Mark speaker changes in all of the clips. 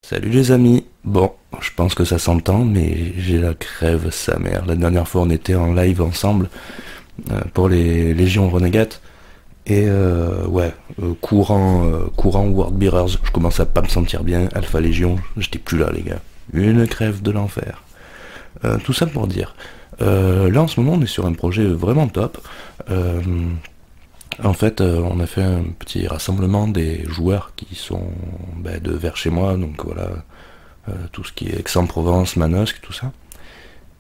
Speaker 1: Salut les amis. Bon, je pense que ça s'entend, mais j'ai la crève sa mère. La dernière fois, on était en live ensemble pour les Légions Renégates. Et ouais, courant World Bearers, je commence à pas me sentir bien. Alpha Légion, j'étais plus là les gars. Une crève de l'enfer. Tout ça pour dire. Là en ce moment, on est sur un projet vraiment top. Euh, En fait, on a fait un petit rassemblement des joueurs qui sont de vers chez moi, donc voilà, tout ce qui est Aix-en-Provence, Manosque, tout ça.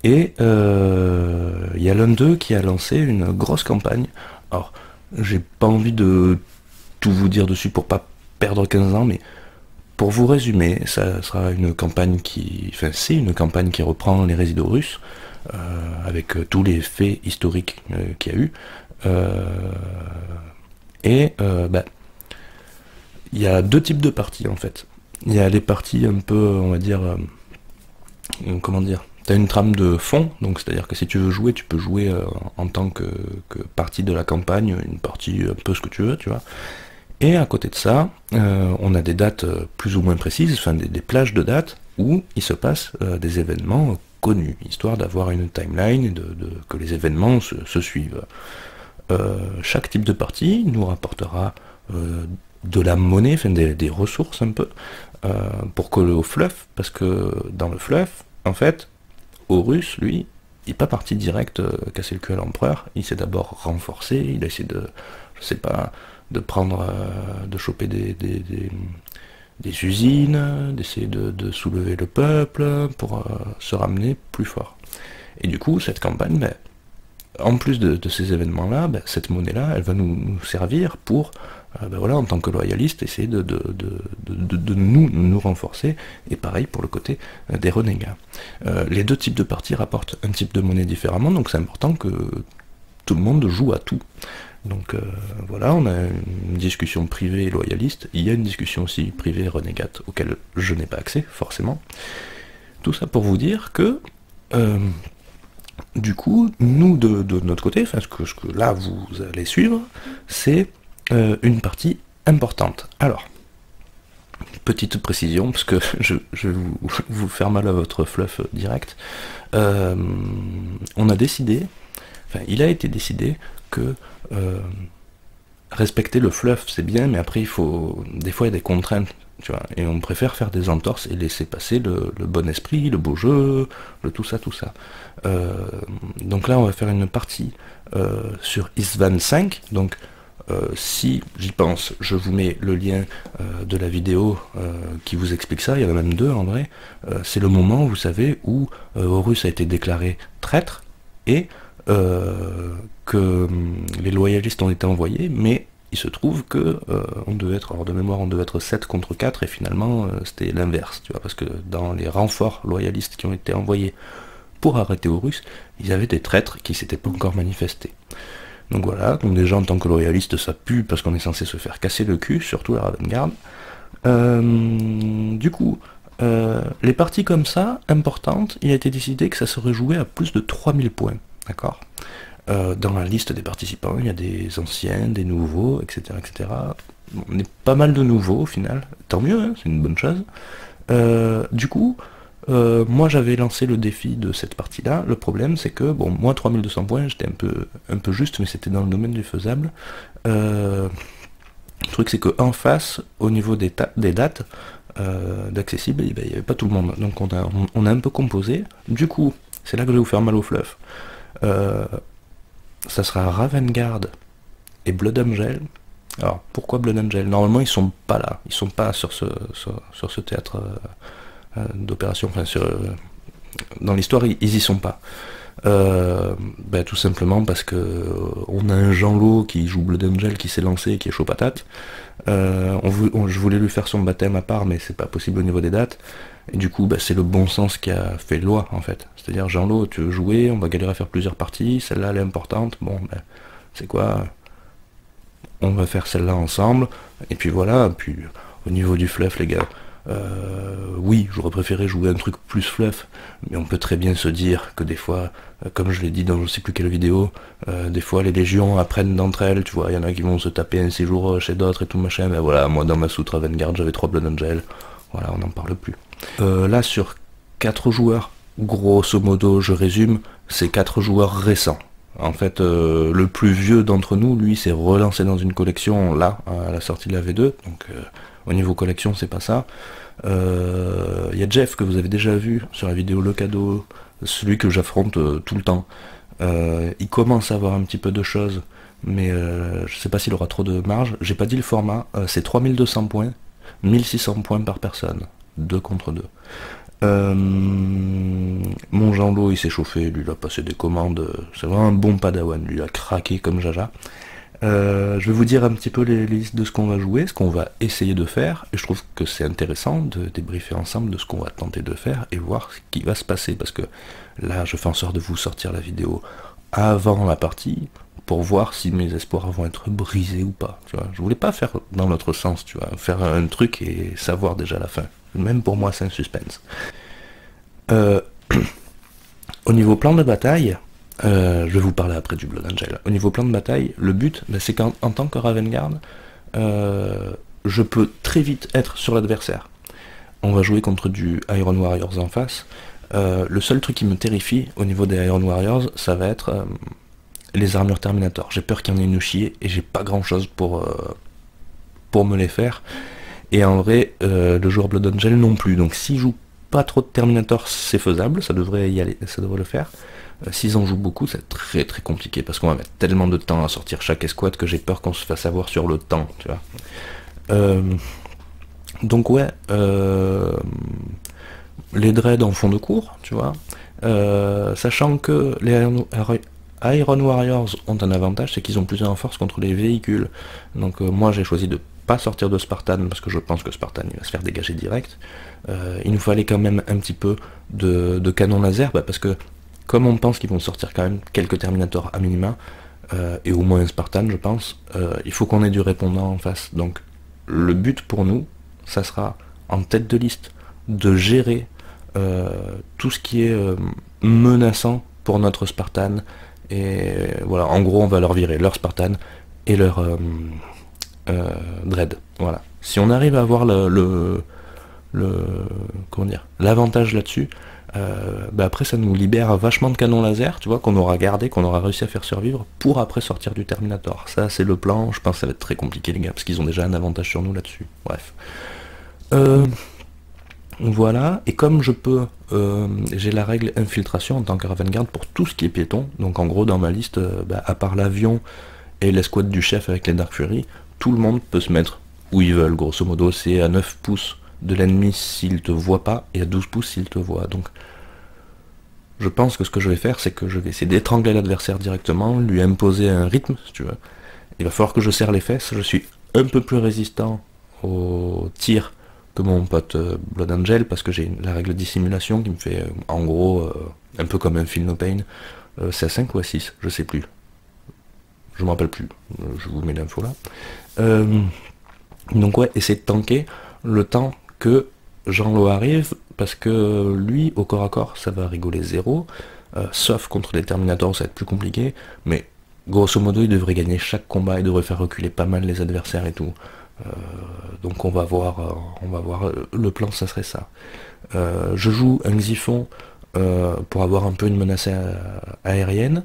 Speaker 1: Et il y a l'un d'eux qui a lancé une grosse campagne. Alors, j'ai pas envie de tout vous dire dessus pour pas perdre 15 ans, mais pour vous résumer, ça sera une campagne qui... Enfin, c'est une campagne qui reprend les résidus russes, avec tous les faits historiques qu'il y a eu. Euh, et il y a deux types de parties en fait. Il y a les parties un peu, on va dire, comment dire, t'as une trame de fond, donc c'est-à-dire que si tu veux jouer, tu peux jouer en tant que partie de la campagne, une partie un peu ce que tu veux, tu vois. Et à côté de ça, on a des dates plus ou moins précises, enfin des plages de dates où il se passe des événements connus, histoire d'avoir une timeline et que les événements se suivent. Chaque type de partie nous rapportera de la monnaie, enfin des ressources un peu, pour coller au fluff, parce que dans le fluff, en fait, Horus, lui, il n'est pas parti direct casser le cul à l'empereur, il s'est d'abord renforcé, il a essayé de, je sais pas, de prendre, de choper des usines, d'essayer de soulever le peuple pour se ramener plus fort. Et du coup, cette campagne, en plus de ces événements-là, cette monnaie-là, elle va nous servir pour, voilà, en tant que loyaliste, essayer de nous renforcer, et pareil pour le côté des renégats. Les deux types de parties rapportent un type de monnaie différemment, donc c'est important que tout le monde joue à tout. Donc voilà, on a une discussion privée loyaliste, il y a une discussion aussi privée renégate, auquel je n'ai pas accès, forcément. Tout ça pour vous dire que... du coup, nous de notre côté, enfin ce que là vous allez suivre, c'est une partie importante. Alors, petite précision, parce que je vais vous faire mal à votre fluff direct. On a décidé, enfin il a été décidé que respecter le fluff c'est bien, mais après il faut, des fois il y a des contraintes, tu vois, et on préfère faire des entorses et laisser passer le bon esprit, le beau jeu, le tout ça, tout ça. Donc là on va faire une partie sur Isvan 5, donc si j'y pense, je vous mets le lien de la vidéo qui vous explique ça, il y en a même deux en vrai. C'est le moment, vous savez, où Horus a été déclaré traître, et que les loyalistes ont été envoyés, mais il se trouve que on devait être, hors de mémoire, on devait être 7 contre 4, et finalement c'était l'inverse, tu vois, parce que dans les renforts loyalistes qui ont été envoyés pour arrêter Horus, il y avait des traîtres qui s'étaient pas encore manifestés. Donc voilà, donc déjà en tant que loyaliste ça pue parce qu'on est censé se faire casser le cul, surtout la Ravengard. Du coup, les parties comme ça, importantes, il a été décidé que ça serait joué à plus de 3000 points, d'accord. Dans la liste des participants, il y a des anciens, des nouveaux, etc. etc. On est pas mal de nouveaux au final, tant mieux, hein, c'est une bonne chose. Du coup, moi j'avais lancé le défi de cette partie-là. Le problème c'est que, bon, moi 3200 points, j'étais un peu juste, mais c'était dans le domaine du faisable. Le truc c'est qu'en face, au niveau des dates d'accessible, il n'y avait pas tout le monde. Donc on a un peu composé. Du coup, c'est là que je vais vous faire mal au fluff. Ça sera Ravengard et Blood Angel. Alors pourquoi Blood Angel? Normalement ils sont pas là, ils sont pas sur ce théâtre d'opération, enfin dans l'histoire ils y sont pas. Tout simplement parce que on a un Jean-Lot qui joue Blood Angel qui s'est lancé, qui est chaud patate. Je voulais lui faire son baptême à part, mais c'est pas possible au niveau des dates. Et du coup, c'est le bon sens qui a fait loi en fait. C'est-à-dire, Jean-Lot, tu veux jouer, on va galérer à faire plusieurs parties, celle-là elle est importante, bon, c'est quoi, on va faire celle-là ensemble, et puis voilà. Puis au niveau du fluff, les gars, oui, j'aurais préféré jouer un truc plus fluff, mais on peut très bien se dire que des fois, comme je l'ai dit dans je sais plus quelle vidéo, des fois les légions apprennent d'entre elles, tu vois, il y en a qui vont se taper un séjour chez d'autres et tout machin, mais voilà, moi dans ma soute Ravengard j'avais 3 Blood Angel, Voilà, on n'en parle plus. Là, sur 4 joueurs, grosso modo, je résume, c'est 4 joueurs récents. En fait, le plus vieux d'entre nous, lui, s'est relancé dans une collection, là, à la sortie de la V2, donc au niveau collection, c'est pas ça. Il y a Jeff, que vous avez déjà vu sur la vidéo Le Cadeau, celui que j'affronte tout le temps. Il commence à avoir un petit peu de choses, mais je sais pas s'il aura trop de marge. J'ai pas dit le format, c'est 3200 points, 1600 points par personne, 2 contre 2. Mon Jean-Lot il s'est chauffé, lui il a passé des commandes, c'est vraiment un bon padawan, lui il a craqué comme Jaja. Je vais vous dire un petit peu les listes de ce qu'on va jouer, ce qu'on va essayer de faire, et je trouve que c'est intéressant de débriefer ensemble de ce qu'on va tenter de faire et voir ce qui va se passer, parce que là je fais en sorte de vous sortir la vidéo avant la partie, pour voir si mes espoirs vont être brisés ou pas, tu vois. Je voulais pas faire dans l'autre sens, tu vois, faire un truc et savoir déjà la fin. Même pour moi c'est un suspense. Au niveau plan de bataille, je vais vous parler après du Blood Angel. Au niveau plan de bataille, le but, ben, c'est qu'en tant que Ravengard, je peux très vite être sur l'adversaire. On va jouer contre du Iron Warriors en face. Le seul truc qui me terrifie au niveau des Iron Warriors, ça va être les armures Terminator. J'ai peur qu'il y en ait une chier et j'ai pas grand chose pour me les faire. Et en vrai, le joueur Blood Angel non plus. Donc s'il joue pas trop de Terminator, c'est faisable, ça devrait y aller, ça devrait le faire. S'ils en jouent beaucoup, c'est très très compliqué, parce qu'on va mettre tellement de temps à sortir chaque escouade que j'ai peur qu'on se fasse avoir sur le temps, tu vois. Donc ouais, les dreads en fond de cours, tu vois. Sachant que les Iron Warriors ont un avantage, c'est qu'ils ont plus en force contre les véhicules. Donc moi j'ai choisi de pas sortir de Spartan, parce que je pense que Spartan il va se faire dégager direct. Il nous fallait quand même un petit peu de canon laser, bah, parce que comme on pense qu'ils vont sortir quand même quelques Terminators à minima, et au moins un Spartan je pense, il faut qu'on ait du répondant en face. Donc le but pour nous, ça sera en tête de liste de gérer tout ce qui est menaçant pour notre Spartan, et voilà, en gros on va leur virer leur Spartan et leur Dread. Voilà. Si on arrive à avoir comment dire, l'avantage là-dessus, bah après ça nous libère vachement de canons laser, tu vois, qu'on aura gardé, qu'on aura réussi à faire survivre pour après sortir du Terminator. Ça c'est le plan, je pense que ça va être très compliqué les gars, parce qu'ils ont déjà un avantage sur nous là-dessus. Bref. Voilà, et comme je peux, j'ai la règle infiltration en tant que Ravengard pour tout ce qui est piéton, donc en gros dans ma liste, bah, à part l'avion et l'escouade du chef avec les Dark Fury, tout le monde peut se mettre où ils veulent, grosso modo, c'est à 9 pouces de l'ennemi s'il te voit pas, et à 12 pouces s'il te voit. Donc je pense que ce que je vais faire, c'est que je vais essayer d'étrangler l'adversaire directement, lui imposer un rythme, si tu veux. Il va falloir que je serre les fesses, je suis un peu plus résistant au tir que mon pote Blood Angel, parce que j'ai la règle dissimulation qui me fait, en gros, un peu comme un Feel No Pain. C'est à 5 ou à 6, je sais plus. Je me rappelle plus, je vous mets l'info là. Donc ouais, essayer de tanker le temps que Jean-Lo arrive, parce que lui, au corps à corps, ça va rigoler 0, sauf contre les Terminators, ça va être plus compliqué, mais grosso modo, il devrait gagner chaque combat, il devrait faire reculer pas mal les adversaires et tout. Donc on va voir, le plan, ça serait ça. Je joue un Xiphon pour avoir un peu une menace aérienne.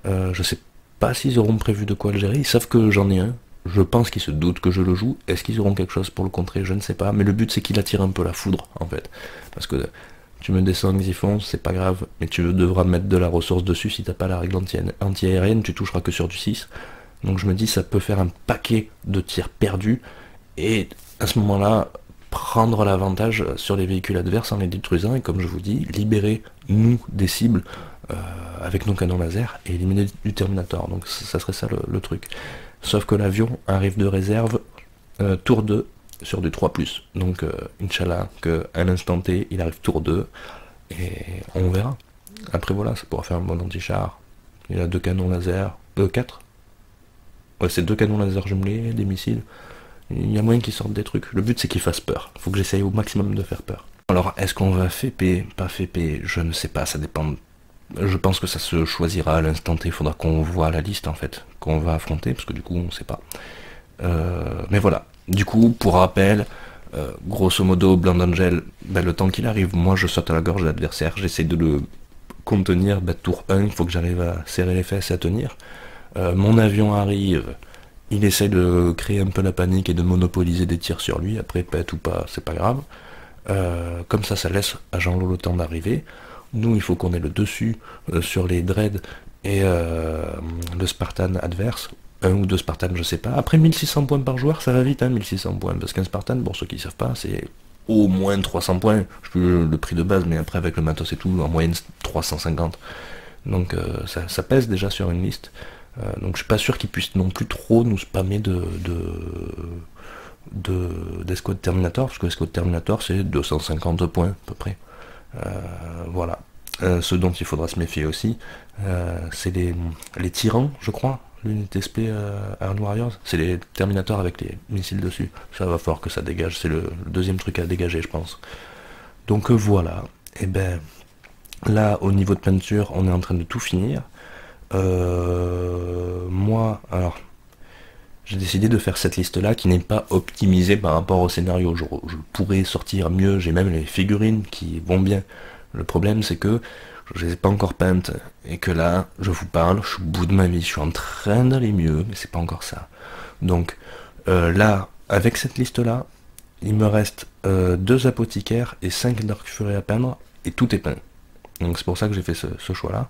Speaker 1: Je sais pas s'ils auront prévu de quoi le gérer, ils savent que j'en ai un. Je pense qu'ils se doutent que je le joue. Est-ce qu'ils auront quelque chose pour le contrer? Je ne sais pas. Mais le but c'est qu'il attire un peu la foudre en fait. Parce que tu me descends un Xiphon, c'est pas grave, mais tu devras mettre de la ressource dessus. Si t'as pas la règle anti-aérienne, tu toucheras que sur du 6. Donc je me dis ça peut faire un paquet de tirs perdus. Et à ce moment-là, prendre l'avantage sur les véhicules adverses en les détruisant. Et comme je vous dis, libérer nous des cibles avec nos canons laser et éliminer du Terminator. Donc ça serait ça le truc. Sauf que l'avion arrive de réserve tour 2 sur du 3+. Donc Inch'Allah qu'à l'instant T il arrive tour 2 et on verra. Après voilà, ça pourra faire un bon anti-char. Il a 2 canons laser, 4. Ouais, c'est 2 canons laser jumelés, des missiles. Il y a moyen qu'ils sortent des trucs. Le but c'est qu'ils fassent peur. Faut que j'essaye au maximum de faire peur. Alors est-ce qu'on va FP, pas FP? Je ne sais pas, ça dépend. Je pense que ça se choisira à l'instant T, il faudra qu'on voit la liste en fait, qu'on va affronter, parce que du coup on sait pas. Mais voilà, du coup, pour rappel, Grosso modo, Blind Angel, ben, le temps qu'il arrive, moi je saute à la gorge de l'adversaire, j'essaie de le contenir, ben, tour 1, il faut que j'arrive à serrer les fesses et à tenir. Mon avion arrive, il essaie de créer un peu la panique et de monopoliser des tirs sur lui, après pète ou pas, c'est pas grave. Comme ça laisse à Jean-Lolo le temps d'arriver. Nous, il faut qu'on ait le dessus sur les dreads et le Spartan adverse. Un ou deux Spartans, je sais pas. Après 1600 points par joueur, ça va vite, hein, 1600 points. Parce qu'un Spartan, pour ceux qui savent pas, c'est au moins 300 points. Je sais plus le prix de base, mais après avec le matos et tout, en moyenne 350. Donc ça pèse déjà sur une liste. Donc je suis pas sûr qu'ils puissent non plus trop nous spammer d'escouade Terminator, parce que l'escouade Terminator c'est 250 points à peu près. Voilà. Ce dont il faudra se méfier aussi, c'est les tyrans, je crois, l'unité SP Iron Warriors, c'est les Terminators avec les missiles dessus. Ça va falloir que ça dégage, c'est le deuxième truc à dégager, je pense. Donc voilà, et ben là au niveau de peinture, on est en train de tout finir. Moi, alors, j'ai décidé de faire cette liste-là qui n'est pas optimisée par rapport au scénario. Je pourrais sortir mieux, j'ai même les figurines qui vont bien. Le problème, c'est que je les ai pas encore peintes, et que là, je vous parle, je suis au bout de ma vie, je suis en train d'aller mieux, mais c'est pas encore ça. Donc, là, avec cette liste-là, il me reste 2 apothicaires et 5 Dark Fury à peindre, et tout est peint. Donc c'est pour ça que j'ai fait ce choix-là.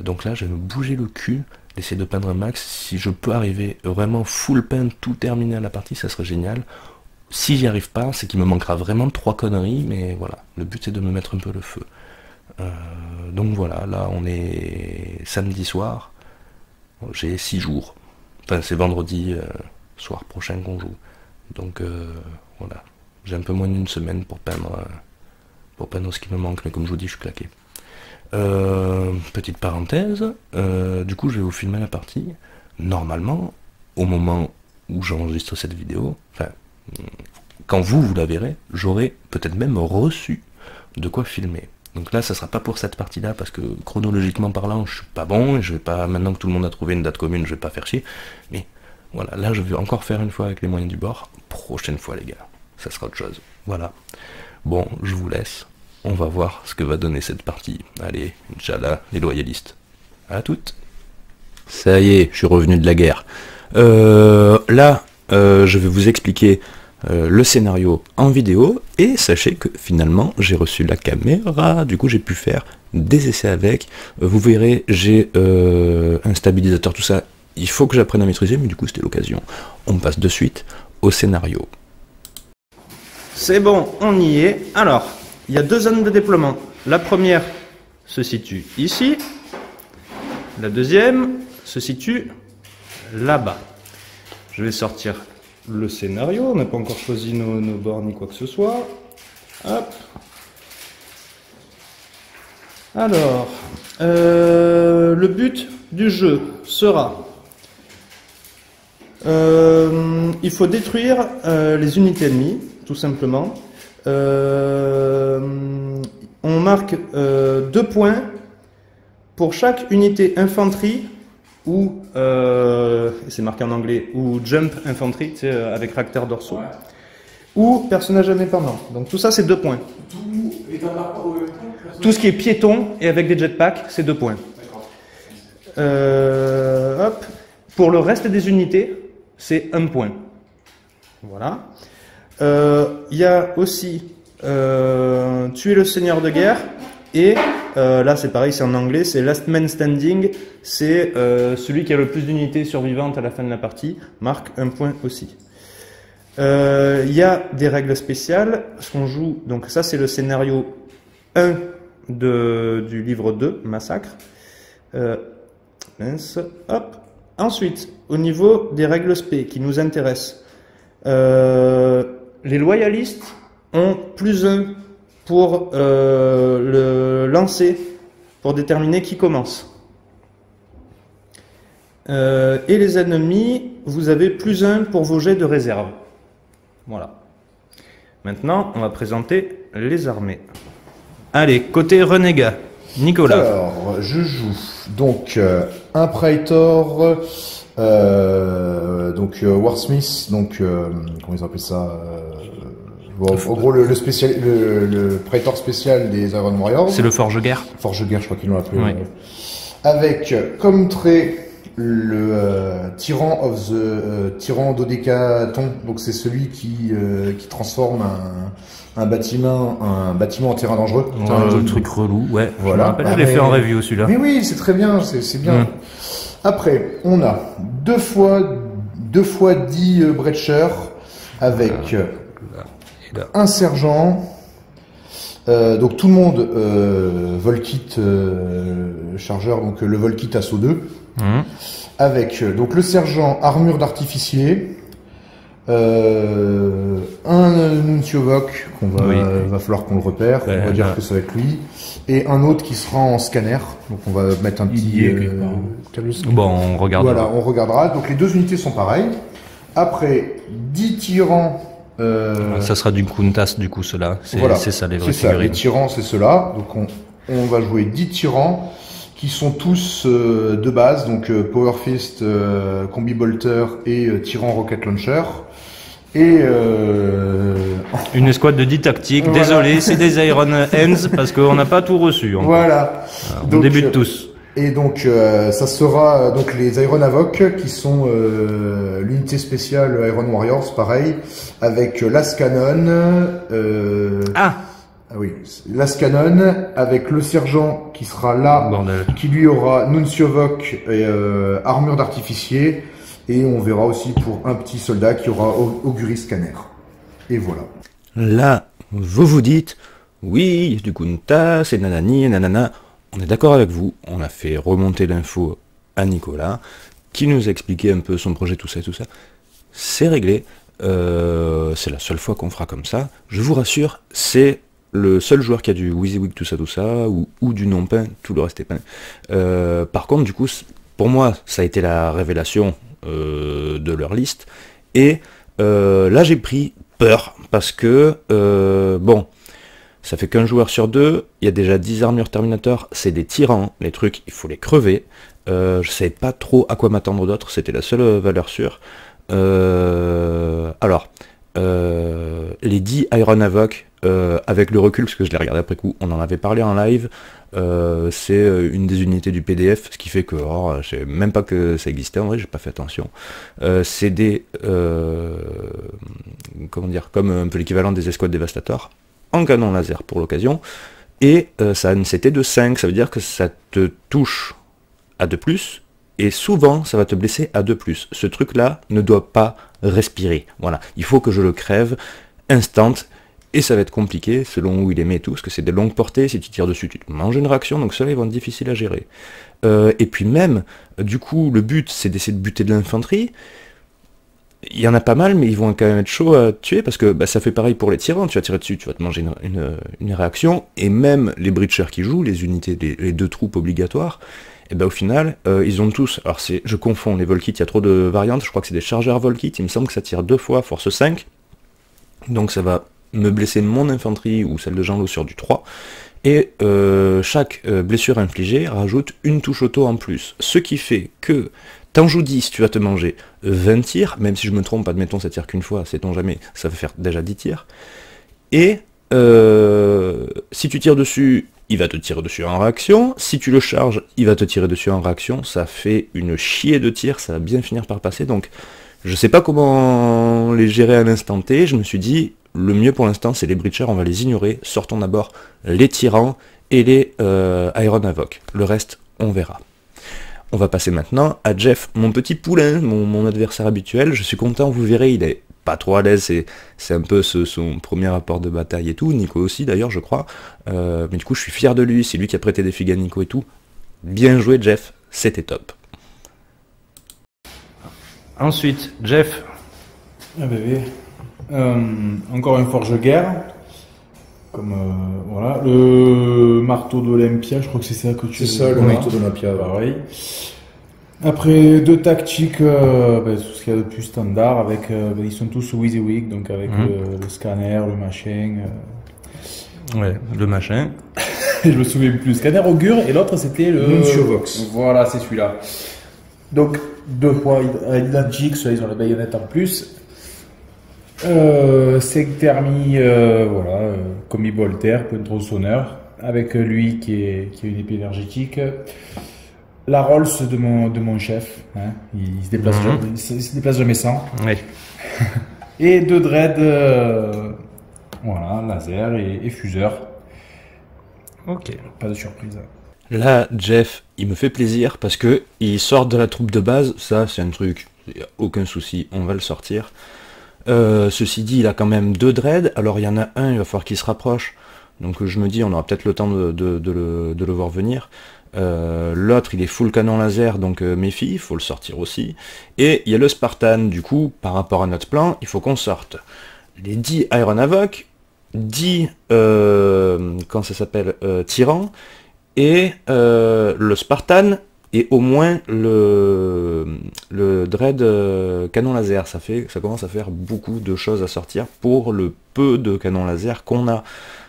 Speaker 1: Donc là, je vais me bouger le cul, essayer de peindre un max. Si je peux arriver vraiment full peint, tout terminé à la partie, ça serait génial. Si j'y arrive pas, c'est qu'il me manquera vraiment 3 conneries, mais voilà, le but c'est de me mettre un peu le feu. Donc voilà, là on est samedi soir, j'ai 6 jours. Enfin, c'est vendredi soir prochain qu'on joue. Donc voilà, j'ai un peu moins d'une semaine pour peindre ce qui me manque, mais comme je vous dis, je suis claqué. Petite parenthèse, du coup je vais vous filmer la partie. Normalement, au moment où j'enregistre cette vidéo, enfin, quand vous la verrez, j'aurai peut-être même reçu de quoi filmer. Donc là, ça sera pas pour cette partie-là, parce que chronologiquement parlant, je suis pas bon, et je vais pas, maintenant que tout le monde a trouvé une date commune, je vais pas faire chier. Mais voilà, là je vais encore faire une fois avec les moyens du bord. Prochaine fois les gars, ça sera autre chose. Voilà. Bon, je vous laisse. On va voir ce que va donner cette partie. Allez, Inch'Allah, les loyalistes. À toutes. Ça y est, je suis revenu de la guerre. Là, je vais vous expliquer le scénario en vidéo, et sachez que finalement, j'ai reçu la caméra, du coup j'ai pu faire des essais avec. Vous verrez, j'ai un stabilisateur, tout ça. Il faut que j'apprenne à maîtriser, mais du coup c'était l'occasion. On passe de suite au scénario.
Speaker 2: C'est bon, on y est. Alors, il y a 2 zones de déploiement. La première se situe ici. La deuxième se situe là-bas. Je vais sortir le scénario. On n'a pas encore choisi nos bords ni quoi que ce soit. Hop. Alors, le but du jeu sera... il faut détruire les unités ennemies, tout simplement. On marque 2 points pour chaque unité infanterie ou, c'est marqué en anglais, ou jump infantry, tu sais, avec caractères dorsaux, ou personnage indépendant. Donc tout ça c'est 2 points. Tout ce qui est piéton et avec des jetpacks, c'est 2 points. Hop. Pour le reste des unités, c'est 1 point. Voilà. Il y a aussi tuer le seigneur de guerre, et là c'est pareil, c'est en anglais, c'est last man standing, c'est celui qui a le plus d'unités survivantes à la fin de la partie, marque 1 point aussi. Il y a des règles spéciales, ce qu'on joue, donc ça c'est le scénario 1 du livre 2, Massacre. Mince, hop. Ensuite, au niveau des règles spé qui nous intéressent, les loyalistes ont +1 pour le lancer, pour déterminer qui commence. Et les ennemis, vous avez +1 pour vos jets de réserve. Voilà. Maintenant, on va présenter les armées. Allez, côté renégat, Nicolas.
Speaker 3: Alors, je joue donc un Praetor, Donc Warsmith, donc comment ils appellent ça bon, en gros le Praetor spécial des Iron Warriors.
Speaker 1: C'est le Forge-Guerre.
Speaker 3: Forge-Guerre, je crois qu'ils l'ont appelé.
Speaker 1: Oui.
Speaker 3: Avec comme trait le Tyran of the Tyran d'Odécaton, donc c'est celui qui transforme un bâtiment en terrain dangereux.
Speaker 1: Un truc relou, ouais.
Speaker 3: Voilà.
Speaker 1: Je l'ai fait en review celui-là.
Speaker 3: Mais oui, c'est très bien, c'est bien. Après, on a deux fois 10 Breacher avec un sergent. Donc tout le monde Volkit chargeur, donc le Volkit Assaut 2. Avec donc le sergent armure d'artificier, un Nunciovok qu'on va falloir qu'on le repère, on va dire que ça va être lui, et un autre qui sera en scanner, donc on va mettre un petit
Speaker 1: bon, on regardera.
Speaker 3: Voilà, on regardera. Donc les deux unités sont pareilles. Après 10 tyrans.
Speaker 1: Ça sera du Kuntas du coup cela.
Speaker 3: Voilà,
Speaker 1: c'est ça les vraies
Speaker 3: c'est ça,
Speaker 1: figurines.
Speaker 3: les tyrans c'est cela. Donc on va jouer 10 tyrans qui sont tous de base, donc Power Fist, Combi Bolter et Tyran Rocket Launcher. Et
Speaker 1: une escouade de 10 tactiques. Voilà. Désolé, c'est des Iron Hands parce qu'on n'a pas tout reçu. Encore.
Speaker 3: Voilà.
Speaker 1: Alors, on débute tous.
Speaker 3: Et donc ça sera donc les Iron Havoc qui sont l'unité spéciale Iron Warriors, pareil, avec Lascannon. Ah oui, Lascannon avec le sergent qui sera là, qui lui aura Nunciovok et armure d'artificier, et on verra aussi pour un petit soldat qui aura Augury Scanner. Et voilà.
Speaker 1: Là, vous vous dites, oui, il y a du Kuntas et nanani et nanana. On est d'accord avec vous, on a fait remonter l'info à Nicolas, qui nous a expliqué un peu son projet, tout ça et tout ça. C'est réglé, c'est la seule fois qu'on fera comme ça. Je vous rassure, c'est le seul joueur qui a du WYSIWYG, tout ça, ou du non-pain, tout le reste est pain. Par contre, du coup, pour moi, ça a été la révélation de leur liste, et là j'ai pris peur, parce que, bon, ça fait qu'un joueur sur deux, il y a déjà 10 armures Terminator, c'est des tyrans, les trucs, il faut les crever. Je savais pas trop à quoi m'attendre d'autre, c'était la seule valeur sûre. Alors, les 10 Iron Havoc, avec le recul, parce que je l'ai regardé après coup, on en avait parlé en live, c'est une des unités du PDF, ce qui fait que, je sais même pas que ça existait, en vrai, j'ai pas fait attention. C'est des, comment dire, comme un peu l'équivalent des escouades Devastator, en canon laser pour l'occasion, et ça a une CT de 5, ça veut dire que ça te touche à 2+, et souvent ça va te blesser à 2+. Ce truc-là ne doit pas respirer, voilà, il faut que je le crève instant, et ça va être compliqué selon où il émet et tout, parce que c'est des longues portées, si tu tires dessus tu te manges une réaction, donc cela ils vont être difficiles à gérer. Et puis même, du coup, le but c'est d'essayer de buter de l'infanterie. Il y en a pas mal, mais ils vont quand même être chauds à tuer, parce que ça fait pareil pour les tyrans, tu vas tirer dessus, tu vas te manger une réaction, et même les breachers qui jouent, les unités, les deux troupes obligatoires, et au final, ils ont tous, alors je confonds les Volkit, il y a trop de variantes, je crois que c'est des chargeurs Volkit, il me semble que ça tire 2 fois, force 5, donc ça va me blesser mon infanterie, ou celle de Jean-Loup sur du 3, et chaque blessure infligée rajoute une touche auto en plus, ce qui fait que t'en joues 10, tu vas te manger 20 tirs, même si je me trompe, admettons ça tire qu'une fois, sait-on jamais, ça va faire déjà 10 tirs, et si tu tires dessus, il va te tirer dessus en réaction, si tu le charges, il va te tirer dessus en réaction, ça fait une chier de tirs, ça va bien finir par passer, donc je sais pas comment les gérer à l'instant T, je me suis dit, le mieux pour l'instant c'est les breachers, on va les ignorer, sortons d'abord les tyrans et les Iron Havoc, le reste on verra. On va passer maintenant à Jeff, mon petit poulain, mon adversaire habituel. Je suis content, vous verrez, il est pas trop à l'aise, c'est un peu son premier rapport de bataille et tout, Nico aussi d'ailleurs je crois, mais du coup je suis fier de lui, c'est lui qui a prêté des figs à Nico et tout. Bien joué Jeff, c'était top. Ensuite, Jeff.
Speaker 2: Ah bébé. Encore un forge-guerre. Comme voilà, le marteau d'Olympia, je crois que c'est ça que tu.
Speaker 3: C'est ça, le marteau d'Olympia.
Speaker 2: Pareil. Après deux tactiques, tout ce qu'il y a de plus standard, avec ils sont tous sous WYSIWYG, donc avec le scanner, le machin.
Speaker 1: Ouais, le machin.
Speaker 2: Je me souviens plus. Scanner augure et l'autre c'était le.
Speaker 3: Nunciovox.
Speaker 2: Voilà, c'est celui-là.
Speaker 4: Donc 2 points identiques, soit ils ont la baïonnette en plus. 5 thermis, voilà, commis Voltaire, point tronçonneur, avec lui qui a une épée énergétique. La Rolls de mon chef, hein, il se déplace jamais, il se déplace jamais sans.
Speaker 2: Oui.
Speaker 4: Et 2 dreads, voilà, laser et fuseur.
Speaker 2: Ok.
Speaker 4: Pas de surprise.
Speaker 1: Là, Jeff, il me fait plaisir parce que il sort de la troupe de base, ça c'est un truc, y a aucun souci, on va le sortir. Ceci dit, il a quand même 2 dreads, alors il y en a un, il va falloir qu'il se rapproche, donc je me dis, on aura peut-être le temps de le voir venir. L'autre, il est full canon laser, donc méfie, il faut le sortir aussi. Et il y a le Spartan, du coup, par rapport à notre plan, il faut qu'on sorte les 10 Iron Havoc, 10, comment ça s'appelle, Tyran, et le Spartan, et au moins le Dread canon laser. Ça commence à faire beaucoup de choses à sortir pour le peu de canon laser qu'on a.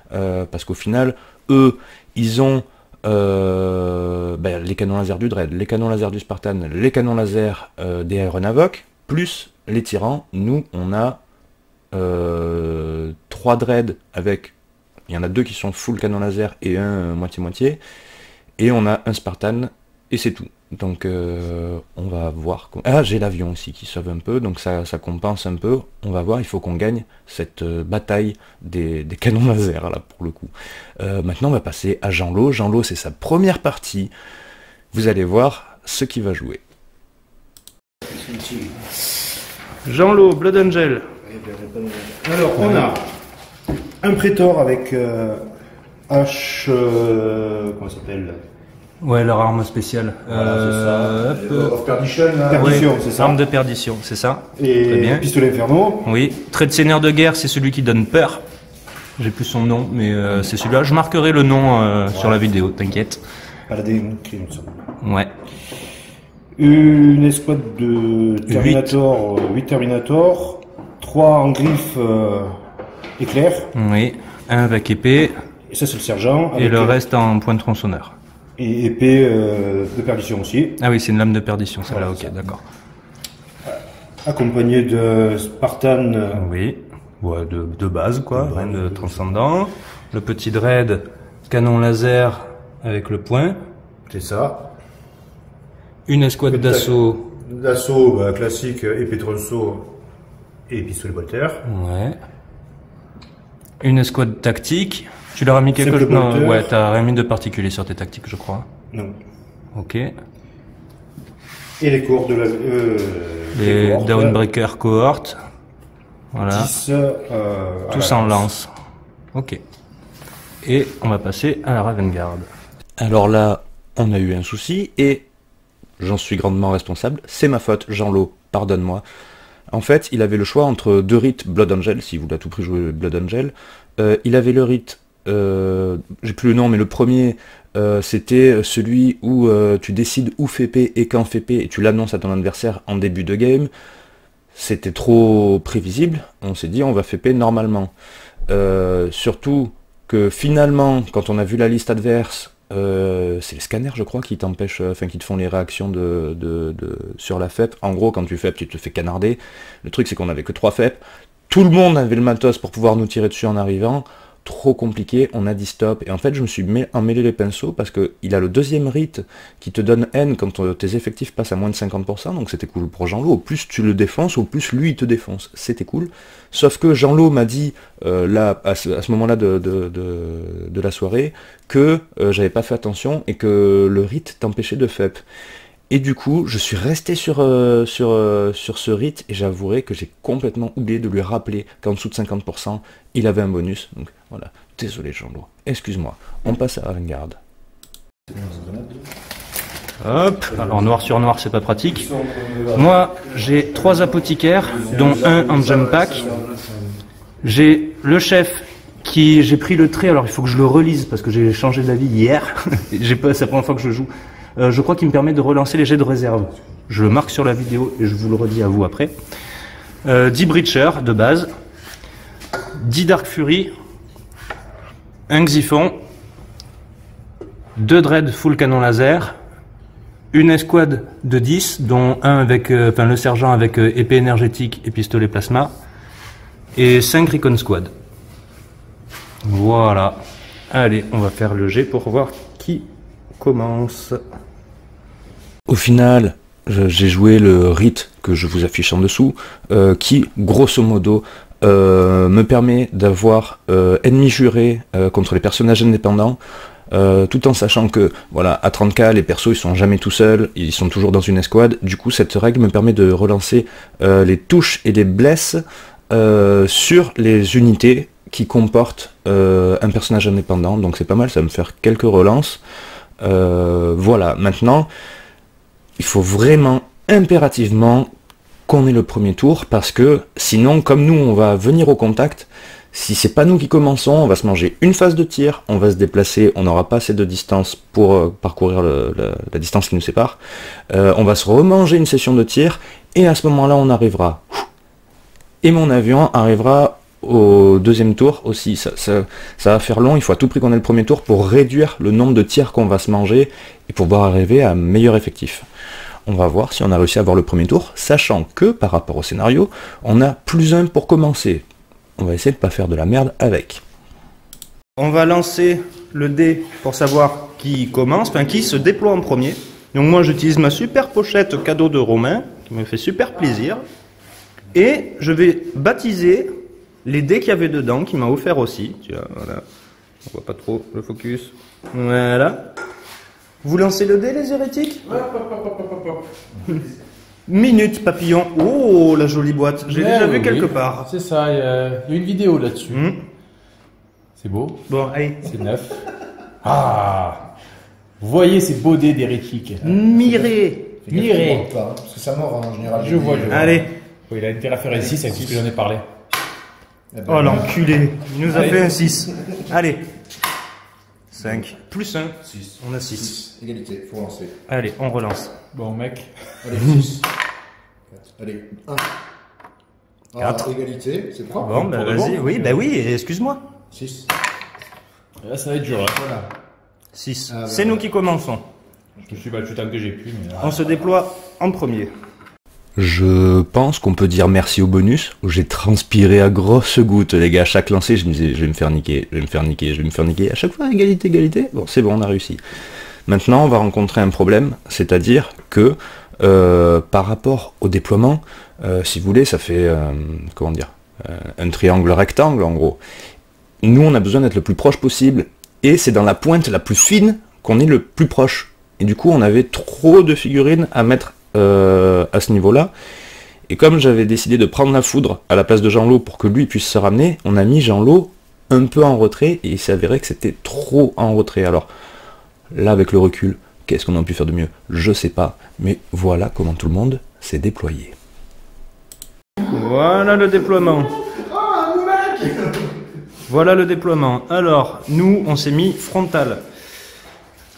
Speaker 1: Parce qu'au final, eux, ils ont les canons laser du Dread, les canons laser du Spartan, les canons laser des Iron Havoc, plus les tyrans. Nous, on a 3 Dread avec... Il y en a 2 qui sont full canon laser et un moitié-moitié. Et on a un Spartan et c'est tout. Donc on va voir. Ah, j'ai l'avion aussi qui sauve un peu, donc ça compense un peu. On va voir, il faut qu'on gagne cette bataille des canons laser là pour le coup. Maintenant on va passer à Jean-Lo. Jean-Lo, c'est sa première partie. Vous allez voir ce qu'il va jouer.
Speaker 2: Jean-Lo, Blood Angel.
Speaker 4: Alors on a un prétor avec H... comment ça s'appelle?
Speaker 2: Ouais, leur arme spéciale.
Speaker 4: Voilà, c'est ça. Of Perdition, hein. Perdition, c'est ça.
Speaker 2: Arme de perdition, c'est ça.
Speaker 4: Et
Speaker 2: très bien.
Speaker 4: Pistolet Inferno.
Speaker 2: Oui. Trait de seigneur de guerre, c'est celui qui donne peur. J'ai plus son nom, mais c'est celui-là. Je marquerai le nom sur la vidéo, t'inquiète.
Speaker 4: Paladin Crime.
Speaker 2: Ouais.
Speaker 4: Une escouade de Terminator, 8 Terminator, 3 en griffe éclair.
Speaker 2: Oui. Un avec épée.
Speaker 4: Et ça c'est le sergent.
Speaker 2: Et le reste en point de tronçonneur.
Speaker 4: Et épée de perdition aussi.
Speaker 2: Ah oui, c'est une lame de perdition, celle-là, ok, d'accord.
Speaker 4: Accompagné de Spartan.
Speaker 2: Oui, ouais, de base, quoi, rien de transcendant. Le petit Dread, canon laser avec le point.
Speaker 4: C'est ça.
Speaker 2: Une escouade d'assaut.
Speaker 4: D'assaut, classique, épée tronçon et pistolet Voltaire.
Speaker 2: Ouais. Une escouade tactique. Tu leur as mis quelque chose? Non, ouais, t'as rien mis de particulier sur tes tactiques, je crois.
Speaker 4: Non.
Speaker 2: Ok.
Speaker 4: Et les cohortes de la...
Speaker 2: les Dawnbreaker cohortes. Voilà.
Speaker 4: 10,
Speaker 2: tous en lance. Ok. Et on va passer à la Raven Guard.
Speaker 1: Alors là, on a eu un souci, et j'en suis grandement responsable. C'est ma faute, Jean-Lo, pardonne-moi. En fait, il avait le choix entre 2 rites Blood Angel, si vous voulez à tout prix jouer Blood Angel. Il avait le rite... j'ai plus le nom, mais le premier, c'était celui où tu décides où fait P et quand fait P, et tu l'annonces à ton adversaire en début de game. C'était trop prévisible, on s'est dit on va fait P normalement. Surtout que finalement, quand on a vu la liste adverse, c'est les scanners je crois qui t'empêchent, enfin qui te font les réactions sur la FEP. En gros, quand tu FEP, tu te fais canarder. Le truc c'est qu'on avait que 3 FEP, tout le monde avait le matos pour pouvoir nous tirer dessus en arrivant. Trop compliqué, on a dit stop, et en fait je me suis emmêlé les pinceaux parce que il a le 2e rite qui te donne N quand tes effectifs passent à moins de 50%, donc c'était cool pour Jean-Lo. Au plus tu le défonces, au plus lui il te défonce, c'était cool. Sauf que Jean-Lo m'a dit là à ce moment-là de la soirée que j'avais pas fait attention et que le rite t'empêchait de FEP. Et du coup, je suis resté sur ce rite, et j'avouerai que j'ai complètement oublié de lui rappeler qu'en dessous de 50%, il avait un bonus. Donc voilà, désolé Jean-Lo, excuse-moi. On passe à Avantgarde.
Speaker 2: Hop, alors noir sur noir, c'est pas pratique. Moi, j'ai 3 apothicaires, dont un en jump pack. J'ai le chef j'ai pris le trait, alors il faut que je le relise parce que j'ai changé d'avis hier. C'est la première fois que je joue. Je crois qu'il me permet de relancer les jets de réserve. Je le marque sur la vidéo et je vous le redis à vous après. 10 Breacher de base, 10 Dark Fury, un Xiphon, 2 Dread full canon laser, une escouade de 10, dont un avec, le sergent avec épée énergétique et pistolet plasma, et 5 Recon Squad. Voilà. Allez, on va faire le jet pour voir qui commence.
Speaker 1: Au final, j'ai joué le rite que je vous affiche en dessous, qui, grosso modo, me permet d'avoir ennemi juré contre les personnages indépendants, tout en sachant que, voilà, à 30k, les persos ils sont jamais tout seuls, ils sont toujours dans une escouade. Du coup, cette règle me permet de relancer les touches et les blesses sur les unités qui comportent un personnage indépendant. Donc c'est pas mal, ça va me faire quelques relances. Voilà, maintenant, il faut vraiment impérativement qu'on ait le premier tour, parce que sinon, comme nous on va venir au contact, si c'est pas nous qui commençons, on va se manger une phase de tir, on va se déplacer, on n'aura pas assez de distance pour parcourir la distance qui nous sépare, on va se remanger une session de tir, et à ce moment-là on arrivera. Et mon avion arrivera au deuxième tour aussi, ça va faire long, il faut à tout prix qu'on ait le premier tour pour réduire le nombre de tirs qu'on va se manger, et pour pouvoir arriver à un meilleur effectif. On va voir si on a réussi à avoir le premier tour, sachant que, par rapport au scénario, on a +1 pour commencer. On va essayer de ne pas faire de la merde avec.
Speaker 2: On va lancer le dé pour savoir qui commence, enfin qui se déploie en premier. Donc moi j'utilise ma super pochette cadeau de Romain, qui me fait super plaisir. Et je vais baptiser les dés qu'il y avait dedans, qu'il m'a offert aussi. Tu vois, voilà. On voit pas trop le focus. Voilà. Vous lancez le dé, les hérétiques? Minute papillon. Oh, la jolie boîte. J'ai déjà vu quelque part.
Speaker 4: C'est ça, il y a une vidéo là-dessus. C'est beau.
Speaker 2: Bon, allez.
Speaker 4: C'est neuf. Ah, vous voyez ces beaux dés d'hérétiques.
Speaker 2: Mirez.
Speaker 4: Mirez.
Speaker 3: Parce que ça mord en général.
Speaker 4: Je vois.
Speaker 2: Allez.
Speaker 4: Oui, il a intérêt à faire un 6, c'est ce que j'en ai parlé.
Speaker 2: Oh, l'enculé. Il nous a fait un 6. Allez. 5. Plus 1.
Speaker 3: 6.
Speaker 2: On a 6.
Speaker 3: Égalité, faut lancer.
Speaker 2: Allez, on relance.
Speaker 4: Bon, mec.
Speaker 3: Allez, 6. 4. Allez, 1.
Speaker 2: 4.
Speaker 3: Égalité, c'est propre.
Speaker 2: Bon, bah vas-y.
Speaker 3: Bon.
Speaker 2: Oui, bah oui, excuse-moi.
Speaker 3: 6.
Speaker 4: Là, ça va être dur. Là.
Speaker 3: Voilà.
Speaker 2: 6.
Speaker 3: Ah,
Speaker 2: C'est nous qui commençons.
Speaker 4: Je me suis battu tant que j'ai pu. Mais là...
Speaker 2: On se déploie en premier.
Speaker 1: Je pense qu'on peut dire merci au bonus, où j'ai transpiré à grosses gouttes, les gars. À chaque lancer, je me disais, je vais me faire niquer, je vais me faire niquer, je vais me faire niquer. À chaque fois, égalité, égalité. Bon, c'est bon, on a réussi. Maintenant, on va rencontrer un problème, c'est-à-dire que par rapport au déploiement, si vous voulez, ça fait, comment dire, un triangle rectangle, en gros. Nous, on a besoin d'être le plus proche possible, et c'est dans la pointe la plus fine qu'on est le plus proche. Et du coup, on avait trop de figurines à mettre à ce niveau-là, et comme j'avais décidé de prendre la foudre à la place de Jean-Lot pour que lui puisse se ramener, on a mis Jean-Lot un peu en retrait, et il s'est avéré que c'était trop en retrait. Alors là, avec le recul, qu'est-ce qu'on a pu faire de mieux? Je sais pas, mais voilà comment tout le monde s'est déployé.
Speaker 2: Voilà le déploiement. Voilà le déploiement. Alors, nous, on s'est mis frontal.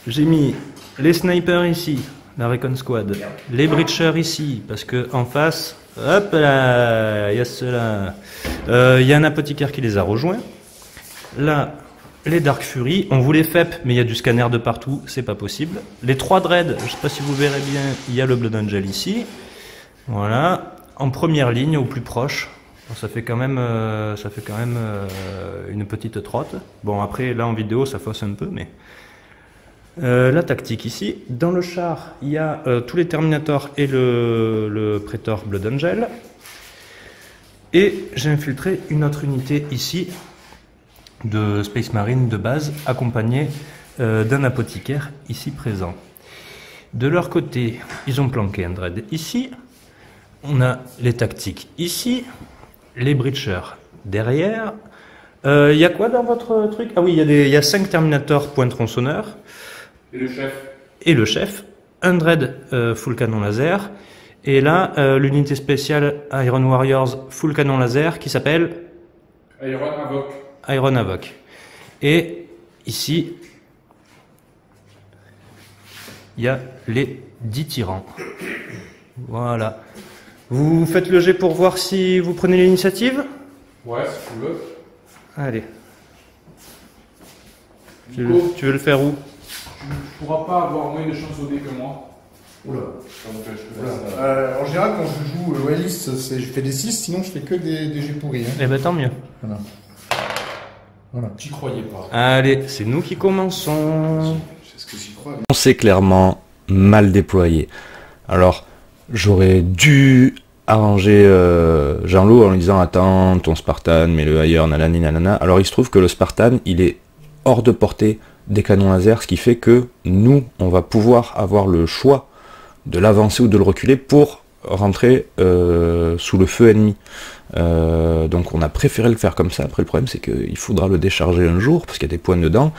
Speaker 2: J'ai mis les snipers ici, la Recon Squad, les breachers ici, parce que en face, hop là, il y a cela. Il y a un apothicaire qui les a rejoints. Là, les Dark Fury, on voulait FEP, mais il y a du scanner de partout, c'est pas possible. Les 3 dreads, je sais pas si vous verrez bien, il y a le Blood Angel ici. Voilà, en première ligne, au plus proche. Ça fait quand même, une petite trotte. Bon, après, là en vidéo, ça fausse un peu, mais... la tactique ici. Dans le char, il y a tous les Terminators et le Praetor Blood Angel. Et j'ai infiltré une autre unité ici, de Space Marine de base, accompagnée d'un apothicaire ici présent. De leur côté, ils ont planqué un dread ici. On a les tactiques ici, les breachers derrière. Il y a quoi dans votre truc? Ah oui, il y a 5 Terminators point tronçonneur.
Speaker 4: Et le chef.
Speaker 2: Et le chef. Un dread full canon laser. Et là, l'unité spéciale Iron Warriors full canon laser qui s'appelle
Speaker 4: Iron Havoc.
Speaker 2: Iron Havoc. Et ici, il y a les 10 tyrans. Voilà. Vous faites le jet pour voir si vous prenez l'initiative?
Speaker 4: Ouais, si tu veux.
Speaker 2: Allez. Tu veux le faire où?
Speaker 4: Tu ne pourras pas avoir moins de chance au dé que moi.
Speaker 3: Oula. En général, quand je joue Wallis, je fais des 6, sinon je fais que des jets pourris. Hein.
Speaker 2: Eh ben tant mieux.
Speaker 3: Voilà.
Speaker 4: J'y croyais pas.
Speaker 2: Allez, c'est nous qui commençons.
Speaker 3: C'est ce que j'y crois.
Speaker 1: On s'est clairement mal déployé. Alors, j'aurais dû arranger Jean-Loup en lui disant attends, ton Spartan, mets-le ailleurs, nanani nanana. Alors il se trouve que le Spartan, il est hors de portée des canons laser, ce qui fait que nous, on va pouvoir avoir le choix de l'avancer ou de le reculer pour rentrer sous le feu ennemi. Donc on a préféré le faire comme ça. Après le problème c'est qu'il faudra le décharger un jour parce qu'il y a des points dedans.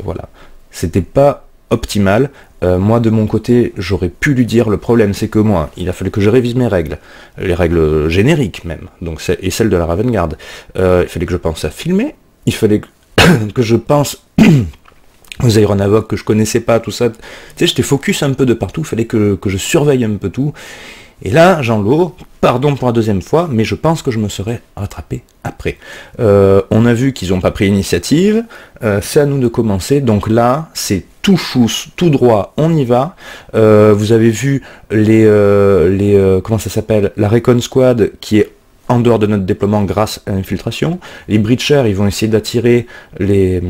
Speaker 1: Voilà, c'était pas optimal. Moi de mon côté j'aurais pu lui dire, le problème c'est que moi il a fallu que je révise mes règles, les règles génériques même, donc et celles de la Raven Guard. Il fallait que je pense à filmer, il fallait que je pense aux aéronavocs que je connaissais pas, tout ça. Tu sais, j'étais focus un peu de partout, il fallait que je surveille un peu tout. Et là, Jean-Loup, pardon pour la deuxième fois, mais je pense que je me serais rattrapé après. On a vu qu'ils n'ont pas pris l'initiative, c'est à nous de commencer, donc là, c'est tout chousse, tout droit, on y va. Vous avez vu comment ça s'appelle, la Recon Squad qui est en dehors de notre déploiement grâce à l'infiltration. Les breachers, ils vont essayer d'attirer les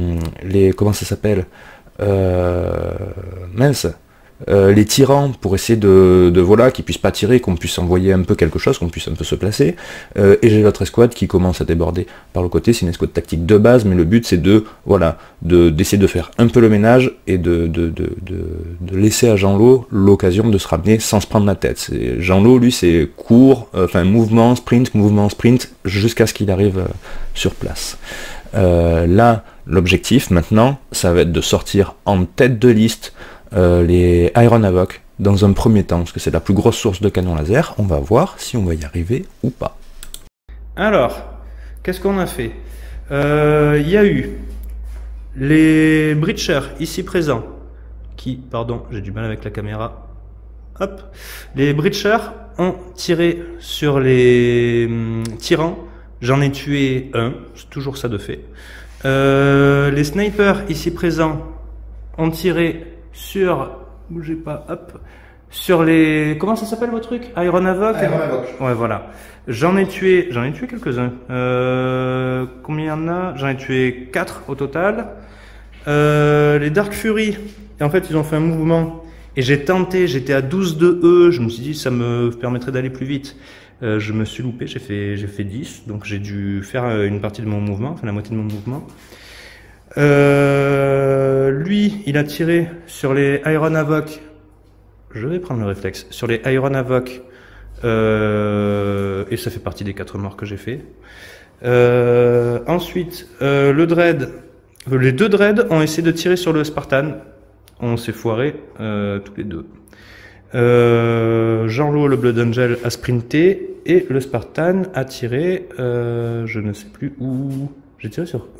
Speaker 1: comment ça s'appelle, les tyrans pour essayer de voilà, qu'ils puissent pas tirer, qu'on puisse envoyer un peu quelque chose, qu'on puisse un peu se placer. Et j'ai l'autre escouade qui commence à déborder par le côté. C'est une escouade tactique de base, mais le but c'est d'essayer de faire un peu le ménage et de laisser à Jean-Loup l'occasion de se ramener sans se prendre la tête. Jean-Loup, lui, c'est court, mouvement, sprint, jusqu'à ce qu'il arrive sur place. Là, l'objectif maintenant, ça va être de sortir en tête de liste les aéronavocs dans un premier temps, parce que c'est la plus grosse source de canon laser. On va voir si on va y arriver ou pas.
Speaker 2: Alors, qu'est-ce qu'on a fait? Il y a eu les breachers ici présents, qui, pardon, j'ai du mal avec la caméra. Hop, les breachers ont tiré sur les tyrans. J'en ai tué un, c'est toujours ça de fait. Les snipers ici présents ont tiré sur, bougez pas, hop, sur les, comment ça s'appelle votre truc? Aéronavoc?
Speaker 3: Aéronavoc.
Speaker 2: Ouais, voilà. J'en ai tué quelques-uns. Combien il y en a? J'en ai tué 4 au total. Les Dark Fury, et en fait ils ont fait un mouvement, et j'ai tenté, j'étais à 12 de E, je me suis dit ça me permettrait d'aller plus vite. Je me suis loupé, j'ai fait 10, donc j'ai dû faire une partie de mon mouvement, enfin la moitié de mon mouvement. Lui, il a tiré sur les aéronavocs. Je vais prendre le réflexe. Sur les aéronavocs. Et ça fait partie des 4 morts que j'ai fait. Ensuite, le Dread. Les 2 Dread ont essayé de tirer sur le Spartan. On s'est foiré tous les 2. Jean-Loup, le Blood Angel, a sprinté. Et le Spartan a tiré. Je ne sais plus où.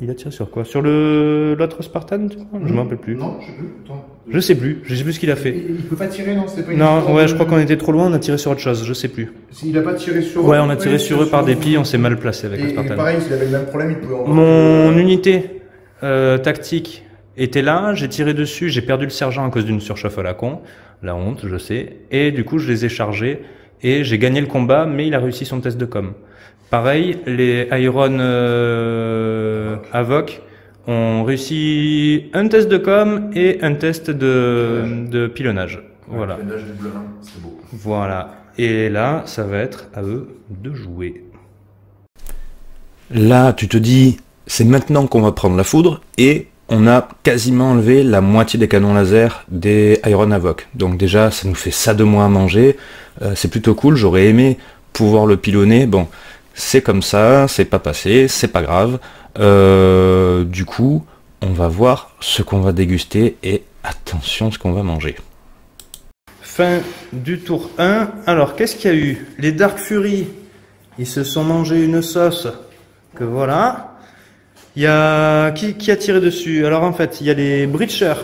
Speaker 2: Il a tiré sur quoi? Sur l'autre Spartan, tu crois? Je me rappelle plus.
Speaker 3: Non, je sais plus. Attends.
Speaker 2: Je sais plus ce qu'il a fait.
Speaker 3: Il peut pas tirer, non? C'était pas une
Speaker 2: Non, ouais, je crois qu'on était trop loin, on a tiré sur autre chose, je sais plus.
Speaker 3: Il a pas tiré sur eux?
Speaker 2: Ouais, on a tiré sur eux par dépit, on s'est mal placé avec le Spartan.
Speaker 3: Et pareil, s'il avait le même problème, il pouvait en...
Speaker 2: Mon unité tactique était là, j'ai tiré dessus, j'ai perdu le sergent à cause d'une surchauffe à la con. La honte, je sais. Et du coup, je les ai chargés et j'ai gagné le combat, mais il a réussi son test de com. Pareil, les Iron Avoc ont réussi un test de com et un test de pilonnage. Voilà.
Speaker 3: Pilonnage double 1, c'est beau.
Speaker 2: Voilà. Et là, ça va être à eux de jouer.
Speaker 1: Là, tu te dis, c'est maintenant qu'on va prendre la foudre, et on a quasiment enlevé la moitié des canons laser des Iron Avoc. Donc déjà, ça nous fait ça de moins à manger. C'est plutôt cool, j'aurais aimé pouvoir le pilonner. Bon, c'est comme ça, c'est pas passé, c'est pas grave. Du coup, on va voir ce qu'on va déguster et attention ce qu'on va manger.
Speaker 2: Fin du tour 1. Alors, qu'est-ce qu'il y a eu? Les Dark Fury, ils se sont mangés une sauce que voilà. Il y a qui a tiré dessus? Alors en fait, il y a les Breachers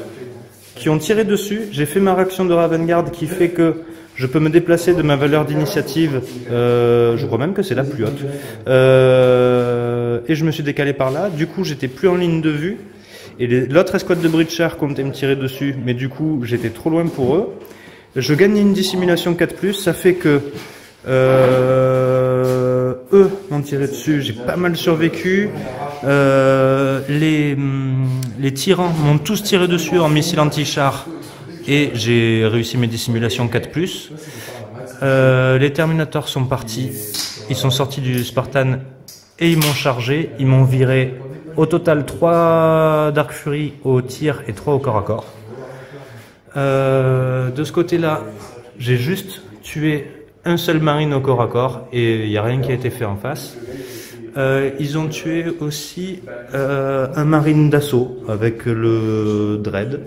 Speaker 2: qui ont tiré dessus. J'ai fait ma réaction de Raven Guard qui fait que je peux me déplacer de ma valeur d'initiative. Je crois même que c'est la plus haute. Et je me suis décalé par là. Du coup, j'étais plus en ligne de vue. Et l'autre escouade de Breachers comptait me tirer dessus, mais du coup, j'étais trop loin pour eux. je gagne une dissimulation 4+, ça fait que eux m'ont tiré dessus, j'ai pas mal survécu. Les tyrans m'ont tous tiré dessus en missile anti-char et j'ai réussi mes dissimulations 4+. Les Terminators sont partis, ils sont sortis du Spartan et ils m'ont chargé, ils m'ont viré au total 3 Dark Fury au tir et 3 au corps à corps. De ce côté-là, j'ai juste tué un seul marine au corps à corps et il n'y a rien qui a été fait en face. Ils ont tué aussi un marine d'assaut avec le Dread.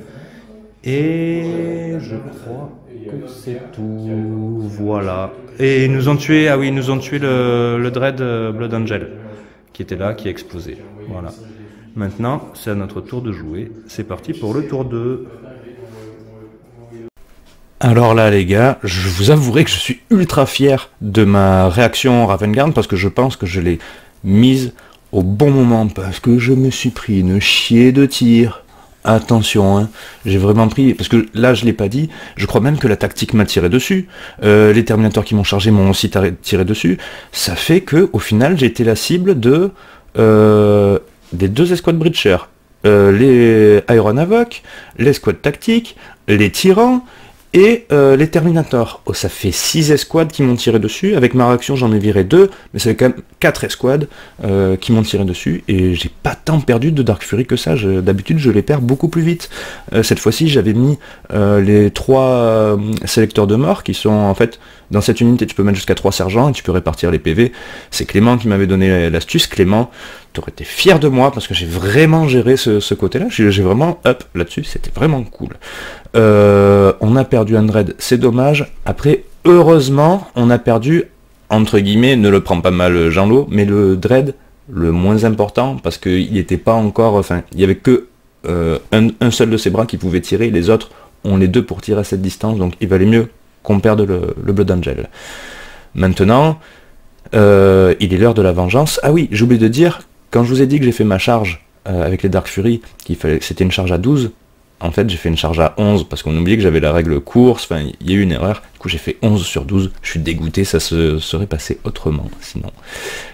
Speaker 2: Et je crois que c'est tout. Voilà. Et ils nous ont tué, ah oui, ils nous ont tué le Dread Blood Angel qui était là, qui a explosé. Voilà. Maintenant, c'est à notre tour de jouer. C'est parti pour le tour 2.
Speaker 1: Alors là les gars, je vous avouerai que je suis ultra fier de ma réaction Ravengard parce que je pense que je l'ai mise au bon moment parce que je me suis pris une chier de tir. Attention, hein, j'ai vraiment pris, parce que là je l'ai pas dit, je crois même que la tactique m'a tiré dessus, les Terminators qui m'ont chargé m'ont aussi tiré dessus, ça fait que au final j'ai été la cible de des 2 escouades Breacher, les Iron Havoc, l'escouade tactique, les tyrans, et les Terminators. Oh, ça fait 6 escouades qui m'ont tiré dessus. Avec ma réaction, j'en ai viré 2, mais ça fait quand même 4 escouades qui m'ont tiré dessus. Et j'ai pas tant perdu de Dark Fury que ça. D'habitude, je les perds beaucoup plus vite. Cette fois-ci, j'avais mis les 3 sélecteurs de mort qui sont en fait dans cette unité. Tu peux mettre jusqu'à 3 sergents et tu peux répartir les PV. C'est Clément qui m'avait donné l'astuce. Clément, tu aurais été fier de moi parce que j'ai vraiment géré ce côté-là. J'ai vraiment up là-dessus. C'était vraiment cool. On a perdu un Dread, c'est dommage. Après, heureusement, on a perdu, entre guillemets, ne le prends pas mal Jean-Lo, mais le Dread, le moins important, parce qu'il n'était pas encore, enfin, il n'y avait que un seul de ses bras qui pouvait tirer, les autres ont les 2 pour tirer à cette distance, donc il valait mieux qu'on perde le Blood Angel. Maintenant, il est l'heure de la vengeance. Ah oui, j'ai oublié de dire, quand je vous ai dit que j'ai fait ma charge avec les Dark Fury, c'était une charge à 12, en fait j'ai fait une charge à 11 parce qu'on oubliait que j'avais la règle course, enfin il y a eu une erreur, du coup j'ai fait 11 sur 12, je suis dégoûté, ça se serait passé autrement sinon.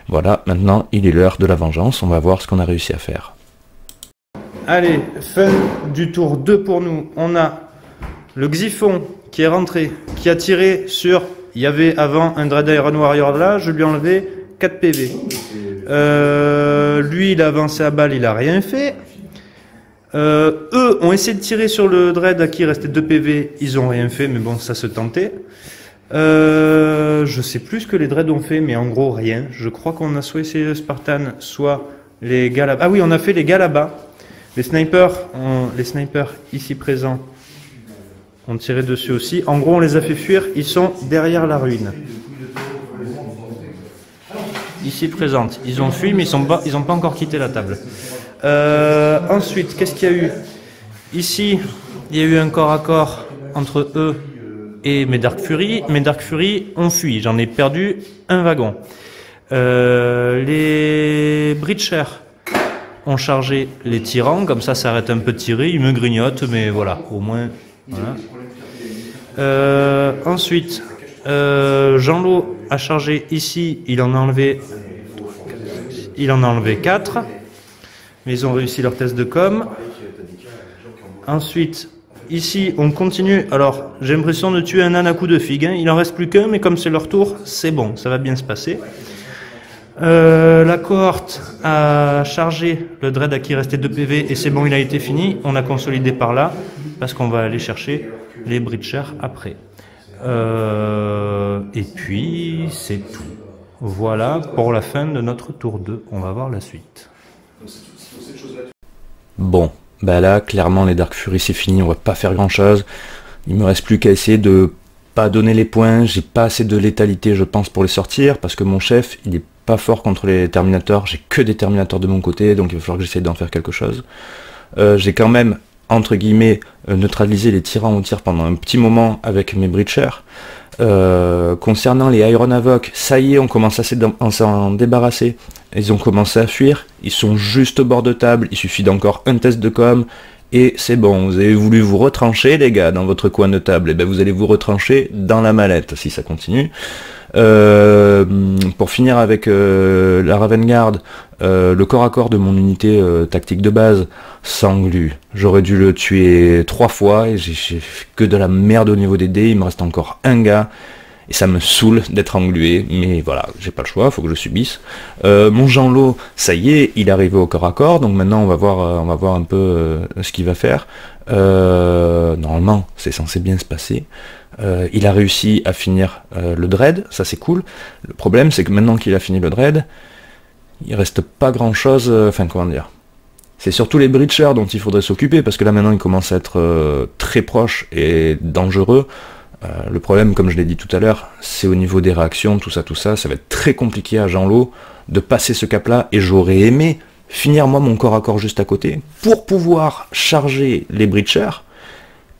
Speaker 1: Voilà, maintenant il est l'heure de la vengeance, on va voir ce qu'on a réussi à faire.
Speaker 2: Allez, fin du tour 2 pour nous, on a le Xiphon qui est rentré, qui a tiré sur, il y avait avant un Dread Iron Warrior là, je lui ai enlevé 4 PV. Lui il a avancé à balle, il a rien fait. Eux ont essayé de tirer sur le Dread à qui il restait 2 PV, ils ont rien fait, mais bon, ça se tentait. Je sais plus ce que les Dreads ont fait, mais en gros rien. Je crois qu'on a soit essayé le Spartan, soit les gars là-bas. Ah oui, on a fait les gars là-bas. Les snipers ici présents ont tiré dessus aussi. En gros, on les a fait fuir, ils sont derrière la ruine. Ici présentes, ils ont fui, mais ils ont pas encore quitté la table. Ensuite, qu'est-ce qu'il y a eu? Ici, il y a eu un corps à corps entre eux et mes Dark Fury. Mes Dark Fury ont fui, j'en ai perdu un wagon. Les Breacher ont chargé les tyrans, comme ça arrête un peu de tirer, ils me grignotent, mais voilà, au moins. Voilà. Ensuite, Jean-Lo a chargé ici, il en a enlevé 4. Mais ils ont réussi leur test de com. Ensuite, ici, on continue. Alors, j'ai l'impression de tuer un âne à coup de figue. Hein. Il en reste plus qu'un, mais comme c'est leur tour, c'est bon, ça va bien se passer. La cohorte a chargé le Dread à qui il restait 2 PV, et c'est bon, il a été fini. On a consolidé par là, parce qu'on va aller chercher les Breacher après. Et puis, c'est tout. Voilà pour la fin de notre tour 2. On va voir la suite.
Speaker 1: Bon, bah là, clairement, les Dark Fury, c'est fini, on va pas faire grand-chose. Il me reste plus qu'à essayer de pas donner les points. J'ai pas assez de létalité, je pense, pour les sortir, parce que mon chef, il est pas fort contre les Terminators. J'ai que des Terminators de mon côté, donc il va falloir que j'essaye d'en faire quelque chose. J'ai quand même, entre guillemets, neutralisé les tyrans au tir pendant un petit moment avec mes Breacher. Concernant les Iron Havoc, ça y est, on commence à s'en débarrasser. Ils ont commencé à fuir, ils sont juste au bord de table, il suffit d'encore un test de com, et c'est bon, vous avez voulu vous retrancher les gars dans votre coin de table, et ben vous allez vous retrancher dans la mallette si ça continue. Pour finir avec la Ravengard, le corps à corps de mon unité tactique de base s'englue. J'aurais dû le tuer 3 fois et j'ai fait que de la merde au niveau des dés, il me reste encore un gars. Et ça me saoule d'être englué, mais voilà, j'ai pas le choix, faut que je subisse. Mon Jean-Lot, ça y est, il est arrivé au corps à corps, donc maintenant on va voir un peu ce qu'il va faire. Normalement, c'est censé bien se passer. Il a réussi à finir le dread, ça c'est cool. Le problème, c'est que maintenant qu'il a fini le dread, il reste pas grand-chose, enfin comment dire. C'est surtout les breachers dont il faudrait s'occuper, parce que là maintenant il commence à être très proche et dangereux. Le problème, comme je l'ai dit tout à l'heure, c'est au niveau des réactions, tout ça, ça va être très compliqué à Jean-Lot de passer ce cap-là, et j'aurais aimé finir moi mon corps à corps juste à côté, pour pouvoir charger les breachers,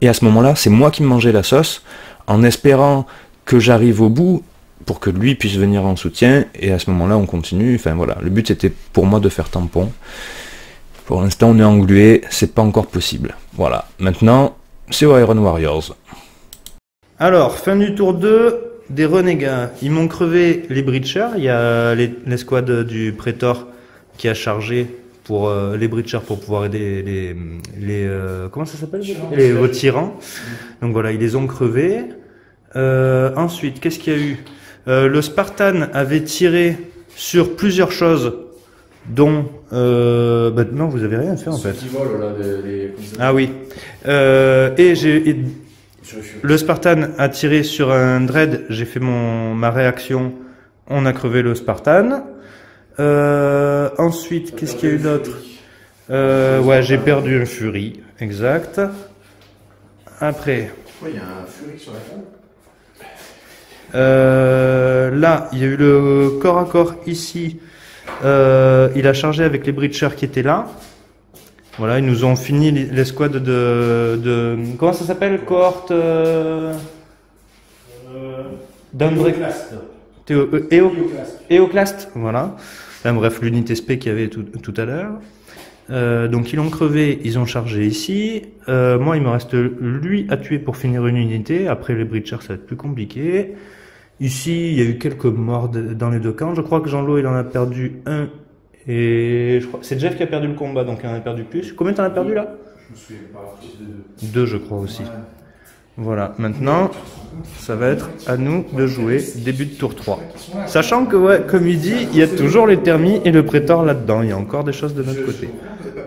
Speaker 1: et à ce moment-là, c'est moi qui me mangeais la sauce, en espérant que j'arrive au bout, pour que lui puisse venir en soutien, et à ce moment-là, on continue, enfin voilà, le but c'était pour moi de faire tampon. Pour l'instant, on est englué, c'est pas encore possible. Voilà, maintenant, c'est aux Iron Warriors.
Speaker 2: Alors, fin du tour 2, des renégats. Ils m'ont crevé les breachers. Il y a l'escouade du prétor qui a chargé pour les breachers pour pouvoir aider les comment ça s'appelle, les retirants. Donc voilà, ils les ont crevés. Ensuite, qu'est-ce qu'il y a eu? Le Spartan avait tiré sur plusieurs choses, dont non, vous avez rien fait en fait. Ah oui. Le Spartan a tiré sur un dread, j'ai fait ma réaction, on a crevé le Spartan. Ensuite, qu'est-ce qu'il y a eu d'autre? Ouais, j'ai perdu un Fury, exact. Après...
Speaker 3: Il y a un Fury sur la table.
Speaker 2: Là, il y a eu le corps à corps ici. Il a chargé avec les breachers qui étaient là. Voilà, ils nous ont fini l'escouade de... Comment ça s'appelle? Cohorte... Eoclast, voilà. Enfin, bref, l'unité SP qu'il y avait tout à l'heure. Donc ils l'ont crevé, ils ont chargé ici. Moi, il me reste lui à tuer pour finir une unité. Après les breachers, ça va être plus compliqué. Ici, il y a eu quelques morts dans les deux camps. Je crois que Jean-Lot, il en a perdu un. Et je crois c'est Jeff qui a perdu le combat, donc il en a perdu plus. Combien t'en as perdu là?
Speaker 4: Je me souviens pas,
Speaker 2: deux, je crois aussi. Voilà, maintenant, ça va être à nous de jouer début de tour 3. Sachant que, ouais, comme il dit, il y a toujours les thermis et le prétor là-dedans. Il y a encore des choses de notre côté.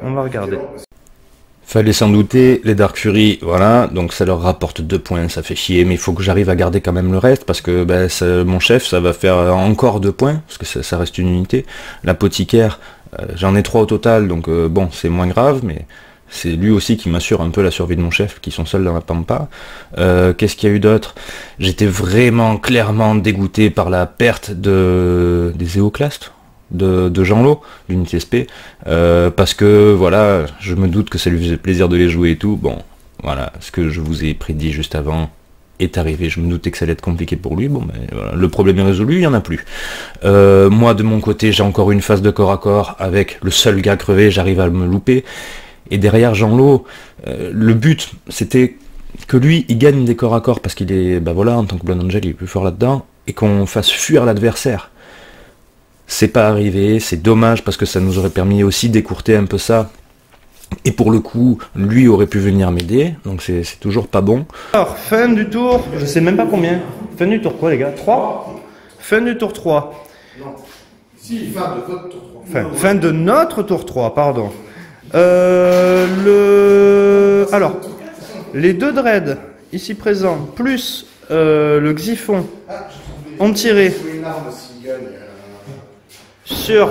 Speaker 2: On va regarder.
Speaker 1: Fallait s'en douter, les Dark Fury, voilà, donc ça leur rapporte 2 points, ça fait chier, mais il faut que j'arrive à garder quand même le reste, parce que ben, mon chef, ça va faire encore 2 points, parce que ça reste une unité. L'apothicaire, j'en ai 3 au total, donc bon, c'est moins grave, mais c'est lui aussi qui m'assure un peu la survie de mon chef, qui sont seuls dans la pampa. Qu'est-ce qu'il y a eu d'autre? J'étais vraiment clairement dégoûté par la perte des Eoclastes de Jean-Lot, l'unité SP, parce que voilà, je me doute que ça lui faisait plaisir de les jouer et tout. Bon, voilà, ce que je vous ai prédit juste avant est arrivé. Je me doutais que ça allait être compliqué pour lui. Bon, mais voilà, le problème est résolu, il n'y en a plus. Moi, de mon côté, j'ai encore une phase de corps à corps avec le seul gars crevé, j'arrive à me louper. Et derrière Jean-Lot, le but, c'était que lui, il gagne des corps à corps, parce qu'il est, bah voilà, en tant que Blood Angel, il est plus fort là-dedans, et qu'on fasse fuir l'adversaire. C'est pas arrivé, c'est dommage, parce que ça nous aurait permis aussi d'écourter un peu ça. Et pour le coup, lui aurait pu venir m'aider, donc c'est toujours pas bon.
Speaker 2: Alors, fin du tour, je sais même pas combien. Fin du tour quoi, les gars? 3? Fin du tour 3.
Speaker 3: Non. Si, fin de votre tour 3.
Speaker 2: Fin de notre tour 3, pardon. Alors, les 2 dreads ici présents, plus le Xiphon, ont tiré sur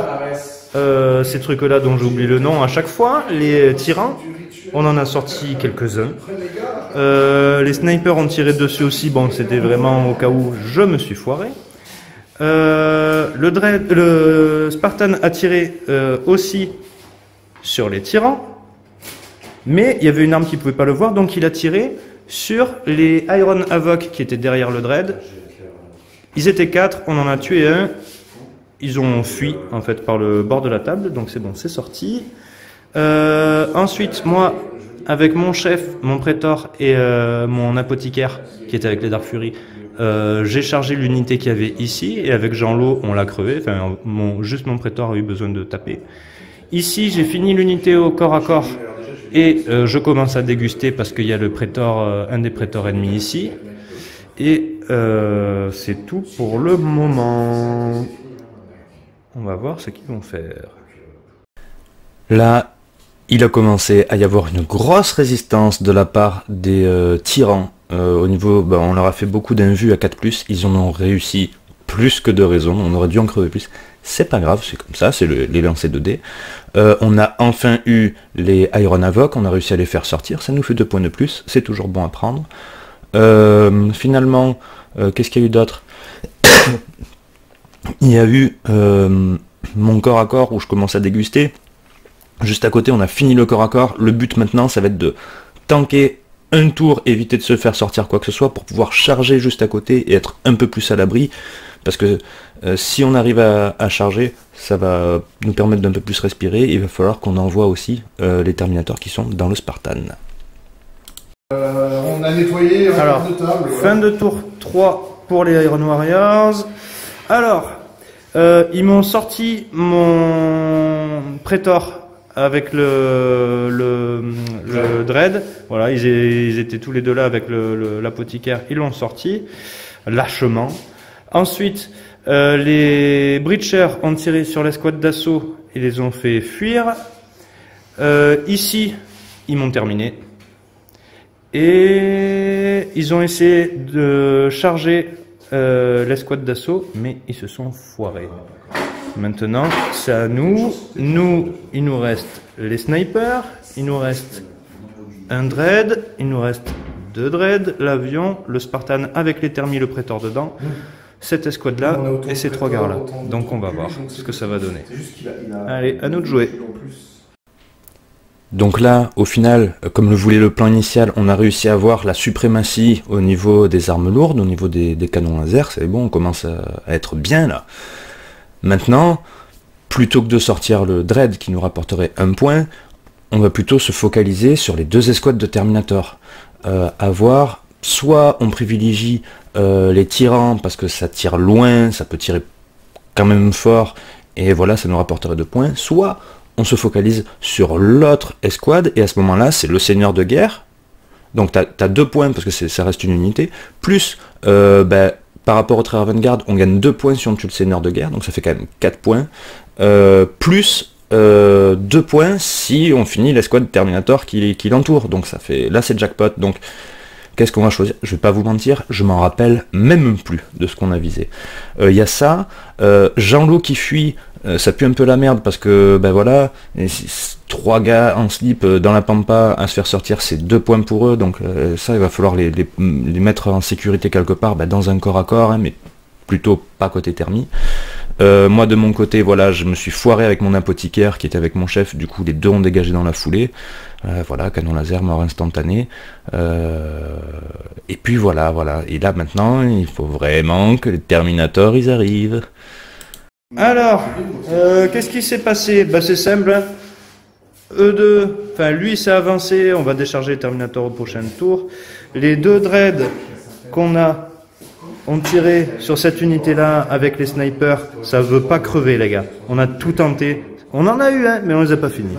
Speaker 2: ces trucs-là dont j'oublie le nom à chaque fois. Les tyrans, on en a sorti quelques-uns. Les snipers ont tiré dessus aussi. Bon, c'était vraiment au cas où je me suis foiré. Le Spartan a tiré aussi sur les tyrans, mais il y avait une arme qui ne pouvait pas le voir, donc il a tiré sur les Iron Havoc qui étaient derrière le dread. Ils étaient 4, on en a tué un. Ils ont fui en fait par le bord de la table, donc c'est bon, c'est sorti. Ensuite, moi, avec mon chef, mon prétor et mon apothicaire qui était avec les Dark Fury, j'ai chargé l'unité qu'il y avait ici et avec Jean-Lot on l'a crevé, enfin juste mon prétor a eu besoin de taper. Ici j'ai fini l'unité au corps à corps et je commence à déguster parce qu'il y a le prétor, un des prétors ennemis ici. Et c'est tout pour le moment. On va voir ce qu'ils vont faire.
Speaker 1: Là, il a commencé à y avoir une grosse résistance de la part des tyrans. Au niveau, on leur a fait beaucoup d'invus à 4+, ils en ont réussi plus que de raison, on aurait dû en crever plus. C'est pas grave, c'est comme ça, c'est les lancers de dés. On a enfin eu les Iron Havoc, on a réussi à les faire sortir, ça nous fait 2 points de plus, c'est toujours bon à prendre. Finalement, qu'est-ce qu'il y a eu d'autre? Il y a eu mon corps à corps où je commence à déguster. Juste à côté, on a fini le corps à corps. Le but maintenant, ça va être de tanker un tour, éviter de se faire sortir quoi que ce soit pour pouvoir charger juste à côté et être un peu plus à l'abri. Parce que si on arrive à charger, ça va nous permettre d'un peu plus respirer. Il va falloir qu'on envoie aussi les Terminators qui sont dans le Spartan.
Speaker 3: On a nettoyé
Speaker 2: alors,
Speaker 3: de table.
Speaker 2: Fin de tour 3 pour les Iron Warriors. Alors, ils m'ont sorti mon prétor avec le Dread. Voilà, ils étaient tous les deux là avec l'apothicaire. Ils l'ont sorti lâchement. Ensuite, les Breachers ont tiré sur l'escouade d'assaut et les ont fait fuir. Ici, ils m'ont terminé. Et ils ont essayé de charger l'escouade d'assaut, mais ils se sont foirés. Maintenant, c'est à nous. Nous, il nous reste les snipers, il nous reste un dread, il nous reste 2 dreads, l'avion, le Spartan avec les thermis, le prétor dedans, cette escouade-là et ces 3 gars-là. Donc on va voir ce que ça va donner. Allez, à nous de jouer.
Speaker 1: Donc là, au final, comme le voulait le plan initial, on a réussi à avoir la suprématie au niveau des armes lourdes, au niveau des canons laser, c'est bon, on commence à être bien là. Maintenant, plutôt que de sortir le Dread qui nous rapporterait 1 point, on va plutôt se focaliser sur les 2 escouades de Terminator. Avoir, soit on privilégie les tyrans parce que ça tire loin, ça peut tirer quand même fort, et voilà, ça nous rapporterait 2 points, soit on se focalise sur l'autre escouade, et à ce moment-là, c'est le seigneur de guerre. Donc tu as 2 points, parce que ça reste une unité, plus, par rapport au Tree Avant-Garde, on gagne 2 points si on tue le seigneur de guerre, donc ça fait quand même 4 points, plus 2 points si on finit l'escouade Terminator qui l'entoure, donc ça fait, là c'est jackpot, donc qu'est-ce qu'on va choisir? Je vais pas vous mentir, je m'en rappelle même plus de ce qu'on a visé. Il y a ça, Jean-Loup qui fuit, ça pue un peu la merde parce que, 3 gars en slip dans la pampa à se faire sortir, c'est 2 points pour eux, donc ça il va falloir les mettre en sécurité quelque part, dans un corps à corps, hein, mais plutôt pas côté thermie. Moi de mon côté, voilà, je me suis foiré avec mon apothicaire qui était avec mon chef, du coup les 2 ont dégagé dans la foulée. Voilà, canon laser, mort instantanée. Et puis voilà. Et là maintenant, il faut vraiment que les Terminators ils arrivent.
Speaker 2: Alors, qu'est-ce qui s'est passé? C'est simple. Hein. E2, enfin lui s'est avancé, on va décharger les Terminators au prochain tour. Les 2 dreads qu'on a ont tiré sur cette unité-là avec les snipers, ça veut pas crever les gars. On a tout tenté. On en a eu, hein, mais on les a pas finis.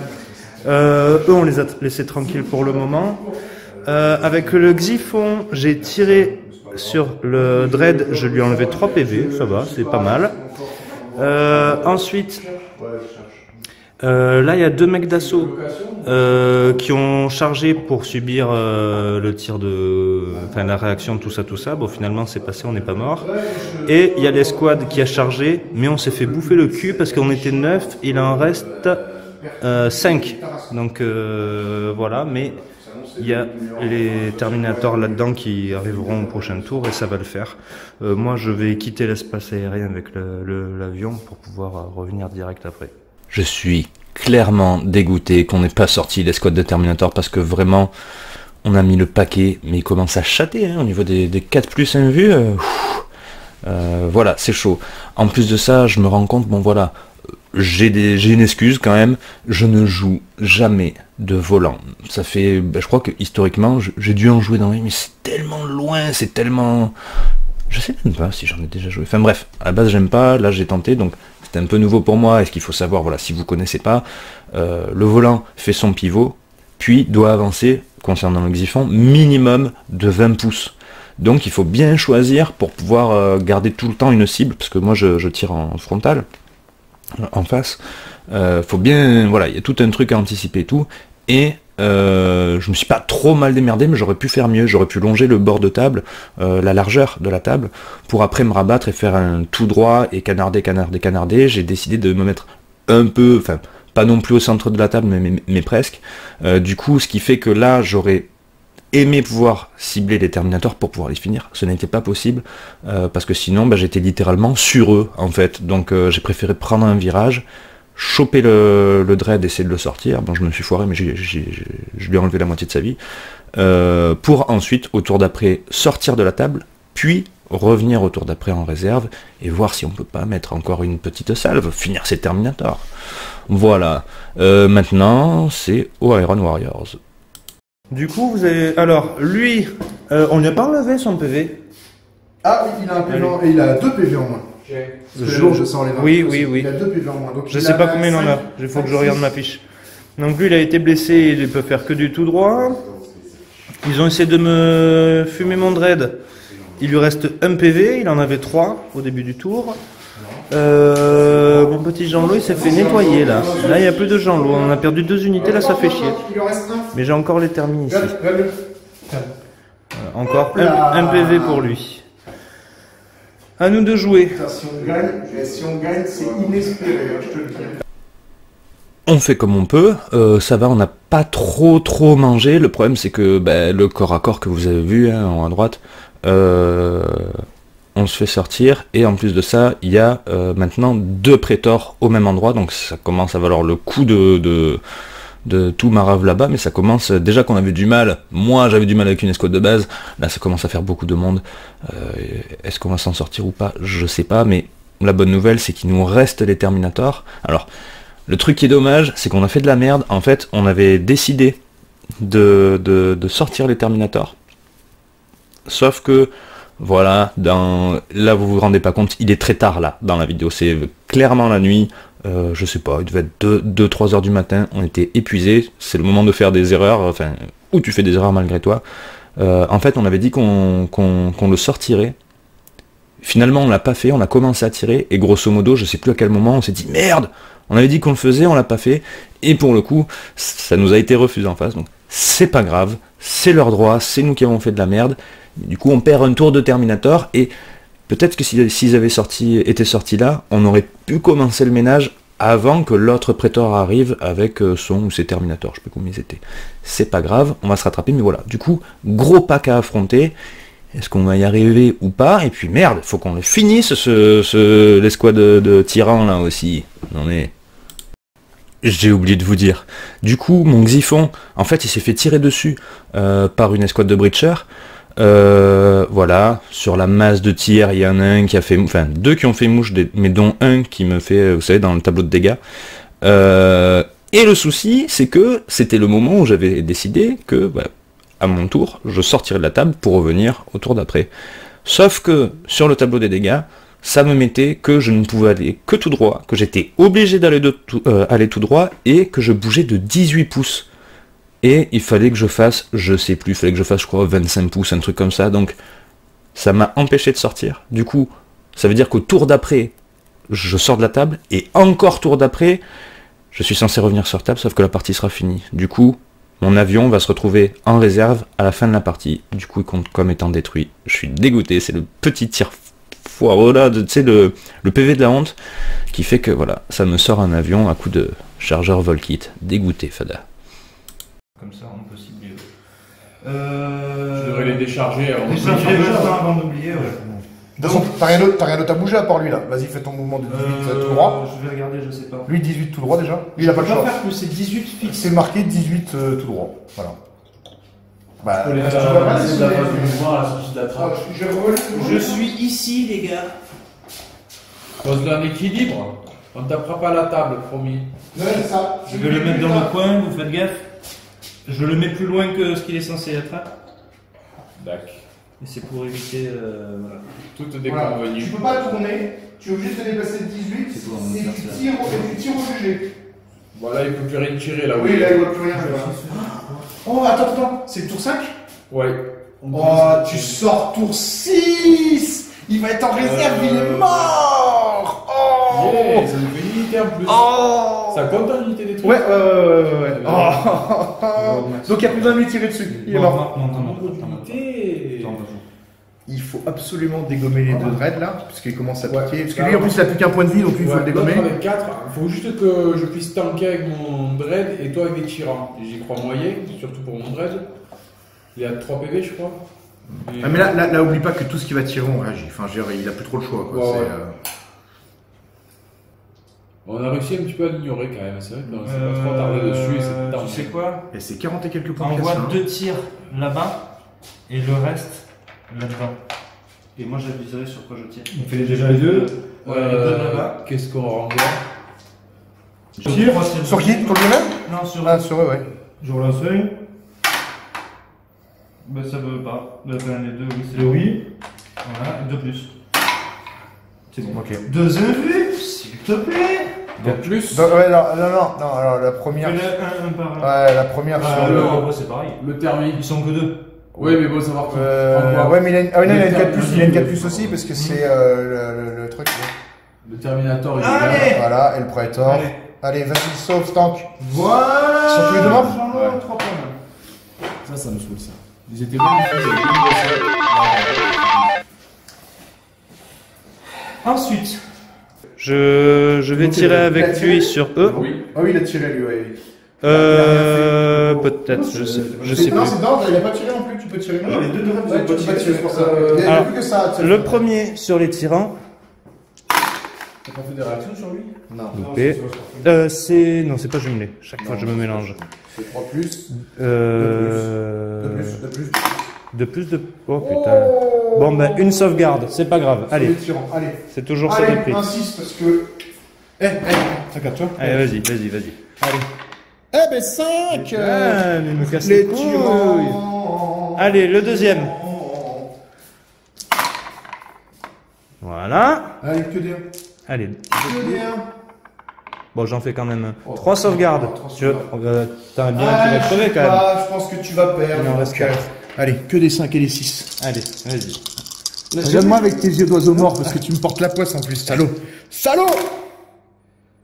Speaker 2: Eux, on les a laissés tranquilles pour le moment. Avec le Xiphon, j'ai tiré sur le Dread, je lui ai enlevé 3 PV, ça va, c'est pas mal. Ensuite, là il y a 2 mecs d'assaut qui ont chargé pour subir le tir la réaction, tout ça. Bon, finalement c'est passé, on n'est pas mort. Et il y a l'escouade qui a chargé, mais on s'est fait bouffer le cul parce qu'on était 9, il en reste 5. Donc voilà, mais il y a les Terminators là-dedans qui arriveront au prochain tour et ça va le faire. Moi je vais quitter l'espace aérien avec l'avion pour pouvoir revenir direct après.
Speaker 1: Je suis clairement dégoûté qu'on n'ait pas sorti l'escouade de Terminator parce que vraiment on a mis le paquet, mais il commence à chatter hein, au niveau des 4+ invus. Voilà, c'est chaud. En plus de ça, je me rends compte, bon voilà, j'ai une excuse quand même, je ne joue jamais de volant. Ça fait, je crois que historiquement, j'ai dû en jouer dans les, mais c'est tellement loin, c'est tellement... Je sais même pas si j'en ai déjà joué. Enfin bref, à la base j'aime pas, là j'ai tenté, donc c'était un peu nouveau pour moi. Et ce qu'il faut savoir, voilà, si vous connaissez pas, le volant fait son pivot, puis doit avancer, concernant le Xiphon, minimum de 20 pouces. Donc il faut bien choisir pour pouvoir garder tout le temps une cible, parce que moi je tire en frontal, en face. Faut bien, voilà, il y a tout un truc à anticiper et tout. Et je me suis pas trop mal démerdé, mais j'aurais pu faire mieux. J'aurais pu longer le bord de table, la largeur de la table, pour après me rabattre et faire un tout droit et canarder. J'ai décidé de me mettre un peu, enfin pas non plus au centre de la table, mais presque. Du coup, ce qui fait que là, j'aurais aimé pouvoir cibler les Terminators pour pouvoir les finir. Ce n'était pas possible, parce que sinon, j'étais littéralement sur eux, en fait. Donc j'ai préféré prendre un virage, choper le dread, essayer de le sortir. Bon, je me suis foiré, mais je lui ai enlevé la moitié de sa vie. Pour ensuite, au tour d'après, sortir de la table, puis revenir au tour d'après en réserve, et voir si on peut pas mettre encore une petite salve, finir ces Terminators. Voilà. Maintenant, c'est aux Iron Warriors.
Speaker 2: Du coup, vous avez... Alors, lui, on lui a pas enlevé son PV.
Speaker 3: Ah oui, il a un PV et il a 2 PV en moins. Je sens les mains.
Speaker 2: Oui.
Speaker 3: Il a 2 PV en moins. Donc
Speaker 2: Je sais pas combien il en a. Il faut que je regarde ma fiche. Donc lui, il a été blessé, il peut faire que du tout droit. Ils ont essayé de me fumer mon dread. Il lui reste un PV, il en avait 3 au début du tour. Mon petit Jean-Loup, il s'est fait nettoyer là. Là, il n'y a plus de Jean-Loup. On a perdu 2 unités, là, ça fait chier. Mais j'ai encore les termines ici. Voilà, encore un PV pour lui. À nous de jouer.
Speaker 3: Si on gagne, c'est inespéré, je te le dis.
Speaker 1: On fait comme on peut, ça va, on n'a pas trop mangé. Le problème c'est que le corps à corps que vous avez vu en haut à droite, on se fait sortir, et en plus de ça, il y a maintenant 2 prétors au même endroit, donc ça commence à valoir le coup de tout marave là-bas, mais ça commence, déjà qu'on avait du mal, moi j'avais du mal avec une escouade de base, là ça commence à faire beaucoup de monde. Est-ce qu'on va s'en sortir ou pas? Je sais pas, mais la bonne nouvelle c'est qu'il nous reste les Terminators. Alors, le truc qui est dommage, c'est qu'on a fait de la merde. En fait, on avait décidé de sortir les Terminators, sauf que voilà, là vous vous rendez pas compte, il est très tard là dans la vidéo, c'est clairement la nuit, je sais pas, il devait être 2-3 heures du matin, on était épuisés, c'est le moment de faire des erreurs, enfin, où tu fais des erreurs malgré toi. En fait, on avait dit qu'on le sortirait, finalement on l'a pas fait, on a commencé à tirer, et grosso modo, je sais plus à quel moment, on s'est dit merde, on avait dit qu'on le faisait, on l'a pas fait, et pour le coup, ça nous a été refusé en face, donc c'est pas grave, c'est leur droit, c'est nous qui avons fait de la merde. Du coup, on perd un tour de Terminator, et peut-être que s'ils avaient été sortis là, on aurait pu commencer le ménage avant que l'autre prétor arrive avec son ou ses Terminators, je sais pas combien ils étaient. C'est pas grave, on va se rattraper, mais voilà. Du coup, gros pack à affronter. Est-ce qu'on va y arriver ou pas? Et puis merde, faut qu'on le finisse, l'escouade de tyrans là aussi. Non mais... J'ai oublié de vous dire. Du coup, mon Xiphon, en fait, il s'est fait tirer dessus par une escouade de Breacher. Voilà, sur la masse de tir, il y en a un qui a fait... Enfin, 2 qui ont fait mouche, mais dont un qui me fait, vous savez, dans le tableau de dégâts. Et le souci, c'est que c'était le moment où j'avais décidé que, à mon tour, je sortirais de la table pour revenir au tour d'après. Sauf que, sur le tableau des dégâts, ça me mettait que je ne pouvais aller que tout droit, que j'étais obligé d'aller aller tout droit, et que je bougeais de 18 pouces. Et il fallait que je fasse, je sais plus, il fallait que je fasse, je crois, 25 pouces, un truc comme ça, donc ça m'a empêché de sortir. Du coup, ça veut dire qu'au tour d'après, je sors de la table, et encore tour d'après, je suis censé revenir sur table, sauf que la partie sera finie. Du coup, mon avion va se retrouver en réserve à la fin de la partie. Du coup, il compte comme étant détruit. Je suis dégoûté, c'est le petit tir foireux là, tu sais, le PV de la honte, qui fait que, voilà, ça me sort un avion à coup de chargeur Volkit. Dégoûté, Fada.
Speaker 2: Comme ça, on peut cibler.
Speaker 4: Je devrais les décharger
Speaker 2: avant d'oublier.
Speaker 3: De toute façon, t'as rien d'autre à bouger à part lui là. Vas-y, fais ton mouvement de 18 tout droit.
Speaker 2: Je vais regarder, je sais pas.
Speaker 3: Lui, 18 tout droit déjà. Lui, il a pas le choix.
Speaker 2: Faire que c'est 18 fixe.
Speaker 3: C'est marqué 18 tout droit. Voilà.
Speaker 2: Je suis ici, les gars.
Speaker 4: On se donne un équilibre. On tapera pas à la table, promis.
Speaker 3: Ouais, ça.
Speaker 2: Je vais le mettre dans le coin, vous faites gaffe. Je le mets plus loin que ce qu'il est censé être.
Speaker 4: D'accord.
Speaker 2: Et c'est pour éviter. Voilà.
Speaker 4: Toutes
Speaker 3: Voilà.
Speaker 4: déconvenues.
Speaker 3: Tu peux pas tourner, tu es obligé de te déplacer de 18 et tu tires au GG.
Speaker 4: Voilà, il peut plus rien tirer là.
Speaker 3: Oui, là il voit plus rien. Oh, attends, c'est le tour 5?
Speaker 4: Ouais.
Speaker 3: Oh, tu sors tour 6. Il va être en réserve, il est mort. Oh
Speaker 4: Yeah, ça nous fait une unité en plus.
Speaker 3: Oh
Speaker 4: Ça compte en unité des trucs.
Speaker 3: Ouais. Oh. Donc il n'y a plus d'un lui tiré dessus. Il est mort.
Speaker 4: Nombre d'unités.
Speaker 3: Il faut absolument dégommer les deux dreads là, parce qu'il commence à piquer. Parce que lui en plus il a plus qu'un point de vie, donc lui il faut le dégommer.
Speaker 4: Avec 4, il faut juste que je puisse tanker avec mon dread et toi avec des tyrans. J'y crois moyen, surtout pour mon dread. Il est à 3 PV je crois.
Speaker 3: Ah, mais là, oublie pas que tout ce qui va tirer on réagit. Enfin, je veux dire, il a plus trop le choix quoi.
Speaker 4: Ouais, On a réussi un petit peu à l'ignorer quand même, c'est vrai qu'on s'est pas trop tardé dessus et c'est tardé.
Speaker 2: Tu sais quoi?
Speaker 3: Et c'est 40 et quelques points.
Speaker 2: Envoie 2 tirs là-bas et le reste là-dedans. Et moi j'aviserai sur quoi je tire.
Speaker 5: On fait déjà les deux.
Speaker 2: Les deux là-bas.
Speaker 4: Qu'est-ce qu'on renvoie?
Speaker 5: Tire.
Speaker 3: Sur qui? Sur lui-même?
Speaker 2: Non, sur
Speaker 3: Ah, sur eux, ouais.
Speaker 5: Je relance un.
Speaker 2: Ben, ça veut pas. Ben, les deux, oui, c'est
Speaker 5: Le oui.
Speaker 2: Voilà, et 2 plus.
Speaker 5: C'est bon.
Speaker 3: Ok.
Speaker 2: Deuxième vue, s'il te plaît.
Speaker 4: De plus.
Speaker 3: Donc, ouais, non, alors la première.
Speaker 2: Fais-le un par un.
Speaker 3: Ouais, la première sur le.
Speaker 2: Non, en vrai, c'est pareil.
Speaker 4: Le thermique.
Speaker 2: Ils sont que 2.
Speaker 4: Oui, mais bon, savoir qui.
Speaker 3: Ouais, mais il a une, ah, non, il a une 4 plus, il a une 4
Speaker 2: Le
Speaker 3: plus aussi, parce que c'est le truc.
Speaker 4: Le Terminator, il est
Speaker 2: Allez.
Speaker 4: là.
Speaker 3: Voilà, et le Praetor.
Speaker 2: Allez.
Speaker 3: Allez, vas-y, sauve, tank.
Speaker 2: Voilà.
Speaker 3: Ils sont tous les deux morts?
Speaker 4: Ouais.
Speaker 2: 3 points.
Speaker 4: Ça me saoule ça. Ils étaient magnifiques, ils étaient bien bossés.
Speaker 2: Ensuite, je vais tirer avec lui sur eux.
Speaker 4: Oui.
Speaker 3: Ah oui, il a tiré lui, ouais.
Speaker 2: Peut-être, je sais
Speaker 3: Non,
Speaker 2: plus.
Speaker 3: c'est non, il a pas tiré non plus, tu peux tirer.
Speaker 5: Non, les deux de rêve,
Speaker 3: Ouais, tu peux pas tirer pour ça. Il y a
Speaker 2: Alors,
Speaker 3: plus que ça. tiens.
Speaker 2: Le premier sur les tyrans.
Speaker 4: T'as pas fait des réactions sur lui?
Speaker 3: Non.
Speaker 2: Loupé. Non, c'est pas jumelé. Chaque fois je me mélange.
Speaker 3: C'est 3 plus.
Speaker 2: De plus de. Oh putain. Bon ben une sauvegarde, c'est pas grave.
Speaker 3: Allez.
Speaker 2: Allez,
Speaker 3: Allez.
Speaker 2: c'est toujours ça qui
Speaker 3: Allez,
Speaker 2: prie.
Speaker 3: insiste parce que. Regarde-toi.
Speaker 2: Allez, vas-y.
Speaker 3: Allez. Eh ben 5
Speaker 2: Ah, mais il me casse les
Speaker 3: Les
Speaker 2: couilles.
Speaker 3: tyrans.
Speaker 2: Allez, le deuxième. Voilà.
Speaker 3: Allez, que des 1.
Speaker 2: Allez.
Speaker 3: Que des 1.
Speaker 2: Bon, j'en fais quand même
Speaker 3: Oh,
Speaker 2: 3 sauvegardes.
Speaker 3: trois
Speaker 2: Tu t'as bien
Speaker 3: Ah,
Speaker 2: qui va crever quand même.
Speaker 3: je pense que tu vas perdre.
Speaker 2: Il en reste 4.
Speaker 3: Allez, que des 5 et des 6.
Speaker 2: Allez, vas-y.
Speaker 3: Regarde-moi avec tes yeux d'oiseau mort parce que tu me portes la poisse en plus, salaud. Salaud.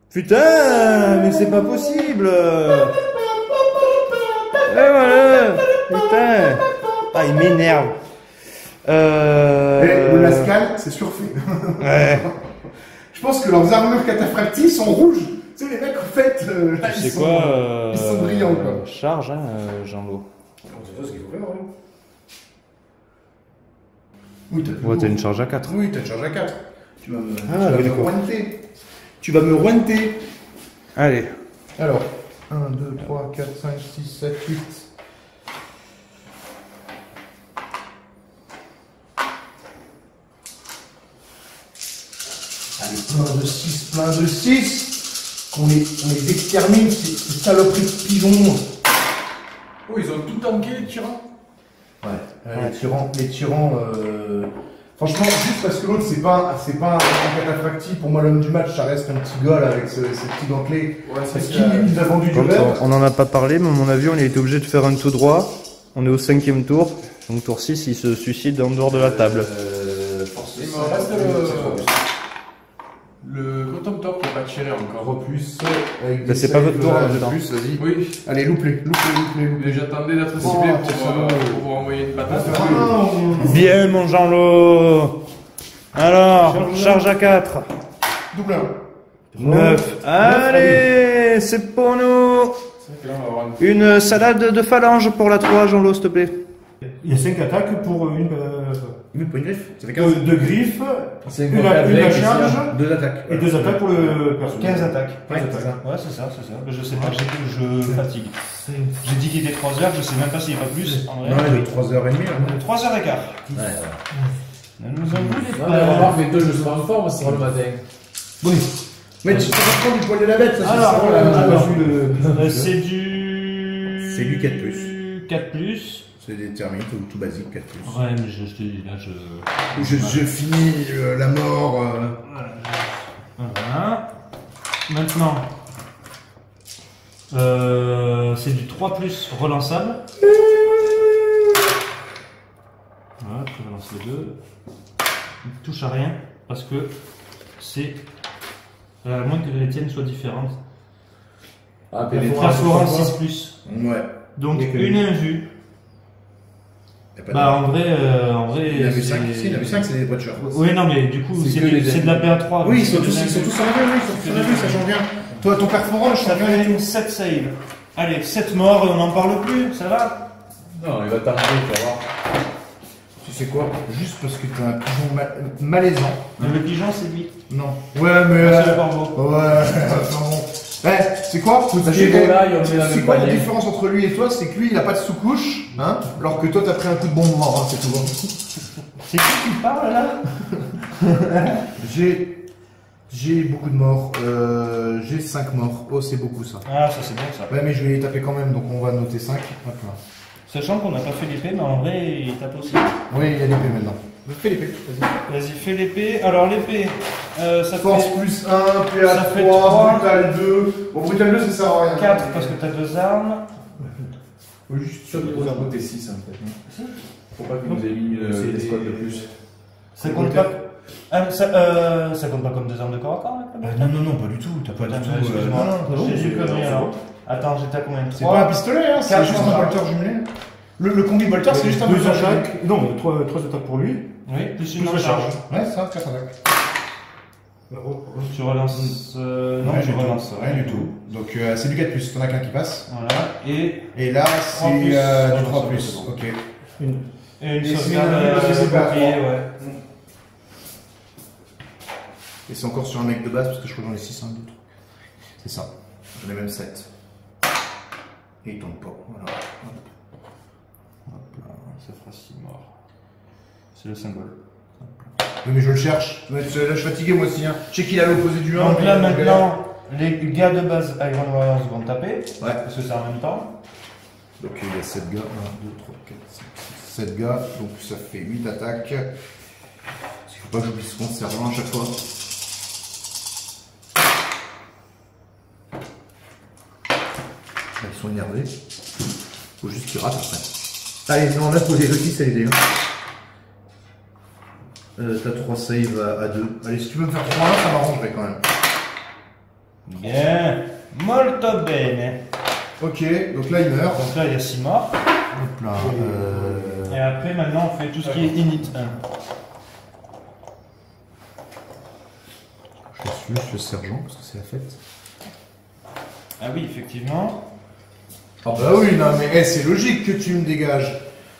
Speaker 2: Putain, mais c'est pas possible. Et voilà. Putain. Ah, il m'énerve.
Speaker 3: Le Lascal, c'est surfait.
Speaker 2: Ouais.
Speaker 3: Je pense que leurs armures cataphracties sont rouges. Tu sais, les mecs, en fait, là,
Speaker 2: Tu sais quoi
Speaker 3: ils sont brillants, quoi.
Speaker 2: Charge, hein, Jean-Lot.
Speaker 5: C'est ça ce qu'il faut faire, hein.
Speaker 3: Oui, t'as plus
Speaker 2: Ouais,
Speaker 3: beau.
Speaker 2: t'as une charge à 4.
Speaker 3: Oui, t'as une charge à 4. Tu vas me,
Speaker 2: Ah,
Speaker 3: tu vas
Speaker 2: oui,
Speaker 3: me
Speaker 2: d'accord.
Speaker 3: rointer. Tu vas me rointer.
Speaker 2: Allez.
Speaker 3: Alors, 1, 2, 3, 4, 5, 6, 7, 8. Allez, plein de 6. Qu'on les extermine, ces saloperies de pigeons.
Speaker 4: Oh, ils ont tout tanké les tyrans.
Speaker 3: Ouais, les tyrans, franchement, juste parce que l'autre, c'est pas un cataphractie, pour moi, l'homme du match, ça reste un petit gars, là, avec ses petits gantelets.
Speaker 4: Ouais,
Speaker 3: Parce qu'il nous a vendu du
Speaker 2: Comme
Speaker 3: rêve.
Speaker 2: on n'en a pas parlé, mais à mon avis, on a été obligé de faire un tout droit. On est au 5e tour. Donc tour 6, il se suicide en dehors de la table.
Speaker 4: Il me reste le Contemptor qui n'est pas tiré encore.
Speaker 3: Plus, avec
Speaker 2: Bah,
Speaker 3: des
Speaker 2: c'est pas votre tour, en même
Speaker 3: de
Speaker 2: temps.
Speaker 3: plus, vas-y.
Speaker 4: Oui,
Speaker 3: Allez, loupe-les.
Speaker 4: mais j'attendais d'être ciblé pour vous envoyer une patate.
Speaker 2: Bien, mon Jean-Lot. Alors, charge à 4.
Speaker 3: Double 1.
Speaker 2: 9. Allez, c'est pour nous. Une salade de phalange pour la 3, Jean-Lot, s'il te plaît.
Speaker 5: Il y a 5 attaques pour une.
Speaker 3: Il met pas une griffe. Ça fait 15.
Speaker 5: 2 griffes,
Speaker 4: C'est
Speaker 5: une à charge
Speaker 3: 2 attaques.
Speaker 5: et 2 attaques pour le perso.
Speaker 2: 15 attaques.
Speaker 3: Ouais, c'est ça.
Speaker 2: Ouais, c'est ça. Mais je sais pas, je fatigue. J'ai dit qu'il était 3 heures, je sais même pas s'il n'y a pas plus. En
Speaker 3: Non,
Speaker 2: vrai,
Speaker 3: il est 3h30.
Speaker 2: 3h15. Ne nous en voulez
Speaker 4: Non, mais remarque, les deux, je serai en forme, ce sera le matin.
Speaker 2: Oui.
Speaker 3: Mais tu te prendre du poil de la bête, ça
Speaker 2: Alors,
Speaker 3: c'est
Speaker 2: c'est du.
Speaker 3: C'est du 4+.
Speaker 2: 4+.
Speaker 3: C'est des termites tout basique 4+.
Speaker 2: Ouais, mais je te dis, là,
Speaker 3: Je finis la mort.
Speaker 2: Voilà. Maintenant, c'est du 3+ relançable. Voilà, tu relances les deux. Il ne touche à rien parce que c'est. À moins que les tiennes soient différentes.
Speaker 4: Ah,
Speaker 2: Perfora 6+.
Speaker 3: Ouais.
Speaker 2: Donc
Speaker 3: Et que-
Speaker 2: une invue.
Speaker 3: Y a pas de-
Speaker 2: Bah en vrai.
Speaker 3: Il a vu
Speaker 2: c'est-
Speaker 3: 5, si, il a vu 5, c'est des Watchers.
Speaker 2: Oui, non, mais du coup,
Speaker 4: C'est
Speaker 2: c'est
Speaker 4: que les
Speaker 2: de la PA3.
Speaker 3: Oui,
Speaker 2: donc
Speaker 3: ils sont
Speaker 2: c'est
Speaker 3: tous
Speaker 2: des
Speaker 3: en
Speaker 2: invues.
Speaker 3: invue, oui, ils sont tous en invue, ça change rien. Toi, ton perforant, je
Speaker 2: Ça
Speaker 3: change rien du
Speaker 2: fait
Speaker 3: tout.
Speaker 2: 7 saves. Allez, 7 morts et on n'en parle plus, ça va?
Speaker 4: Non, il va t'arriver, tu vas voir.
Speaker 3: Tu sais quoi? Juste parce que t'as un pigeon malaisant.
Speaker 2: Le pigeon, c'est lui.
Speaker 3: Non. Ouais, mais.
Speaker 2: C'est le corbeau.
Speaker 3: Ouais, enfin bon. C'est quoi?
Speaker 4: là, il en met dans
Speaker 3: C'est
Speaker 4: le
Speaker 3: quoi la
Speaker 4: panier.
Speaker 3: différence entre lui et toi? C'est que lui, il a pas de sous-couche, hein? Alors que toi, t'as pris un coup de bombe mort, hein, c'est tout.
Speaker 2: C'est qui parle là?
Speaker 3: J'ai beaucoup de morts. J'ai 5 morts. Oh, c'est beaucoup ça.
Speaker 2: Ah, ça c'est bon ça.
Speaker 3: Ouais, mais je vais les taper quand même, donc on va noter 5. Hop là.
Speaker 2: Sachant qu'on n'a pas fait l'épée, mais en vrai, il tape aussi.
Speaker 3: Oui, il y a l'épée maintenant. Fais l'épée, vas-y.
Speaker 2: Vas-y, fais l'épée. Alors, l'épée, ça
Speaker 3: Force
Speaker 2: fait
Speaker 3: plus 1,
Speaker 2: Ça fait
Speaker 3: PA 3,
Speaker 2: trois.
Speaker 3: Brutal 2. Bon, Brutal 2, ça sert à rien.
Speaker 2: 4 parce que t'as 2 armes.
Speaker 3: Faut juste
Speaker 4: Sûr de pouvoir voter 6 en fait. Faut pas qu'il nous ait mis des squats de plus.
Speaker 2: Ça compte pas. Ça compte pas comme 2 armes de corps à corps avec la
Speaker 3: Non, pas du tout. T'as pas
Speaker 2: Putain,
Speaker 3: du tout.
Speaker 2: excuse-moi.
Speaker 3: non,
Speaker 2: J'ai du
Speaker 3: c'est-
Speaker 2: conneries alors. Attends, j'étais à combien?
Speaker 3: C'est pas un pistolet, hein, c'est
Speaker 2: Quatre,
Speaker 3: juste un
Speaker 2: voilà.
Speaker 3: bolter jumelé. Le combi bolter, c'est juste un
Speaker 5: 2
Speaker 3: bolter jumelé.
Speaker 5: attaques. Non, 3 attaques pour lui.
Speaker 2: Oui, plus une
Speaker 5: Plus la
Speaker 2: charge.
Speaker 5: charge.
Speaker 3: Ouais, c'est ça, 4 attaques.
Speaker 2: Tu relances. Non,
Speaker 3: Rien
Speaker 2: tu
Speaker 3: du tout,
Speaker 2: relances.
Speaker 3: Rien du tout. Donc c'est du 4+, t'en as qu'un qui passe.
Speaker 2: Voilà.
Speaker 3: Et là, c'est
Speaker 2: 3+,
Speaker 3: du
Speaker 2: voilà,
Speaker 3: 3+.
Speaker 2: c'est bon.
Speaker 3: Ok.
Speaker 2: Et une
Speaker 3: Et
Speaker 2: sauvegarde
Speaker 3: c'est pas
Speaker 2: bouclier,
Speaker 3: trois.
Speaker 2: ouais.
Speaker 3: Et c'est encore sur un mec de base, parce que je crois que j'en ai 6 un d'autres. C'est ça. J'en ai même 7. Et il tombe pas. Voilà. Hop là.
Speaker 2: Ça fera 6 morts. C'est le symbole.
Speaker 3: Oui, mais je le cherche. Ouais, là, je suis fatigué moi aussi. Hein. Je sais qu'il est à l'opposé du 1.
Speaker 2: Donc là maintenant, les gars de base Iron Warriors vont taper.
Speaker 3: Ouais.
Speaker 2: Parce que c'est en même temps.
Speaker 3: Donc il y a 7 gars. 1, 2, 3, 4, 5, 6, 7 gars. Donc ça fait 8 attaques. Il faut pas que j'oublie ce compte, c'est vraiment à chaque fois. Là, ils sont énervés. Faut juste qu'ils ratent après. Allez, non, là, faut les 6 à l'aider. T'as 3 saves à 2. Allez, si tu veux me faire 3-1, ça m'arrangerait quand même.
Speaker 2: Bien. Molto bene.
Speaker 3: Ok, donc là, il meurt.
Speaker 2: Donc là il y a 6 morts.
Speaker 3: Hop là.
Speaker 2: Et après maintenant on fait tout ce qui est init 1.
Speaker 3: Je suis le sergent parce que c'est la fête.
Speaker 2: Ah oui, effectivement.
Speaker 3: Ah bah oui, non mais c'est logique que tu me dégages.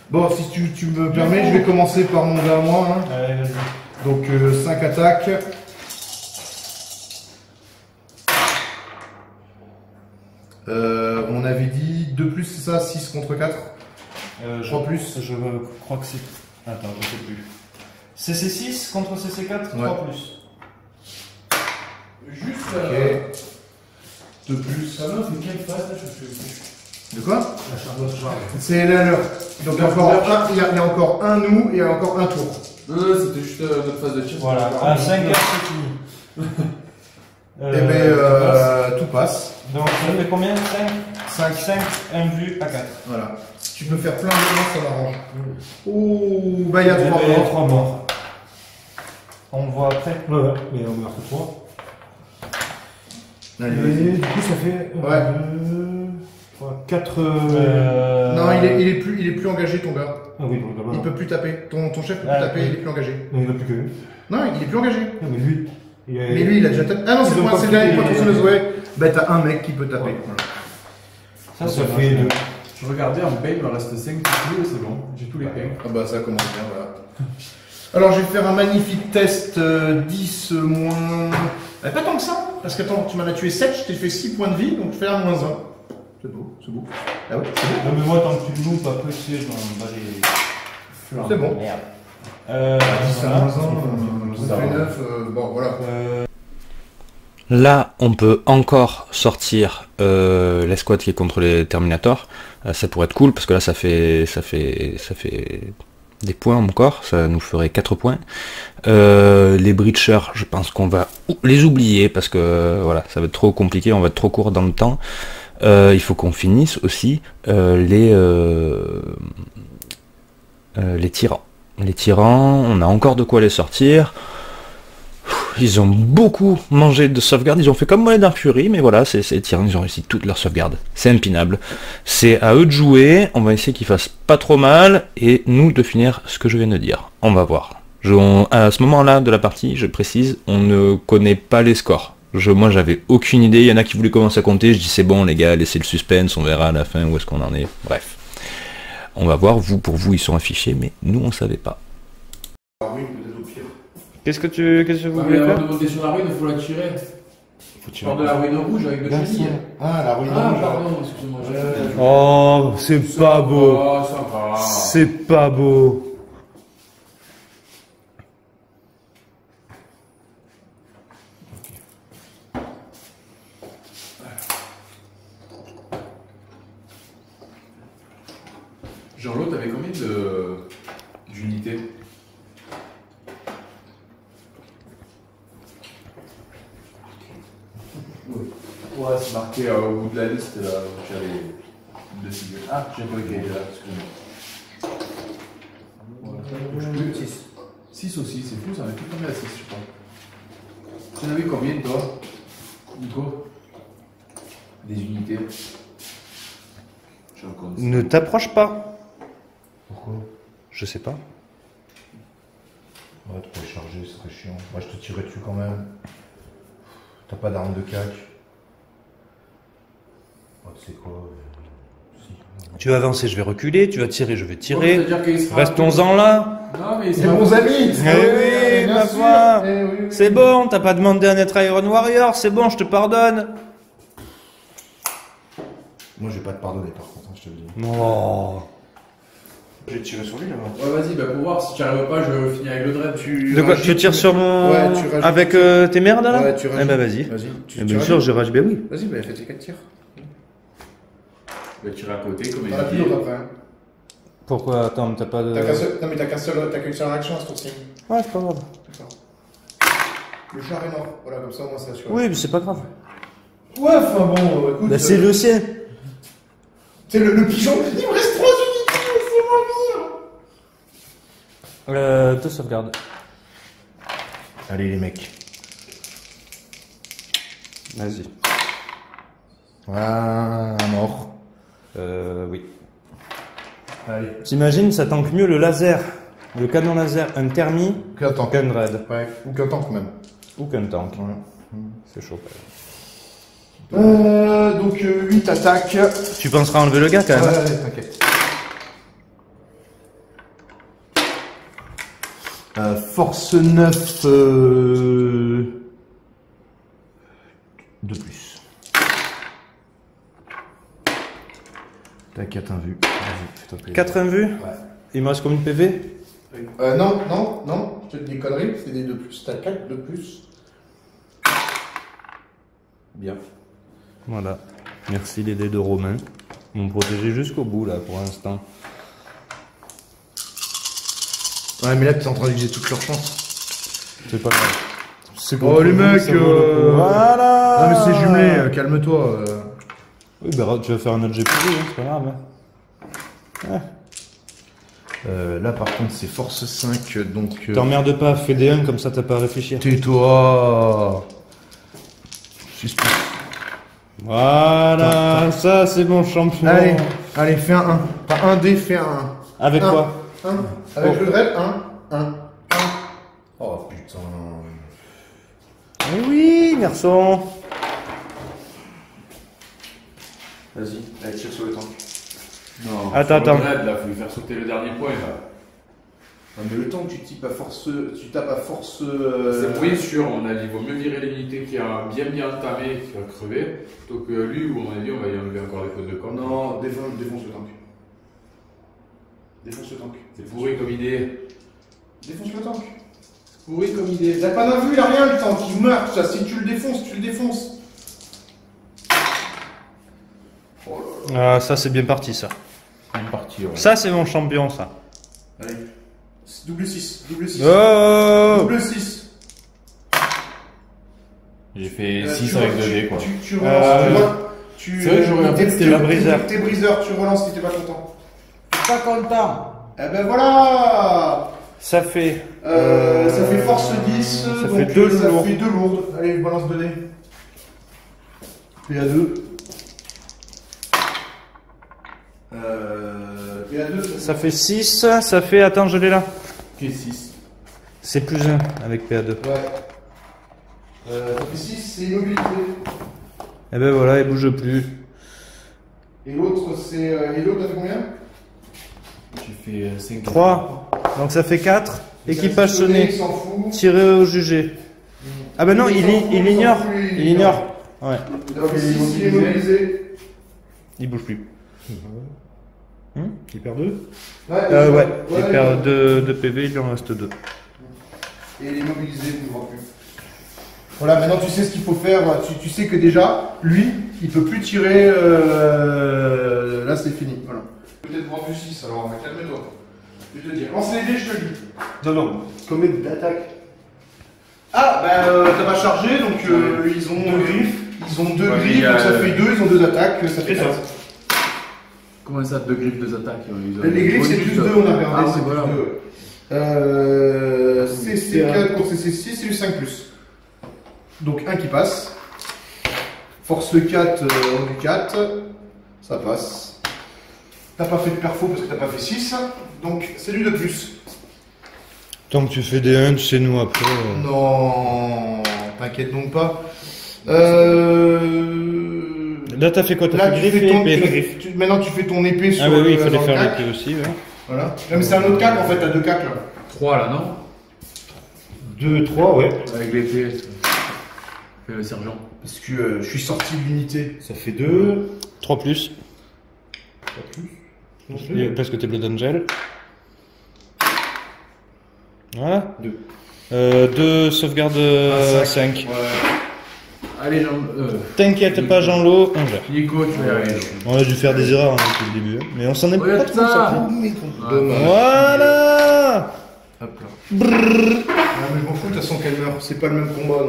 Speaker 3: Bon, si tu me permets, je vais commencer par mon gars à moi. Hein.
Speaker 2: Allez, vas-y.
Speaker 3: Donc 5 attaques. On avait dit 2+, c'est ça, 6 contre 4. 3 plus.
Speaker 2: Je crois que c'est. Attends, je sais plus. CC6 contre CC4,
Speaker 3: Ouais.
Speaker 2: 3 plus.
Speaker 4: Juste
Speaker 3: Ok.
Speaker 4: de plus. Ça va, c'est quelle phase là? Je me souviens plus.
Speaker 3: De quoi?
Speaker 4: La charge de charge.
Speaker 3: C'est la leur. Donc il y a encore un nous et il y a encore un tour.
Speaker 4: Non, c'était juste notre phase de tir.
Speaker 2: Voilà, à 5 4 c'est fini.
Speaker 3: Et ben tout passe.
Speaker 2: Donc ça fait combien? 5
Speaker 3: 5.
Speaker 2: 5, 1 vue à 4.
Speaker 3: Voilà. Si tu peux faire plein de morts, ça m'arrange. Ouh, bah il y a 3
Speaker 2: Il y a
Speaker 3: morts.
Speaker 2: 3 morts. On le voit après.
Speaker 5: Ouais, mais on meurt que 3.
Speaker 3: Allez,
Speaker 5: Et
Speaker 3: vas-y.
Speaker 5: du coup, ça fait.
Speaker 3: Ouais.
Speaker 5: 4.
Speaker 3: Non, il est plus engagé ton gars.
Speaker 5: Ah oui, donc là-bas.
Speaker 3: Il peut plus taper. Ton chef peut plus
Speaker 2: Ah,
Speaker 3: taper,
Speaker 2: oui.
Speaker 3: il est plus engagé.
Speaker 5: Non, il n'y en a plus que.
Speaker 3: Non, il est plus engagé.
Speaker 5: Non, mais lui.
Speaker 3: Mais lui, il a déjà tapé. Ah non, c'est
Speaker 5: Ils ont
Speaker 3: moi,
Speaker 5: pas
Speaker 3: c'est
Speaker 5: fait
Speaker 3: bien,
Speaker 5: les-
Speaker 3: il peut tronçonneuse, ouais. Bah t'as un mec qui peut taper.
Speaker 5: Ouais.
Speaker 3: Voilà.
Speaker 5: Ça fait 2.
Speaker 4: Je regardais en pain, il me reste 5 kilos, c'est bon. J'ai tous les pains.
Speaker 3: Ah bah ça commence bien, voilà. Alors je vais faire un magnifique test 10 moins... pas tant que ça, parce que attends, tu m'en as tué 7, je t'ai fait 6 points de vie, donc je fais un moins 1. C'est beau, c'est beau. Ah ouais, c'est beau.
Speaker 2: Non mais moi tant que tu le loupes après tu sais je m'en bats les.
Speaker 3: C'est bon.
Speaker 2: Merde.
Speaker 3: 10 à
Speaker 2: Voilà.
Speaker 3: moins 1, ça fait 9, bon voilà.
Speaker 1: Là, on peut encore sortir l'escouade qui est contre les Terminators. Ça pourrait être cool parce que là, ça fait des points encore. Ça nous ferait 4 points. Les Breachers, je pense qu'on va les oublier parce que voilà, ça va être trop compliqué. On va être trop court dans le temps. Il faut qu'on finisse aussi les tyrans. Les tyrans, on a encore de quoi les sortir. Ils ont beaucoup mangé de sauvegarde, ils ont fait comme moi les Dark Fury, mais voilà, c'est les tyrans, ils ont réussi toutes leurs sauvegardes. C'est impinable. C'est à eux de jouer, on va essayer qu'ils fassent pas trop mal, et nous de finir ce que je viens de dire. On va voir. À ce moment-là de la partie, je précise, on ne connaît pas les scores. Moi j'avais aucune idée, il y en a qui voulaient commencer à compter, je dis c'est bon les gars, laissez le suspense, on verra à la fin où est-ce qu'on en est. Bref. On va voir, pour vous ils sont affichés, mais nous on savait pas.
Speaker 2: Qu'est-ce que vous voulez faire?
Speaker 4: Avant de monter sur la ruine, il faut la tirer.
Speaker 3: Faut
Speaker 4: Tu parles de la ruine rouge avec deux chenilles.
Speaker 3: Ah, la ruine
Speaker 4: Ah,
Speaker 3: rouge.
Speaker 4: pardon, excusez-moi.
Speaker 2: Oh, c'est pas beau.
Speaker 4: Oh, sympa.
Speaker 2: C'est pas beau.
Speaker 4: Jean-Lot, t'avais combien d'unités? Ouais, c'est marqué au bout de la liste, là, j'avais deux figures. Ah, j'ai pas été là, excuse-moi. 6. 6 aussi, c'est fou, ça m'a fait combien à 6, je crois. Tu en avais combien, toi, Nico? Des unités?
Speaker 2: Ne t'approche pas.
Speaker 3: Pourquoi?
Speaker 2: Je sais pas.
Speaker 3: Ouais, tu peux charger, ce serait chiant. Moi, je te tirerai dessus quand même. T'as pas d'arme de cac. Oh, tu sais quoi? Si.
Speaker 2: Tu vas avancer, je vais reculer. Tu vas tirer, je vais tirer.
Speaker 4: C'est-à-dire qu'il sera-
Speaker 2: Restons-en là.
Speaker 4: Non, mais il
Speaker 3: C'est
Speaker 4: sera-
Speaker 3: bons amis!
Speaker 2: Eh oui, ma foi.
Speaker 3: Eh oui, oui.
Speaker 2: C'est bon, t'as pas demandé à être Iron Warrior. C'est bon, je te pardonne.
Speaker 3: Moi, je vais pas te pardonner par contre, hein, je te le dis.
Speaker 2: Oh.
Speaker 3: Je vais tirer sur lui là-bas.
Speaker 4: Ouais, vas-y, bah pour voir si tu arrives pas, je finis avec le dread.
Speaker 2: De quoi? Tu tires sur mon.
Speaker 3: Ouais, tu rajoutes-
Speaker 2: Avec tes merdes là?
Speaker 3: Ouais, tu rajoutes.
Speaker 2: Eh ben vas-y.
Speaker 3: Vas-y.
Speaker 2: Eh bien sûr, je rage, ben oui.
Speaker 3: Vas-y, bah fais tes 4 tirs.
Speaker 4: Tu vas tirer à côté comme
Speaker 3: T'en as plus
Speaker 4: il
Speaker 3: d'autres après. Hein.
Speaker 2: Pourquoi? Attends, t'as pas de.
Speaker 3: T'as qu'un seul... Non, mais t'as qu'une seule réaction à ce tour-ci.
Speaker 2: Ouais, c'est pas grave.
Speaker 3: D'accord. Le char est mort. Voilà, comme ça, au moins, c'est assuré.
Speaker 2: Oui, mais c'est pas grave.
Speaker 3: Ouais, enfin bon, écoute.
Speaker 2: Bah, c'est le sien.
Speaker 3: C'est le pigeon. Il me reste 3 unités, laissez-moi vivre.
Speaker 2: Te sauvegarde.
Speaker 3: Allez, les mecs.
Speaker 2: Vas-y.
Speaker 3: Voilà, un mort.
Speaker 2: Oui.
Speaker 3: Allez.
Speaker 2: T'imagines, ça tank mieux le laser, le canon laser, un thermi,
Speaker 3: Qu'un tank.
Speaker 2: qu'un dread.
Speaker 3: Ouais, ou qu'un tank même.
Speaker 2: Ou qu'un tank.
Speaker 3: Voilà.
Speaker 2: C'est chaud.
Speaker 3: Donc 8 attaques.
Speaker 2: Tu penseras enlever le gars quand même. hein.
Speaker 3: Ouais, t'inquiète. Force 9 de plus. T'as 4 invus. Vas-y, fais-toi plaisir.
Speaker 2: 4 invus.
Speaker 3: Ouais.
Speaker 2: Il me reste combien de PV?
Speaker 3: Non, je te dis des conneries, c'est des 2 plus. T'as 4 de plus. Bien.
Speaker 2: Voilà. Merci les dés de Romain. Ils m'ont protégé jusqu'au bout là pour l'instant.
Speaker 3: Ouais, mais là, t'es en train d'utiliser toutes leurs chances.
Speaker 2: C'est pas grave. C'est
Speaker 3: Oh, les mecs,
Speaker 2: Voilà.
Speaker 3: Non, mais c'est jumelé, calme-toi.
Speaker 2: Oui, bah tu vas faire un autre GPV, hein, c'est pas grave. Hein. Ouais.
Speaker 3: Là, par contre, c'est force 5, donc...
Speaker 2: T'emmerdes pas, fais des 1 comme ça t'as pas à réfléchir.
Speaker 3: Tais-toi. Suspect.
Speaker 2: Voilà, ça c'est mon champion.
Speaker 3: Allez, fais un 1. Pas un dé, fais un 1.
Speaker 2: Avec
Speaker 3: Un.
Speaker 2: quoi?
Speaker 3: 1. Avec le dread, 1. Oh putain.
Speaker 2: Eh oui, garçon.
Speaker 3: Vas-y, allez, tire sur le tank.
Speaker 4: Non,
Speaker 2: Attends,
Speaker 4: sur le
Speaker 2: attends.
Speaker 4: dread, là, faut lui faire sauter le dernier point, là.
Speaker 3: Non, mais le temps que tu tapes à force. Tu tapes à force.
Speaker 4: C'est moyen sûr, on a dit, il vaut mieux virer l'unité qui a bien entamé, qui va crever, plutôt que lui, où on a dit, on va y enlever encore des fautes de camp.
Speaker 3: Non, défonce le tank. Défonce le tank.
Speaker 4: C'est pourri comme idée.
Speaker 3: Défonce le tank. Pourri comme idée. T'as pas vu, il a rien le temps qu'il meurt, ça. Si tu le défonces, tu le défonces.
Speaker 2: Ah, ça c'est bien parti ça.
Speaker 4: Une partie, ouais.
Speaker 2: Ça c'est mon champion ça.
Speaker 3: Allez. Double 6. Double 6.
Speaker 2: Oh
Speaker 3: Double 6.
Speaker 4: J'ai fait 6 avec 2 dés, quoi.
Speaker 3: Tu relances.
Speaker 4: C'est vrai que j'aurais un peu
Speaker 2: c'était un briseur.
Speaker 3: T'es briseur, tu relances si t'es pas content.
Speaker 4: Pas content.
Speaker 3: Eh ben voilà.
Speaker 2: Ça fait.
Speaker 3: Ça fait force 10.
Speaker 2: Ça
Speaker 3: donc
Speaker 2: fait 2 lourds.
Speaker 3: Ça fait 2 lourdes. Allez, je balance 2 dés. PA2. PA2.
Speaker 2: Ça fait 6. Ça fait. Attends, je l'ai là.
Speaker 4: Ok, 6.
Speaker 2: C'est plus 1 avec PA2.
Speaker 3: Ouais. Ça fait 6, c'est immobilité.
Speaker 2: Et ben voilà, il bouge plus.
Speaker 3: Et l'autre, c'est. Et l'autre, t'as fait combien?
Speaker 4: J'ai fait 5.
Speaker 2: 3. Donc ça fait 4. Équipage
Speaker 3: Il
Speaker 2: sonné.
Speaker 3: s'en fout.
Speaker 2: Tiré au jugé. Ah ben non, il ignore. Il ignore. Ouais.
Speaker 3: Donc 6, il est immobilisé.
Speaker 2: Il bouge plus.
Speaker 5: Il perd 2.
Speaker 2: Ouais. Il perd 2 PV, il lui en reste 2.
Speaker 3: Et il est immobilisé, il ne bougera plus. Voilà, maintenant tu sais ce qu'il faut faire. Tu sais que déjà, lui, il peut plus tirer. Là, c'est fini. Voilà. Peut-être voir du 6, alors calme-toi. Je vais te dire. Lance les dés, je te le dis.
Speaker 5: Non.
Speaker 3: Combien d'attaques? Ah, t'as pas chargé, donc ils ont 2 griffes. Ils ont 2
Speaker 4: Ouais,
Speaker 3: griffes, donc ça fait 2, ils ont 2 attaques, ça fait 4.
Speaker 4: Comment ça, 2 griffes, 2 attaques?
Speaker 3: Les griffes, c'est plus 2, on a regardé,
Speaker 4: Ah,
Speaker 3: c'est
Speaker 4: voilà.
Speaker 3: plus 2. CC4 contre CC6, c'est du 5+. Donc 1 qui passe. Force 4, on du 4. Ça passe. T'as pas fait de perfo parce que t'as pas fait 6. Donc c'est du 2+.
Speaker 2: Tant que tu fais des 1, tu sais nous après.
Speaker 3: Non, t'inquiète donc pas.
Speaker 2: Là t'as fait quoi? T'as
Speaker 3: Là,
Speaker 2: fait
Speaker 3: tu
Speaker 2: griffe
Speaker 3: fais
Speaker 2: et
Speaker 3: ton,
Speaker 2: épée.
Speaker 3: maintenant tu fais ton épée sur
Speaker 2: Ah bah oui, il
Speaker 3: dans
Speaker 2: fallait
Speaker 3: le
Speaker 2: faire
Speaker 3: cac.
Speaker 2: l'épée aussi. Ouais.
Speaker 3: Voilà. Non, mais c'est un autre cac en fait, t'as 2 cacs là.
Speaker 4: 3 là, non?
Speaker 5: 2, 3, ouais.
Speaker 4: Avec l'épée. Fait le sergent.
Speaker 3: Parce que je suis sorti de l'unité.
Speaker 5: Ça fait 2.
Speaker 2: 3 plus.
Speaker 5: Non, c'est deux.
Speaker 2: Parce que t'es Blood Angel. Voilà.
Speaker 5: 2.
Speaker 2: 2 sauvegarde 5.
Speaker 3: Ouais.
Speaker 4: Allez, Jean.
Speaker 2: T'inquiète pas, Jean-Lo, on gère.
Speaker 4: Nico, tu vas y arriver.
Speaker 2: On a dû faire des erreurs depuis le début, hein. Mais on s'en est pas
Speaker 4: Regarde
Speaker 2: trop sorti.
Speaker 4: ça.
Speaker 2: Voilà.
Speaker 4: Hop là.
Speaker 3: Non, mais je m'en fous, de toute façon qu'elle meurt, c'est pas le même combat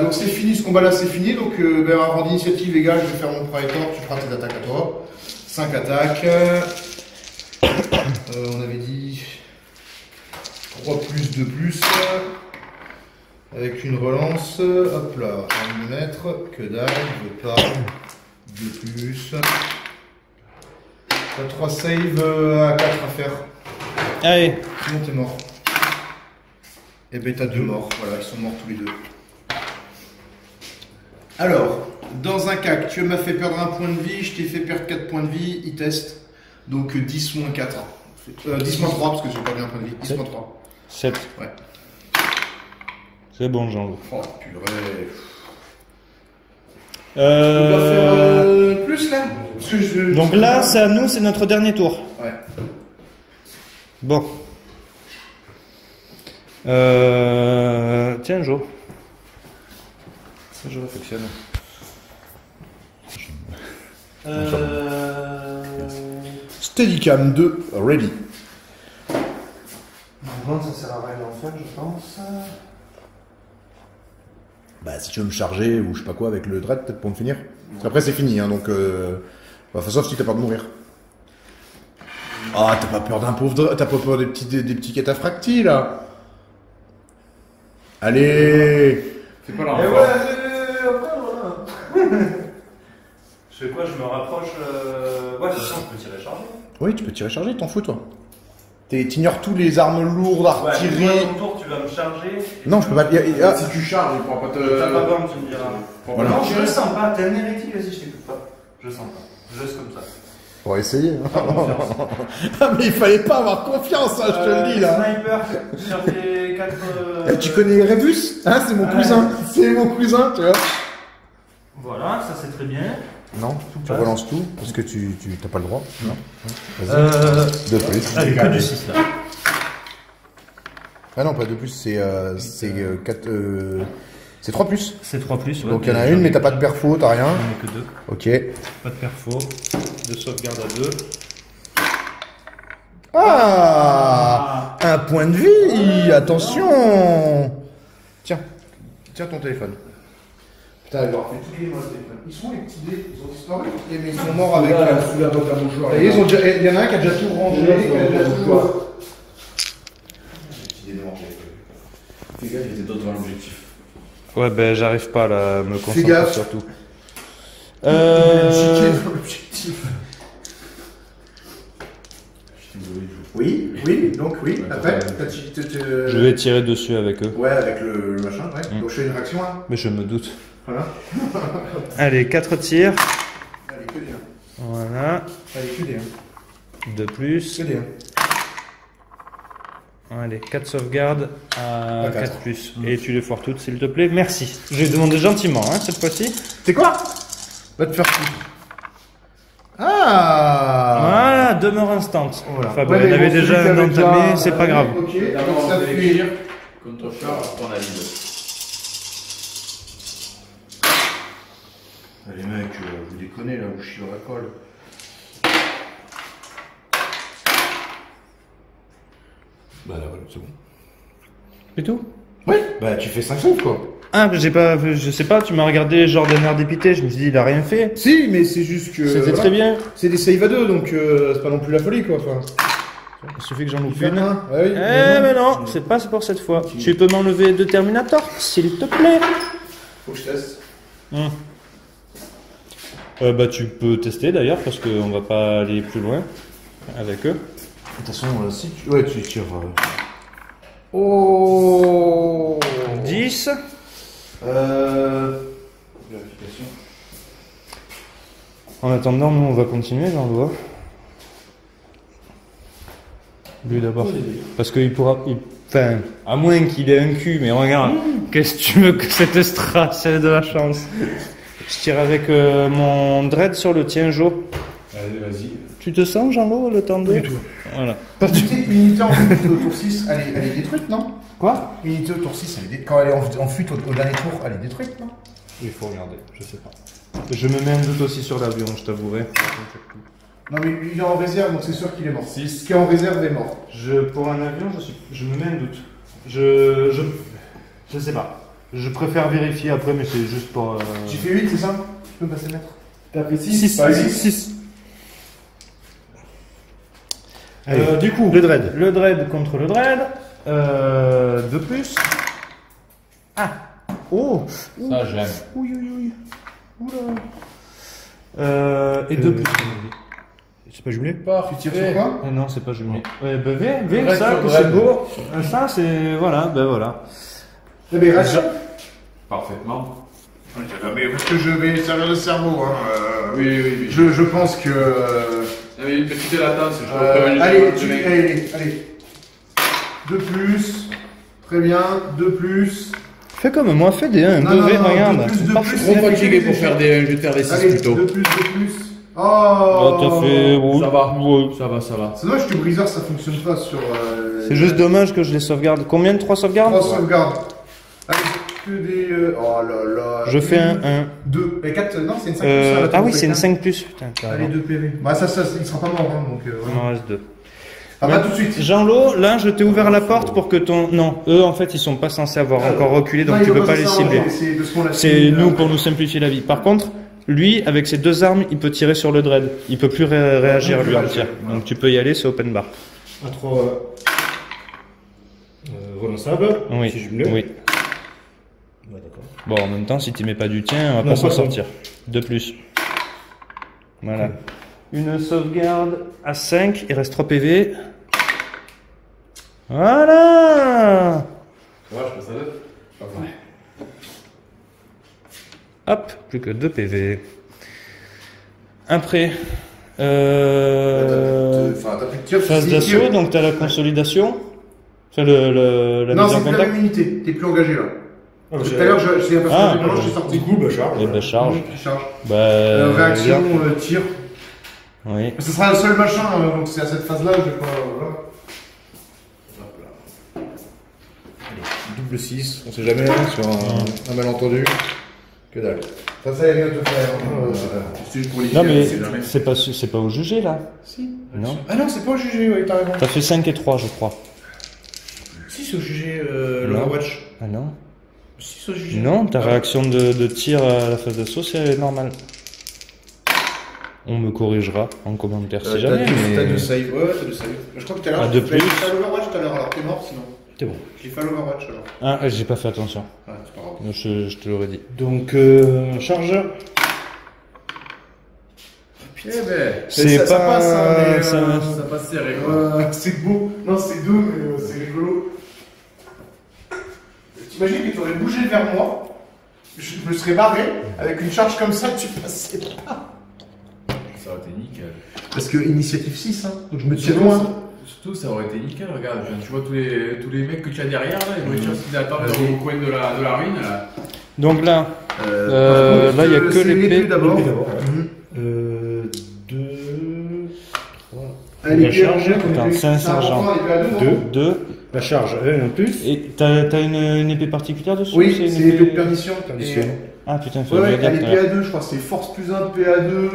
Speaker 3: donc c'est fini, ce combat là c'est fini, donc un rang d'initiative égal, je vais faire mon Praetor, tu feras tes attaques à toi. 5 attaques. On avait dit 3 plus 2 plus. Avec une relance, hop là, 1 mm, que dalle, je veux pas. 2 plus. T'as 3 saves à 4 à faire.
Speaker 2: Allez.
Speaker 3: Sinon t'es mort. Et ben t'as 2 morts, voilà, ils sont morts tous les deux. Alors, dans un cac, tu m'as fait perdre 1 point de vie, je t'ai fait perdre 4 points de vie, il teste. Donc 10 moins 4. 10 moins 3 parce que j'ai pas bien un point de vie. 10 moins 3.
Speaker 2: 7.
Speaker 3: Ouais.
Speaker 2: C'est bon, Jean-Lo.
Speaker 3: Oh purée. Tu dois faire plus là parce que
Speaker 2: Donc là, c'est à nous, c'est notre dernier tour.
Speaker 3: Ouais.
Speaker 2: Bon. Tiens, Jo. Ça, je réflexionne.
Speaker 3: Steadicam 2, ready.
Speaker 2: Non, ça sert à rien d'en faire, je pense.
Speaker 3: Bah si tu veux me charger ou je sais pas quoi avec le dread peut-être pour me finir. Parce qu'après c'est fini hein, donc sauf si t'as peur de mourir. Ah t'as pas peur d'un pauvre dread, t'as pas peur des petits cataphractis là. Allez.
Speaker 4: C'est pas
Speaker 2: Et
Speaker 4: l'enfant.
Speaker 2: ouais, après, voilà. Je fais quoi? Je me rapproche. Ouais, de toute façon, je peux tirer charger.
Speaker 3: Oui tu peux tirer charger, t'en fous toi. T'ignores tous les armes lourdes, artillerie.
Speaker 2: Ouais, ton tour, tu vas me charger.
Speaker 3: Non je peux pas.
Speaker 4: Si tu charges, il pourra pas te.
Speaker 2: T'as pas peur, tu me diras.
Speaker 3: Voilà.
Speaker 2: Non, je le sens pas. T'es un hérétique, vas-y, je t'écoute pas. Je le sens pas. Je laisse comme ça.
Speaker 3: On va essayer. Hein.
Speaker 2: Pas confiance.
Speaker 3: Ah mais il fallait pas avoir confiance, hein, je te le dis là.
Speaker 2: Sniper, sur tes 4.
Speaker 3: Tu connais Rebus? Hein, c'est mon cousin. C'est mon cousin, tu vois.
Speaker 2: Voilà, ça c'est très bien.
Speaker 3: Non, tu
Speaker 2: passe.
Speaker 3: relances tout parce que tu t'as pas le droit. Non. Vas-y. De plus.
Speaker 2: Allez, que du 6 là.
Speaker 3: Ah non, pas 2+, c'est 4... c'est 3+.
Speaker 2: C'est 3+. Ouais,
Speaker 3: donc il y en a une, mais t'as pas de perfo, t'as rien.
Speaker 2: Il n'y en a que 2.
Speaker 3: Ok.
Speaker 2: Pas de perfo. De sauvegarde à 2.
Speaker 3: Ah, un point de vie. Attention. Tiens ton téléphone. Putain, je leur fait toutes les mots, téléphone. Ils sont les petits dés, ils ont disparu. Mais ils sont morts avec sous la boîte à mouchoirs. Il y en a un qui a déjà tout rangé, qui a déjà tout.
Speaker 4: Fais gaffe, il était d'autres dans l'objectif.
Speaker 2: Ouais, ben j'arrive pas là, à me concentrer
Speaker 3: gaffe.
Speaker 2: surtout.
Speaker 3: L'objectif. Oui, donc oui. Après,
Speaker 2: Je vais tirer dessus avec eux.
Speaker 3: Ouais, avec le machin, ouais. Donc je fais une réaction là.
Speaker 2: Mais je me doute.
Speaker 3: Voilà.
Speaker 2: Allez, 4 tirs.
Speaker 3: Allez, que des 1.
Speaker 2: Voilà.
Speaker 3: Allez, que des 1.
Speaker 2: De plus.
Speaker 3: Que des 1.
Speaker 2: Allez, 4 sauvegardes à
Speaker 3: 4.
Speaker 2: 4+. Et tu les foires toutes, s'il te plaît. Merci. Je vais demander gentiment, hein, cette fois-ci.
Speaker 3: C'est quoi? Va te faire foutre. Ah.
Speaker 2: Voilà, demeure instant.
Speaker 3: Voilà.
Speaker 2: Enfin, bon,
Speaker 3: Ouais,
Speaker 2: il y en
Speaker 3: mais
Speaker 2: avait
Speaker 3: bon,
Speaker 2: déjà
Speaker 3: celui
Speaker 2: un
Speaker 3: qui avait
Speaker 2: entamé,
Speaker 3: déjà-
Speaker 2: c'est pas grave.
Speaker 3: Ok,
Speaker 4: D'abord,
Speaker 3: donc ça
Speaker 4: on fait
Speaker 3: fait...
Speaker 4: les tirs. Contre Char, on a l'île.
Speaker 3: Les mecs, vous déconnez là, vous chiez dans la colle.
Speaker 1: Bah voilà, c'est bon.
Speaker 2: C'est tout?
Speaker 3: Ouais, bah tu fais 5 sauves quoi.
Speaker 2: Ah, j'ai pas, je sais pas, tu m'as regardé genre d'un air dépité, je me suis dit, il a rien fait.
Speaker 3: Si, mais c'est juste que...
Speaker 2: C'était
Speaker 3: voilà.
Speaker 2: très bien.
Speaker 3: C'est des save à 2, donc c'est pas non plus la folie quoi. Enfin,
Speaker 2: Il suffit que j'en loupe
Speaker 3: fais
Speaker 2: une.
Speaker 3: un. Ouais, oui,
Speaker 2: Mais non, c'est pas pour cette fois. Tu peux m'enlever 2 Terminator, s'il te plaît.
Speaker 3: Faut que je teste.
Speaker 2: Bah tu peux tester d'ailleurs, parce qu'on va pas aller plus loin avec eux.
Speaker 3: De toute façon, si tu... Ouais, tu tires... Oh
Speaker 2: 10.
Speaker 3: Vérification.
Speaker 2: En attendant, nous on va continuer, j'en vois. Lui d'abord. Parce qu'il pourra... Enfin, à moins qu'il ait un cul, mais regarde, qu'est-ce que tu veux que cette strat, c'est de la chance. Je tire avec mon dread sur le tien, Jo.
Speaker 4: Allez, vas-y.
Speaker 2: Tu te sens, Jean-Lo, le temps de...
Speaker 3: Pas du tout.
Speaker 2: Voilà.
Speaker 3: Une unité en fuite au tour 6, elle est détruite, non?
Speaker 2: Quoi?
Speaker 3: Une unité au tour 6, quand elle est en fuite au dernier tour, elle est détruite, non?
Speaker 2: Il faut regarder, je sais pas. Je me mets un doute aussi sur l'avion, je t'avouerai.
Speaker 3: Non mais il est en réserve, donc c'est sûr qu'il est mort. Ce qui est en réserve est mort.
Speaker 2: Pour un avion, je me mets un doute. Je sais pas. Je préfère vérifier après, mais c'est juste pour...
Speaker 3: Tu fais 8, c'est ça? Tu peux me passer mettre? T'as fait
Speaker 2: 6. 6. Du coup,
Speaker 3: le dread.
Speaker 2: Le dread contre le dread. 2 plus. Ah. Oh.
Speaker 4: Ça, j'aime.
Speaker 2: Oui. Oula. Et 2 plus.
Speaker 3: C'est pas jumelé?
Speaker 4: Pas.
Speaker 3: Tu tires sur quoi?
Speaker 2: Non, c'est pas jumelé. Ouais, bah, V,
Speaker 4: Dread
Speaker 2: ça,
Speaker 4: sur
Speaker 2: que
Speaker 4: dread.
Speaker 2: c'est beau. Ça, c'est... Voilà, ben voilà.
Speaker 3: Eh ben, reste.
Speaker 4: Parfaitement.
Speaker 3: Mais parce que je vais servir le cerveau, hein.
Speaker 4: Oui.
Speaker 3: Je pense que...
Speaker 4: Il y avait une petite latence, je
Speaker 3: allez. 2 plus. Très bien, 2 plus.
Speaker 2: Fais comme moi, fais des 1,
Speaker 3: Non,
Speaker 2: V,
Speaker 3: non,
Speaker 2: regarde.
Speaker 3: 2 plus, 2
Speaker 2: Parfait.
Speaker 3: plus.
Speaker 4: Trop fatigué pour faire des... Je vais faire des 6
Speaker 3: Allez,
Speaker 4: plutôt.
Speaker 3: 2 plus.
Speaker 2: Oh,
Speaker 3: Oh,
Speaker 2: t'as fait...
Speaker 4: Ça va.
Speaker 2: Ouais.
Speaker 4: Ça va.
Speaker 3: C'est dommage que Briseur ça fonctionne pas sur.
Speaker 2: C'est juste dommage que je les sauvegarde. Combien de 3 sauvegardes?
Speaker 3: 3 sauvegardes. Allez, que des. Oh là là.
Speaker 2: Je fais un 1.
Speaker 3: 2. Mais 4, non, c'est une 5 plus. ça, là,
Speaker 2: Ah oui,
Speaker 3: t'as
Speaker 2: c'est une
Speaker 3: fait
Speaker 2: 5 plus. Putain,
Speaker 3: Allez, 2 PV. Bah, ça, il sera pas mort, hein, donc.
Speaker 2: Il
Speaker 3: Voilà.
Speaker 2: m'en reste 2.
Speaker 3: Ah, bah, tout de suite.
Speaker 2: Jean-Lo, là, je t'ai ouvert la porte pour que ton... Non, eux, en fait, ils sont pas censés avoir encore reculé, donc
Speaker 3: Non,
Speaker 2: tu
Speaker 3: il
Speaker 2: peux
Speaker 3: va
Speaker 2: pas les
Speaker 3: passer
Speaker 2: cibler.
Speaker 3: en- C'est de ce qu'on a
Speaker 2: C'est
Speaker 3: fait,
Speaker 2: nous
Speaker 3: là.
Speaker 2: pour nous simplifier la vie. Par contre, lui, avec ses 2 armes, il peut tirer sur le dread. Il peut plus réagir, lui, en tir. Donc tu peux y aller, c'est open bar.
Speaker 5: Un 3 renonçable.
Speaker 2: Oui,
Speaker 5: Si jumelé.
Speaker 2: oui.
Speaker 5: Ouais, d'accord.
Speaker 2: Bon, en même temps, si tu mets pas du tien, on va
Speaker 5: Non,
Speaker 2: pas s'en
Speaker 5: pas
Speaker 2: sortir. 2 plus. Voilà. Une sauvegarde à 5, il reste 3 PV. Voilà.
Speaker 4: Ouais, je pense à 2.
Speaker 2: Hop, plus que 2 PV. Après,
Speaker 3: Enfin, t'as plus de tir.
Speaker 2: phase
Speaker 3: si,
Speaker 2: d'assaut,
Speaker 3: tir.
Speaker 2: donc tu as la consolidation. Enfin, la
Speaker 3: Non,
Speaker 2: mise
Speaker 3: c'est
Speaker 2: en
Speaker 3: plus la
Speaker 2: contact.
Speaker 3: même unité. T'es plus engagé là.
Speaker 5: Ah,
Speaker 3: Tout à l'heure, j'ai parce
Speaker 2: Ah,
Speaker 3: que j'ai j'ai sorti.
Speaker 5: Du coup, bah, charge.
Speaker 2: Et ben charge.
Speaker 3: Charge.
Speaker 2: Bah,
Speaker 3: Réaction,
Speaker 2: bien.
Speaker 3: tir.
Speaker 2: Oui.
Speaker 3: Ce sera le seul machin, donc c'est à cette phase-là, je vais pas. Voilà. plus 6, on sait jamais, sur un malentendu. Que dalle. Ça y a rien de faire.
Speaker 4: C'est pour les
Speaker 1: Non, mais
Speaker 4: c'est jamais.
Speaker 1: c'est pas au jugé là.
Speaker 3: Si.
Speaker 1: Non.
Speaker 3: Ah non, c'est pas au jugé, ouais, t'as raison.
Speaker 1: T'as fait 5 et 3, je crois.
Speaker 3: Si, c'est au jugé,
Speaker 1: Non.
Speaker 3: l'Overwatch.
Speaker 1: Ah non.
Speaker 3: Si, c'est au jugé.
Speaker 1: Non, ta réaction de tir à la phase d'assaut, c'est normal. On me corrigera en commentaire si jamais.
Speaker 3: T'as
Speaker 1: mais...
Speaker 3: deux saves. Ouais, t'as deux saves. Je crois que tout à l'heure,
Speaker 1: Ah, de
Speaker 3: tu l'as
Speaker 1: plus.
Speaker 3: fait à l'Overwatch tout à l'heure, alors t'es mort sinon.
Speaker 1: C'est bon.
Speaker 3: J'ai fait à l'Overwatch alors.
Speaker 1: Ah, j'ai pas fait attention.
Speaker 3: Ouais, c'est pas grave.
Speaker 1: Je te l'aurais dit.
Speaker 4: Donc, charge.
Speaker 3: Eh ben,
Speaker 1: C'est
Speaker 3: ça
Speaker 1: pas...
Speaker 3: passe, hein, mais,
Speaker 1: ça-
Speaker 4: Ça passe serré, quoi.
Speaker 3: c'est beau. Non, c'est doux, mais c'est rigolo. T'imagines que tu aurais bougé vers moi, je me serais barré, avec une charge comme ça, tu passais pas.
Speaker 4: Ça aurait été nickel.
Speaker 3: Parce que initiative 6, hein, donc je me tire
Speaker 4: Surtout,
Speaker 3: loin.
Speaker 4: Surtout, ça aurait été nickel. Regarde, tu vois tous les mecs que tu as derrière, là, ils vont être qu'ils attendent au coin de la ruine, là.
Speaker 1: Donc là,
Speaker 3: Par
Speaker 1: là, il y a
Speaker 3: contre,
Speaker 1: que
Speaker 3: c'est
Speaker 1: l'épée.
Speaker 3: d'abord.
Speaker 1: Mhm.
Speaker 4: 2, 3.
Speaker 3: Allez,
Speaker 4: La charge,
Speaker 1: attends, c'est un sergent. 2.
Speaker 4: La charge, 1 en plus.
Speaker 1: Et t'as une épée particulière dessus?
Speaker 3: Oui,
Speaker 1: ou
Speaker 3: c'est une épée de perdition.
Speaker 1: Ah putain,
Speaker 3: Ouais,
Speaker 1: faut le
Speaker 3: elle
Speaker 1: dire
Speaker 3: est
Speaker 1: tout à l'heure.
Speaker 3: PA2, je crois, c'est force plus 1, PA2,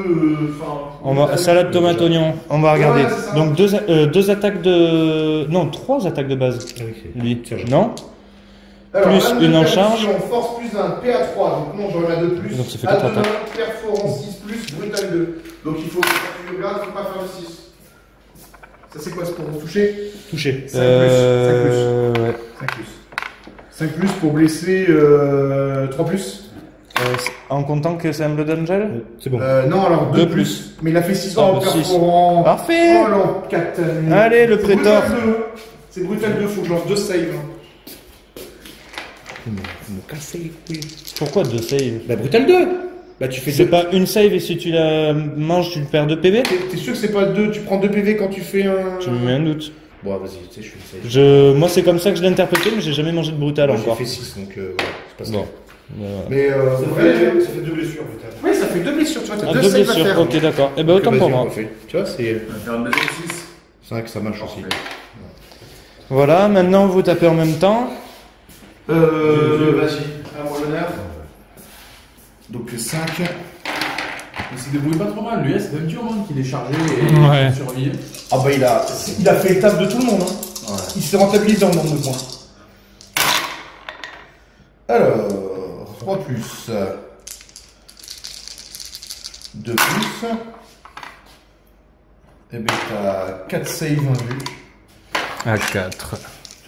Speaker 1: On va, salade tomate oignon, on va regarder.
Speaker 3: Ouais, c'est ça.
Speaker 1: Donc deux attaques de... Non, 3 attaques de base. Lui. Non?
Speaker 3: Alors,
Speaker 1: Plus
Speaker 3: arme de
Speaker 1: une en
Speaker 3: percussion,
Speaker 1: charge.
Speaker 3: Force plus 1, PA3, donc non, j'en ai un de plus.
Speaker 1: Donc ça fait 4
Speaker 3: A2,
Speaker 1: attaques.
Speaker 3: Perforance 6 plus, brutal 2. Donc il faut, quand tu regardes, il ne faut pas faire le 6. Ça c'est quoi, c'est pour vous toucher?
Speaker 4: Touché.
Speaker 3: 5 plus,
Speaker 1: Ouais.
Speaker 3: 5 plus. 5 plus pour blesser 3 plus.
Speaker 1: En comptant que c'est un Blood Angel?
Speaker 4: C'est bon.
Speaker 3: Non, alors 2
Speaker 1: Deux
Speaker 3: plus.
Speaker 1: plus.
Speaker 3: Mais il a fait 6
Speaker 1: Ah,
Speaker 3: ans en
Speaker 1: bah, six.
Speaker 3: perforant.
Speaker 1: Parfait.
Speaker 3: Oh là, 4.
Speaker 1: Allez, le prétor.
Speaker 3: C'est brutal 2, faut que je lance 2 saves.
Speaker 1: Pourquoi 2 saves?
Speaker 4: Bah, Brutal 2. Bah, tu fais
Speaker 1: C'est
Speaker 4: 2.
Speaker 1: pas une save et si tu la manges, tu perds 2 PV?
Speaker 3: T'es sûr que c'est pas 2, tu prends 2 PV quand tu fais un.
Speaker 1: Tu me mets un doute.
Speaker 3: Bon, vas-y, tu sais, je fais une save.
Speaker 1: Moi, c'est comme ça que je l'ai interprété, mais j'ai jamais mangé de brutal
Speaker 3: Moi,
Speaker 1: encore.
Speaker 3: j'ai fait 6, donc voilà, c'est pas ça.
Speaker 1: Bon.
Speaker 3: Mais
Speaker 5: Ça fait 2 blessures, peut-être.
Speaker 3: oui, ça fait 2 blessures, tu vois, t'as
Speaker 1: Ah,
Speaker 3: 2
Speaker 1: deux
Speaker 3: saves à
Speaker 1: blessures,
Speaker 3: faire.
Speaker 1: ok, d'accord. Eh ben, autant pour moi.
Speaker 3: Tu vois, c'est.
Speaker 4: On va faire une deuxième 6.
Speaker 3: C'est vrai que ça marche aussi.
Speaker 1: Voilà, maintenant vous tapez en même temps.
Speaker 3: Vas-y, à moi l'honneur. Donc 5.
Speaker 4: Il se débrouille pas trop mal, lui, c'est même dur, hein, qu'il est chargé et
Speaker 1: Ouais.
Speaker 4: qu'il survit.
Speaker 3: Ah bah il a fait le taf de tout le monde. Hein.
Speaker 4: Ouais.
Speaker 3: Il s'est rentabilisé en nombre de points. Alors, 3 plus. 2 plus. Et bien t'as 4 saves en vue.
Speaker 1: À 4.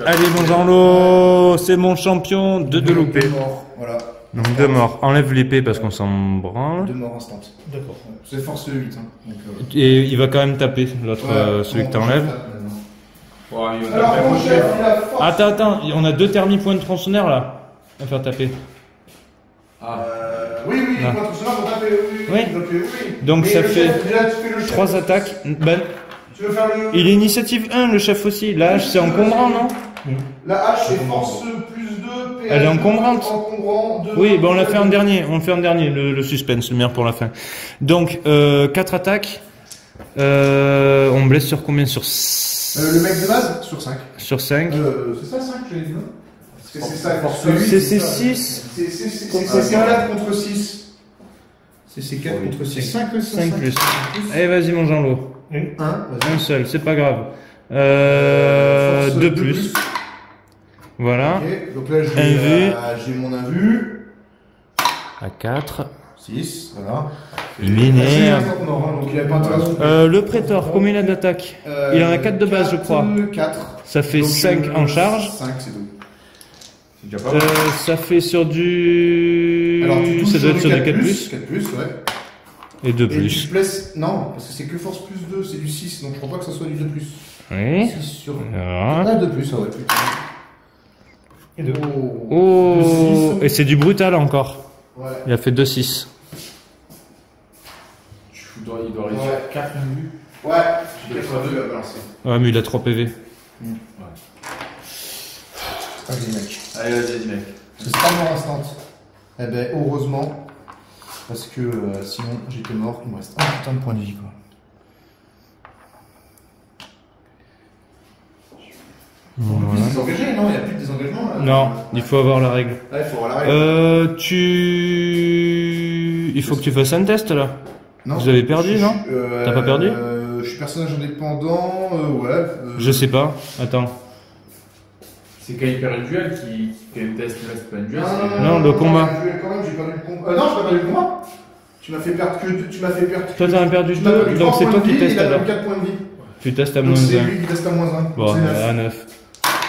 Speaker 1: Allez, mon Jean-Lo, c'est mon champion. 2 de loupé.
Speaker 3: 2 morts, voilà.
Speaker 1: Donc 2 morts. Enlève l'épée parce qu'on s'en branle.
Speaker 3: 2 morts instant.
Speaker 5: D'accord.
Speaker 3: C'est force 8. Hein. Donc,
Speaker 1: Et il va quand même taper, l'autre, celui que t'enlèves.
Speaker 4: Ouais, il va
Speaker 3: Alors
Speaker 4: taper.
Speaker 3: mon chef, il a force.
Speaker 1: Attends, on a 2 thermi-points de tronçonnaire là. À faire taper.
Speaker 4: Ah.
Speaker 3: Oui,
Speaker 1: Ah.
Speaker 3: contre cela, on tape,
Speaker 1: Oui.
Speaker 3: oui.
Speaker 1: Donc
Speaker 3: Mais
Speaker 1: ça
Speaker 3: le
Speaker 1: fait
Speaker 3: chef, déjà, tu fais le chef.
Speaker 1: 3 attaques. Ben,
Speaker 3: Tu veux faire le.
Speaker 1: il est initiative 1, le chef aussi. La hache, c'est encombrant, non?
Speaker 3: La hache, c'est force plus 2.
Speaker 1: Elle est encombrante.
Speaker 3: Encombrant, 2.
Speaker 1: Oui, ben on l'a fait en dernier. On le fait en dernier, le suspense, le meilleur pour la fin. Donc, 4 attaques. On blesse sur combien? Sur
Speaker 3: Le mec de base, sur 5.
Speaker 1: Sur 5.
Speaker 3: C'est ça 5 que j'avais dit, non? Parce que c'est ça, force
Speaker 1: C'est
Speaker 3: 8.
Speaker 1: 6.
Speaker 3: C'est 4 contre 6. C'est 4 contre 6. 5
Speaker 1: plus. Allez, vas-y, mon Jean-Lo.
Speaker 3: 1, vas-y.
Speaker 1: Un seul, c'est pas grave.
Speaker 3: Force
Speaker 1: 2
Speaker 3: 2
Speaker 1: plus. Voilà.
Speaker 3: Ok, donc là,
Speaker 1: Invu.
Speaker 3: j'ai mon invu.
Speaker 1: À 4.
Speaker 3: 6, voilà.
Speaker 1: Miné.
Speaker 3: Donc il n'y a pas intérêt.
Speaker 1: Le prétor, combien il a d'attaque? Il en a 4 de base, je crois.
Speaker 3: 4.
Speaker 1: Ça fait 5 en charge.
Speaker 3: 5, c'est tout. C'est déjà pas mal.
Speaker 1: Ça fait sur du...
Speaker 3: Alors tu touches
Speaker 1: ça doit être sur du 4
Speaker 3: 4
Speaker 1: plus.
Speaker 3: 4 plus, ouais.
Speaker 1: Et 2
Speaker 3: Et tu
Speaker 1: plus.
Speaker 3: blesses. Non, parce que c'est que force plus 2, c'est du 6, donc je crois pas que ça soit du 2 plus.
Speaker 1: Oui.
Speaker 3: 6 sur.
Speaker 1: Voilà.
Speaker 3: Ah, 2 plus, ouais, putain.
Speaker 5: Et 2.
Speaker 1: Oh. Et c'est du brutal encore.
Speaker 3: Ouais.
Speaker 1: Il a fait 2-6.
Speaker 4: Il doit réussir
Speaker 3: Ouais.
Speaker 4: 4 minutes.
Speaker 3: Ouais, j'ai 82 à balancer.
Speaker 1: Ouais, mais il a 3 PV.
Speaker 3: Vas-y, mec.
Speaker 4: Allez, vas-y, mec.
Speaker 3: Parce que c'est pas mort instant. Eh ben, heureusement. Parce que sinon, j'étais mort. Il me reste un putain de point de vie, quoi. En plus, désengagé, non, il n'y a plus de désengagement là.
Speaker 2: Non, il faut avoir la règle.
Speaker 3: Là, il faut avoir la règle.
Speaker 2: Il faut que tu fasses un test là.
Speaker 3: Non.
Speaker 2: Vous avez perdu, non? T'as pas perdu?
Speaker 3: Je suis personnage indépendant, ouais.
Speaker 2: Je sais pas, attends.
Speaker 4: C'est quand il perd un duel qui fait un test, là c'est pas un duel.
Speaker 2: Non, le combat.
Speaker 3: Quand même, j'ai perdu le combat. Non, j'ai pas perdu le combat. Tu m'as fait perdre que.
Speaker 2: Toi t'en as perdu
Speaker 3: Tu m'as
Speaker 2: 2,
Speaker 3: perdu
Speaker 2: donc
Speaker 3: 3
Speaker 2: c'est
Speaker 3: points
Speaker 2: toi
Speaker 3: de
Speaker 2: qui
Speaker 3: vie,
Speaker 2: testes
Speaker 3: il a
Speaker 2: alors.
Speaker 3: perdu 4 points de vie.
Speaker 2: Tu testes à
Speaker 3: Donc
Speaker 2: moins
Speaker 3: c'est
Speaker 2: 1.
Speaker 3: lui qui teste à moins 1.
Speaker 2: Bon,
Speaker 3: c'est 9.
Speaker 2: à 9.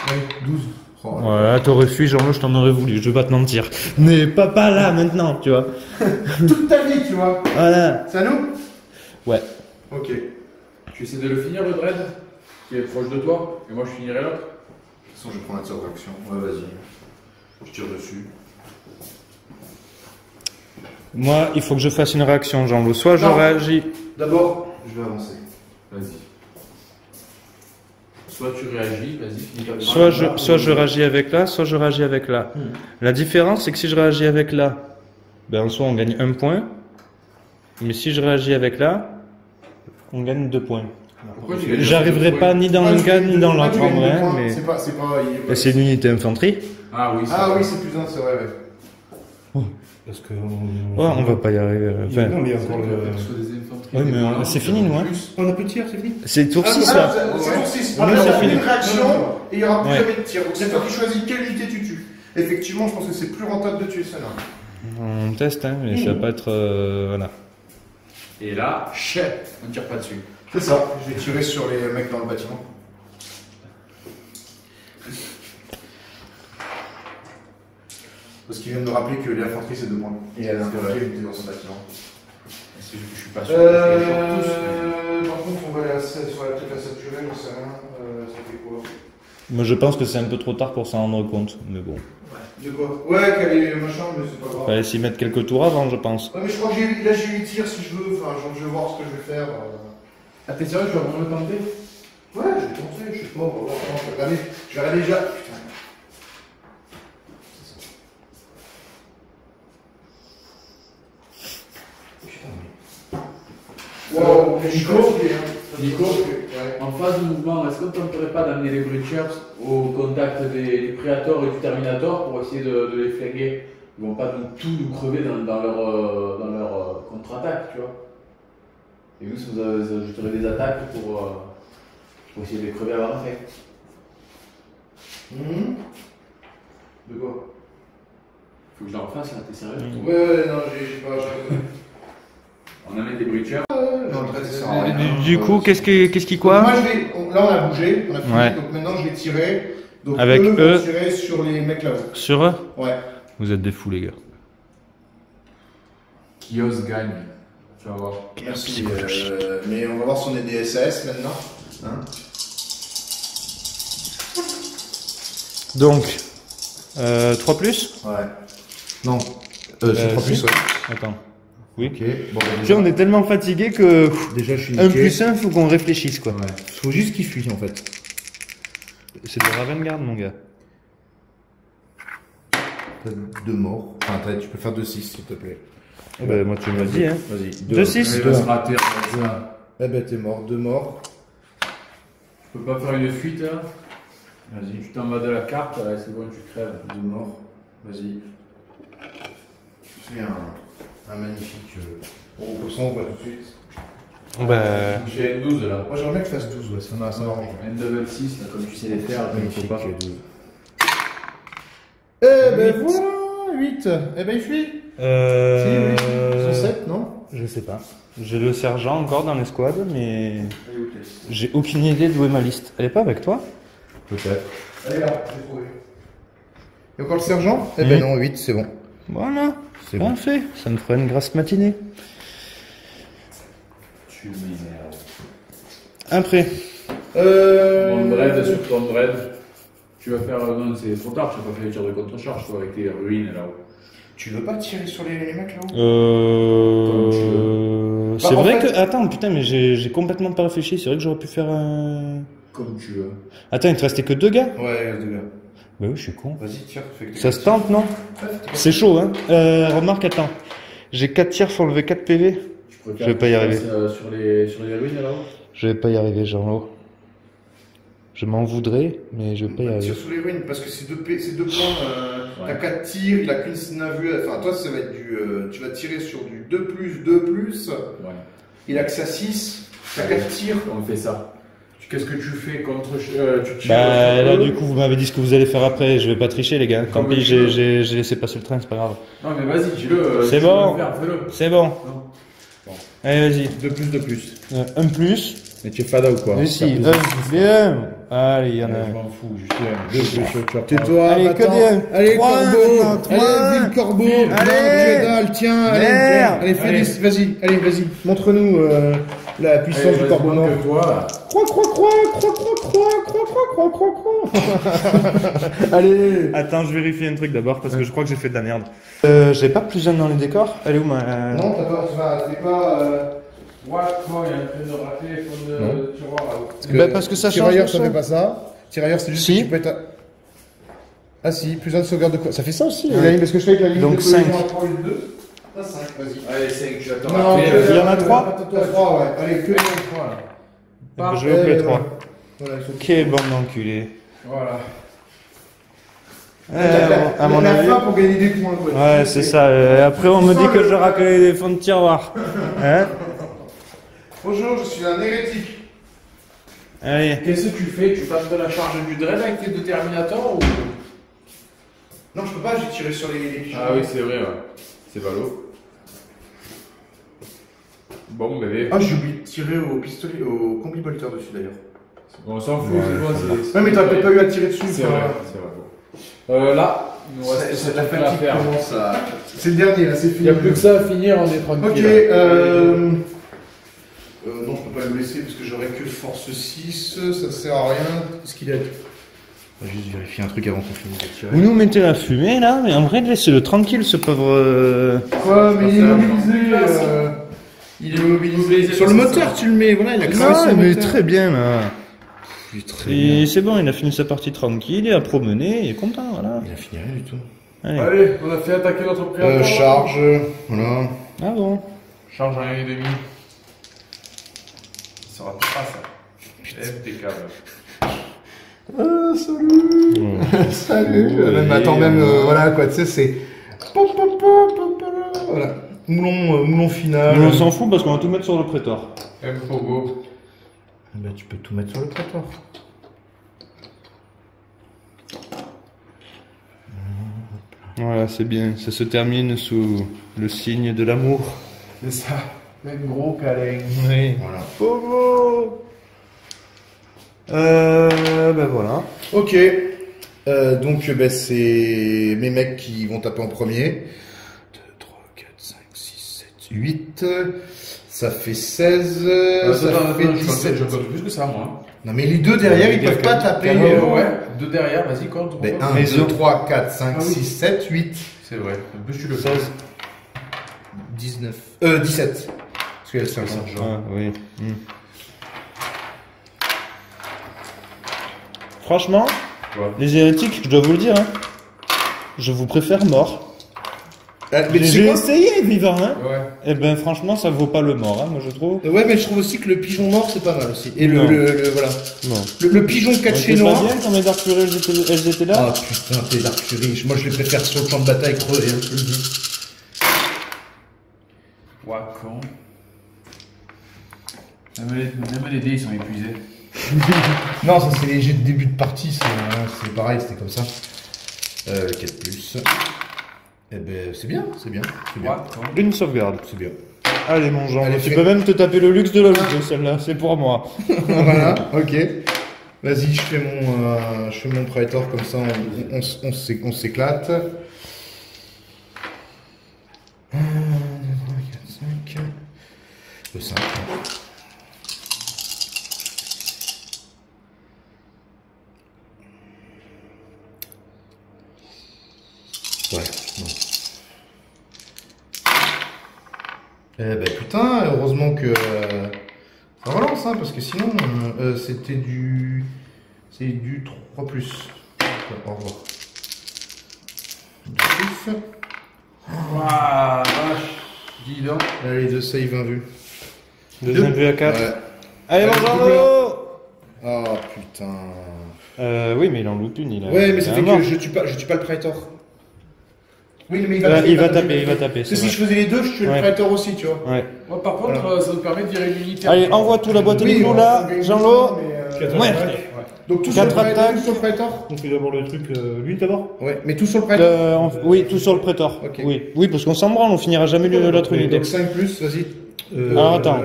Speaker 3: Ouais, 12. Oh,
Speaker 2: Voilà, t'aurais fui, Jean-Loup, je t'en aurais voulu, je vais pas te mentir. Mais pas là maintenant, tu vois.
Speaker 3: Toute ta vie, tu vois.
Speaker 2: Voilà.
Speaker 3: C'est à nous?
Speaker 2: Ouais.
Speaker 3: Ok.
Speaker 4: Tu essaies de le finir le dread qui est proche de toi et moi je finirai l'autre.
Speaker 3: De toute façon, je vais prendre la tir d'action. Ouais, vas-y. Je tire dessus.
Speaker 2: Moi, il faut que je fasse une réaction, Jean-Loup. Soit je
Speaker 3: Non.
Speaker 2: réagis.
Speaker 3: D'abord, je vais avancer.
Speaker 4: Vas-y. Soit tu réagis, vas-y, finis ta
Speaker 2: Soit je réagis avec là, soit je réagis avec là. La différence, c'est que si je réagis avec là, ben en soi on gagne 1 point. Mais si je réagis avec là, on gagne 2 points.
Speaker 4: Pourquoi tu gagnes
Speaker 2: J'arriverai pas ni dans
Speaker 3: Ouais,
Speaker 2: le
Speaker 3: tu
Speaker 2: cas
Speaker 3: gagnes
Speaker 2: ni
Speaker 3: deux
Speaker 2: dans
Speaker 3: points,
Speaker 2: l'autre
Speaker 3: tu
Speaker 2: en
Speaker 3: gagnes
Speaker 2: vrai.
Speaker 3: deux points.
Speaker 2: Mais
Speaker 3: C'est pas.
Speaker 2: Ben, c'est une unité infanterie.
Speaker 4: Ah oui,
Speaker 3: Ah oui, c'est plus un, c'est vrai, ouais.
Speaker 5: Parce que.
Speaker 2: Ouais, on va pas y arriver. Enfin,
Speaker 5: Non, mais il y a encore le.
Speaker 2: ouais, mais c'est fini, nous, hein.
Speaker 5: On a plus de tir, c'est fini.
Speaker 2: C'est tour 6
Speaker 3: Ah,
Speaker 2: là.
Speaker 3: c'est pour 6.
Speaker 2: Ouais,
Speaker 3: Après,
Speaker 2: c'est
Speaker 3: on fait
Speaker 2: fini.
Speaker 3: une réaction et il y aura plus
Speaker 2: Ouais.
Speaker 3: jamais de tir. Donc c'est toi qui choisis quelle unité tu tues. Effectivement, je pense que c'est plus rentable de tuer celle-là.
Speaker 2: On teste, hein, mais ça va pas être. Voilà.
Speaker 4: Et là, chef, on ne tire pas dessus.
Speaker 3: C'est ça. Je vais tirer sur les mecs dans le bâtiment. Parce qu'ils viennent de rappeler que l'infanterie c'est 2 points. Et l'infanterie était dans son bâtiment.
Speaker 4: Je suis pas sûr. Parce que
Speaker 3: Par contre, on va aller sur peut-être la saturée, j'en sais rien. Ça fait quoi?
Speaker 2: Moi je pense que c'est un peu trop tard pour s'en rendre compte, mais bon.
Speaker 3: De quoi? Ouais, qu'elle est machin, mais c'est pas grave.
Speaker 2: Fallait s'y mettre quelques tours avant, je pense.
Speaker 3: Ouais, mais je crois que là j'ai 8 tirs si je veux. Enfin, je vais voir ce que je vais faire.
Speaker 4: Ah, t'es sérieux, tu vas vraiment le tenter?
Speaker 3: Ouais, je vais tenter, je sais pas. On va voir. Je vais regarder déjà. Putain. Wow,
Speaker 4: Nico, en phase de mouvement, est-ce qu'on ne tenterait pas d'amener les Breachers au contact des Predators et du Terminator pour essayer de les flinguer? Ils vont pas tout nous crever dans leur contre-attaque, tu vois. Et nous, ça nous ajouterait des attaques pour essayer de les crever avant la fin.
Speaker 3: De quoi?
Speaker 4: Faut que je la refasse là, t'es sérieux?
Speaker 3: Ouais, non, j'ai pas.
Speaker 4: On amène des Breachers.
Speaker 3: Non, le reste, ça sert à rien.
Speaker 2: Du coup, qu'est-ce qui quoi?
Speaker 3: Moi, là, on a bougé, on a fini,
Speaker 2: Ouais.
Speaker 3: donc maintenant je vais tirer. Donc,
Speaker 2: Avec
Speaker 3: eux
Speaker 2: eux.
Speaker 3: vont tirer sur les mecs là-haut.
Speaker 2: Sur eux?
Speaker 3: Ouais.
Speaker 2: Vous êtes des fous, les gars.
Speaker 4: Qui ose gagne. Tu vas voir.
Speaker 3: Merci. Mais on va voir si on est des SAS maintenant. Hein?
Speaker 2: Donc, 3 plus?
Speaker 3: Ouais. Non. C'est 3
Speaker 2: si.
Speaker 3: plus, ouais.
Speaker 2: Attends. Oui.
Speaker 3: Ok. Bon, bah,
Speaker 2: Tu sais, on est tellement fatigué que
Speaker 3: déjà, je suis
Speaker 2: 1 plus 1, faut qu'on réfléchisse, quoi.
Speaker 3: Ouais. Faut juste qu'il fuit en fait.
Speaker 2: C'est de Ravengard, mon gars.
Speaker 3: T'as 2 morts. Enfin, tu peux faire 2-6 s'il te plaît.
Speaker 2: Bah, moi, tu me l'as dit, hein.
Speaker 3: Vas-y.
Speaker 2: 2-6.
Speaker 4: Il va se rater. Ça.
Speaker 3: Eh ben, t'es mort. 2 morts.
Speaker 4: Je peux pas faire une fuite là.
Speaker 3: Vas-y.
Speaker 4: Tu t'en vas de la carte, là, c'est bon, tu crèves.
Speaker 3: 2 morts. Vas-y. C'est un magnifique. Bon, comme ça, on voit tout de suite.
Speaker 2: Bah,
Speaker 4: J'ai une 12 là.
Speaker 3: Moi, j'aimerais bien que fasse 12, ouais. Ça m'arrange.
Speaker 4: Un double 6, là, comme tu sais les faire, il faut pas.
Speaker 3: 12. Eh ben, voilà 8. Eh ben, il fuit. Si, oui. Ils sont 7, non?
Speaker 2: je sais pas. J'ai le sergent encore dans l'escouade, mais j'ai aucune idée d'où est ma liste. Elle est pas avec toi?
Speaker 3: Peut-être. Allez là, j'ai trouvé. Et encore le sergent? Eh ben non, 8, c'est bon.
Speaker 2: Voilà.
Speaker 3: C'est
Speaker 2: Bien
Speaker 3: bon.
Speaker 2: fait. Ça me fera une grasse matinée.
Speaker 4: Tu m'énerves.
Speaker 2: Après.
Speaker 4: Ton dread sur ton dread. Tu vas faire. Non, c'est trop tard, tu vas pas faire les tirs de contre-charge, toi, avec tes ruines là-haut.
Speaker 3: Tu veux pas tirer sur les mecs là-haut?
Speaker 2: C'est
Speaker 3: Bah, en
Speaker 2: vrai
Speaker 3: fait-
Speaker 2: que. Attends, putain, mais j'ai complètement pas réfléchi. C'est vrai que j'aurais pu faire un.
Speaker 4: Comme tu veux.
Speaker 2: Attends, il te restait que 2 gars?
Speaker 3: Ouais, les 2 gars.
Speaker 2: Bah oui, je suis con.
Speaker 3: Vas-y, tire. Fais que
Speaker 2: Ça se tente, non? C'est chaud, hein. Remarque, attends. J'ai 4 tirs pour lever 4 PV.
Speaker 4: Tu préfères
Speaker 2: Je vais pas y
Speaker 4: que
Speaker 2: arriver.
Speaker 4: fasse, sur les ruines là-haut.
Speaker 2: Je vais pas y arriver, Jean-Lo. Je m'en voudrais, mais je vais pas y
Speaker 3: Tire
Speaker 2: aller.
Speaker 3: sous les ruines, parce que c'est deux points. T'as 4 tirs, il a qu'une synavu. Enfin, toi, ça va être du. Tu vas tirer sur du 2+, 2+.
Speaker 4: Ouais.
Speaker 3: Il a accès à 6. T'as 4 tirs.
Speaker 4: On fait ça. Qu'est-ce que tu fais contre. Tu tires
Speaker 2: Bah
Speaker 4: sur
Speaker 2: là
Speaker 4: eux
Speaker 2: du coup vous m'avez dit ce que vous allez faire après, je vais pas tricher les gars. Tant
Speaker 4: Comme
Speaker 2: pis,
Speaker 4: tu veux.
Speaker 2: j'ai laissé passer le train, c'est pas grave.
Speaker 4: Non, mais vas-y, dis-le.
Speaker 2: C'est
Speaker 4: tu veux
Speaker 2: bon.
Speaker 4: le faire, fais-le.
Speaker 2: C'est bon.
Speaker 4: Non. Bon.
Speaker 2: Allez vas-y.
Speaker 4: 2+.
Speaker 2: Un plus.
Speaker 4: Mais tu es fada ou quoi?
Speaker 2: Mais si, bien. Allez, il y en a
Speaker 4: Je
Speaker 2: un.
Speaker 4: m'en fous, juste un. 2+, tu vas
Speaker 3: Tais-toi,
Speaker 2: Allez,
Speaker 3: attends.
Speaker 2: que bien.
Speaker 3: Allez,
Speaker 2: Trois,
Speaker 3: corbeau.
Speaker 2: maintenant, trois.
Speaker 3: Allez, vive corbeau.
Speaker 2: Allez.
Speaker 3: Non, que dalle, tiens. Allez,
Speaker 2: Merde.
Speaker 3: allez, fais
Speaker 4: Allez.
Speaker 3: vas-y, allez, vas-y. Montre-nous la puissance du corbeau mort.
Speaker 4: que toi.
Speaker 3: Allez.
Speaker 2: Attends, je vérifie un truc d'abord parce que je crois que j'ai fait de la merde. J'ai pas plus un dans les décors. Elle est où ma.
Speaker 3: Non, t'es pas.
Speaker 4: Quoi, il y a un train de rater, il faut
Speaker 3: Non.
Speaker 4: de tiroir là-haut.
Speaker 2: Bah, parce que ça change
Speaker 3: Tirailleur,
Speaker 2: de
Speaker 3: ça
Speaker 2: son.
Speaker 3: fait pas ça. Tirailleur, c'est juste
Speaker 2: Si.
Speaker 3: que tu peux être. Ah si, plus un de sauvegarde de quoi? Ça fait ça aussi, la ligne, parce que je fais avec la ligne
Speaker 2: Donc
Speaker 3: de
Speaker 2: 5.
Speaker 3: collision à 3 au lieu de 2. Ah, 5, vas-y.
Speaker 4: Allez, 5, je t'attends.
Speaker 3: Non,
Speaker 2: il y en a 3.
Speaker 3: Toi, 3, ouais. Allez, que les 3 là.
Speaker 2: Je vais au P3.
Speaker 3: Voilà, ils sont
Speaker 2: Quel bande d'enculé.
Speaker 4: Voilà.
Speaker 2: À mon
Speaker 3: la
Speaker 2: avis.
Speaker 3: fin pour gagner des points, quoi.
Speaker 2: Ouais, c'est ça. Après, on me dit que je raclais des fonds de tiroir. Hein?
Speaker 3: Bonjour, je suis un hérétique.
Speaker 2: Allez.
Speaker 4: Qu'est-ce que tu fais? Tu passes de la charge du dread avec tes deux Terminators ou...
Speaker 3: Non, je peux pas, j'ai tiré sur les pigeons.
Speaker 4: Ah oui, c'est vrai, ouais. C'est ballot. Bon, bébé.
Speaker 3: Ah, j'ai oublié de tirer au pistolet, au combi-bolter dessus d'ailleurs.
Speaker 4: On s'en fout, c'est bon.
Speaker 3: Ouais, mais t'aurais peut-être pas eu à tirer dessus.
Speaker 4: C'est
Speaker 3: enfin.
Speaker 4: vrai, c'est vrai. Là, il nous reste
Speaker 3: C'est
Speaker 4: cette
Speaker 3: la
Speaker 4: affaire à
Speaker 3: fatigue
Speaker 4: faire.
Speaker 3: commence à. C'est le dernier, là, c'est
Speaker 4: Il
Speaker 3: fini.
Speaker 4: n'y a plus que ça à finir, on est tranquille.
Speaker 3: Ok, non, je peux pas le laisser parce que j'aurais que force 6, ça sert à rien. Qu'est-ce qu'il a? On va juste vérifier un truc avant qu'on finisse de tirer.
Speaker 2: Vous nous mettez la fumée là, mais en vrai, laissez-le tranquille ce pauvre.
Speaker 3: Quoi? Mais il est
Speaker 4: Ça,
Speaker 3: immobilisé. Il est immobilisé. Sur le moteur, tu le mets, voilà, il a cramé sur
Speaker 2: Non,
Speaker 3: le
Speaker 2: mais
Speaker 3: moteur.
Speaker 2: très bien là.
Speaker 3: Il est très bien.
Speaker 2: Et c'est bon, il a fini sa partie tranquille, il a promené, il est content, voilà.
Speaker 3: Il a fini rien du tout.
Speaker 2: Allez.
Speaker 4: Allez, on a fait attaquer notre prédateur.
Speaker 3: Charge, voilà.
Speaker 2: Ah bon?
Speaker 4: Charge à 1,5. Ça ratera pas ça. Impeccable.
Speaker 3: Ah, salut. Salut. Même, attends, même, voilà, quoi, tu sais, c'est. Voilà. Moulon final.
Speaker 2: Mais on s'en fout parce qu'on va tout mettre sur le prétor.
Speaker 4: Pogo.
Speaker 3: Bah, tu peux tout mettre sur le prétor.
Speaker 2: Voilà, c'est bien. Ça se termine sous le signe de l'amour.
Speaker 4: C'est ça. Un gros câlin.
Speaker 2: Oui.
Speaker 3: Voilà.
Speaker 2: Pogo. Ben voilà.
Speaker 3: Ok. Donc, bah, c'est mes mecs qui vont taper en premier. 2, 3, 4, 5, 6, 7, 8. Ça fait 16. Ça fait 17.
Speaker 4: Je compte plus que ça, moi.
Speaker 3: Non, mais les deux derrière, ils peuvent pas taper.
Speaker 4: Ouais, deux derrière, vas-y, compte.
Speaker 3: Mais
Speaker 4: compte.
Speaker 3: 1, 2, 3, 4, 5, 6, 7, 8.
Speaker 4: C'est vrai. En plus, tu le
Speaker 2: 16.
Speaker 3: 19. 17. Parce qu'il y a 50.
Speaker 2: Ah, oui. Franchement,
Speaker 4: Ouais.
Speaker 2: les hérétiques, je dois vous le dire, hein, je vous préfère mort.
Speaker 3: Mais tu sais
Speaker 2: J'ai
Speaker 3: quoi
Speaker 2: essayé vivant, hein.
Speaker 4: Ouais.
Speaker 2: Et ben franchement, ça vaut pas le mort, hein, moi je trouve.
Speaker 3: Ouais, mais je trouve aussi que le pigeon mort, c'est pas mal aussi. Et
Speaker 2: Non.
Speaker 3: voilà.
Speaker 2: Non.
Speaker 3: Le pigeon caché
Speaker 2: Pas
Speaker 3: noir.
Speaker 2: bien quand mes Dark Fury elles étaient là.
Speaker 3: Ah putain, t'es Dark Fury. Moi, je les préfère sur le champ de bataille crevé.
Speaker 4: Ouais, con. Même les dés, ils sont épuisés.
Speaker 3: Non, ça, c'est les jets de début de partie. C'est pareil, c'était comme ça. 4+. Eh ben, c'est bien, c'est bien. C'est bien.
Speaker 4: Ouais, con.
Speaker 2: Une sauvegarde.
Speaker 3: C'est bien.
Speaker 2: Allez mon Jean,
Speaker 3: Allez,
Speaker 2: tu
Speaker 3: fais-
Speaker 2: peux même te taper le luxe de la louper celle-là, c'est pour moi.
Speaker 3: Voilà, ok. Vas-y, je fais mon Praetor comme ça, on s'éclate. 1, 2, 3, 4, 5. Le 5. Ouais, bon. Eh ben putain, heureusement que ça relance, hein, parce que sinon c'était du. C'est du 3+. Au revoir. 2+.
Speaker 4: Waouh, vache. Dis donc.
Speaker 3: Allez, 2 save 1 vue.
Speaker 2: Deuxième vue à 4.
Speaker 3: Ouais.
Speaker 2: Allez mon
Speaker 3: Allez,
Speaker 2: Jean.
Speaker 3: Oh putain.
Speaker 2: Oui, mais il en loupe une.
Speaker 3: Ouais, mais ça fait que je tue pas le Praetor. Oui, mais
Speaker 2: il va taper.
Speaker 3: Parce que si je faisais les deux, je tue le Praetor aussi, tu vois.
Speaker 2: Ouais.
Speaker 6: Moi, par contre, ça nous permet de virer l'unité.
Speaker 2: Allez, envoie tout la boîte de clous là, Jean-Lo.
Speaker 3: Ouais. Donc tout sur le Praetor.
Speaker 5: On fait d'abord le truc, lui d'abord.
Speaker 3: Ouais, mais tout sur le Praetor.
Speaker 2: Oui, tout sur le Prétor.
Speaker 3: Okay.
Speaker 2: Oui, parce qu'on s'en branle, on finira jamais l'autre unité.
Speaker 3: Donc 5 plus, vas-y.
Speaker 2: Alors attends.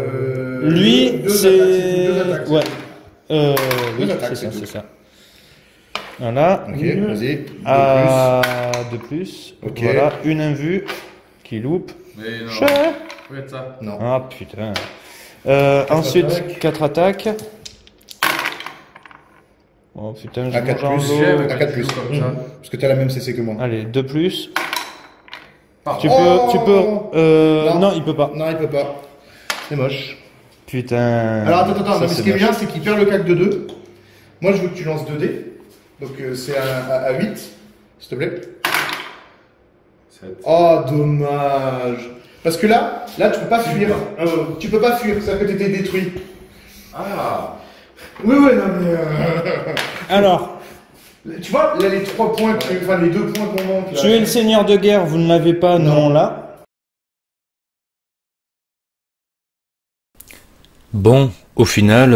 Speaker 2: Lui, c'est. Ouais. Oui, c'est ça. Voilà.
Speaker 3: Ok, vas-y.
Speaker 2: De plus.
Speaker 3: Ok.
Speaker 2: Voilà, une invue qui loupe.
Speaker 6: Mais non.
Speaker 2: Cher.
Speaker 6: Ça peut être ça.
Speaker 3: Non.
Speaker 2: Ah putain. Ensuite, 4 attaques. Oh putain,
Speaker 3: À 4 plus. À 4 plus.
Speaker 6: Comme ça.
Speaker 3: Parce que t'as la même CC que moi.
Speaker 2: Allez, 2 plus. Tu
Speaker 3: Oh
Speaker 2: peux. Non, il peut pas.
Speaker 3: Non, il peut pas. C'est moche.
Speaker 2: Putain.
Speaker 3: Alors attends,
Speaker 2: ça,
Speaker 3: mais ce qui est bien, c'est qu'il perd le CAC de 2. Moi, je veux que tu lances 2 dés. Donc c'est à 8, s'il te plaît.
Speaker 6: 7.
Speaker 3: Oh, dommage. Parce que là, tu peux pas fuir. Tu peux pas fuir, c'est-à-dire que t'étais détruit.
Speaker 6: Ah.
Speaker 3: Oui, non, mais...
Speaker 2: Alors,
Speaker 3: Tu vois, là, les 3 points, enfin les 2 points qu'on manque. Là,
Speaker 2: tuer le seigneur de guerre, vous ne l'avez pas, non là.
Speaker 1: Bon, au final,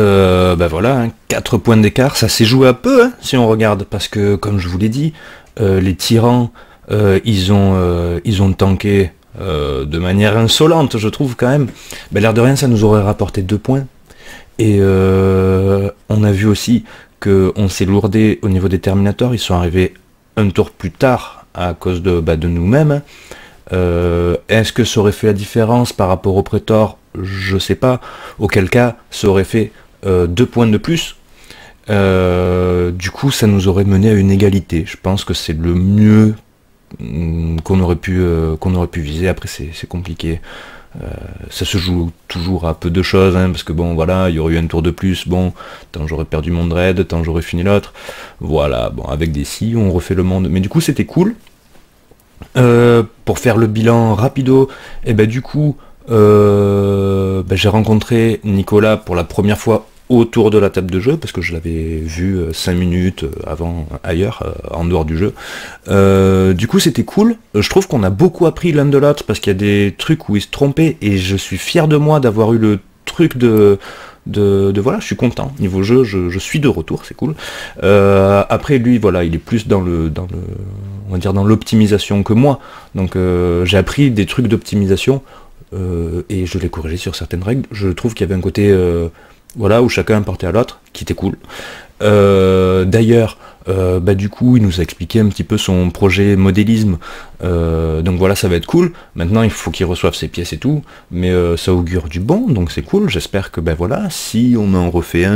Speaker 1: bah voilà, 4 points d'écart, ça s'est joué à peu, hein, si on regarde, parce que, comme je vous l'ai dit, les tyrans, ils ont tanké de manière insolente, je trouve, quand même. Bah, l'air de rien, ça nous aurait rapporté 2 points. Et on a vu aussi qu'on s'est lourdé au niveau des Terminators, ils sont arrivés un tour plus tard à cause de nous-mêmes. Est-ce que ça aurait fait la différence par rapport au Prétor? Je sais pas. Auquel cas, ça aurait fait 2 points de plus. Du coup, ça nous aurait mené à une égalité. Je pense que c'est le mieux qu'on aurait pu viser. Après, c'est compliqué. Ça se joue toujours à peu de choses, hein, parce que bon, voilà, il y aurait eu un tour de plus. Bon, tant j'aurais perdu mon dread, tant j'aurais fini l'autre. Voilà, bon, avec des si, on refait le monde. Mais du coup, c'était cool. Pour faire le bilan rapido, et ben du coup, j'ai rencontré Nicolas pour la première fois autour de la table de jeu, parce que je l'avais vu 5 minutes avant ailleurs, en dehors du jeu. Du coup c'était cool, je trouve qu'on a beaucoup appris l'un de l'autre, parce qu'il y a des trucs où il se trompait, et je suis fier de moi d'avoir eu le truc de voilà, je suis content, niveau jeu, je suis de retour, c'est cool. Après lui, voilà, il est plus dans on va dire dans l'optimisation que moi, donc j'ai appris des trucs d'optimisation, et je l'ai corrigé sur certaines règles. Je trouve qu'il y avait un côté voilà, où chacun apportait à l'autre, qui était cool. D'ailleurs, du coup, il nous a expliqué un petit peu son projet modélisme, donc voilà, ça va être cool. Maintenant, il faut qu'il reçoive ses pièces et tout, mais ça augure du bon, donc c'est cool. J'espère que, voilà, si on en refait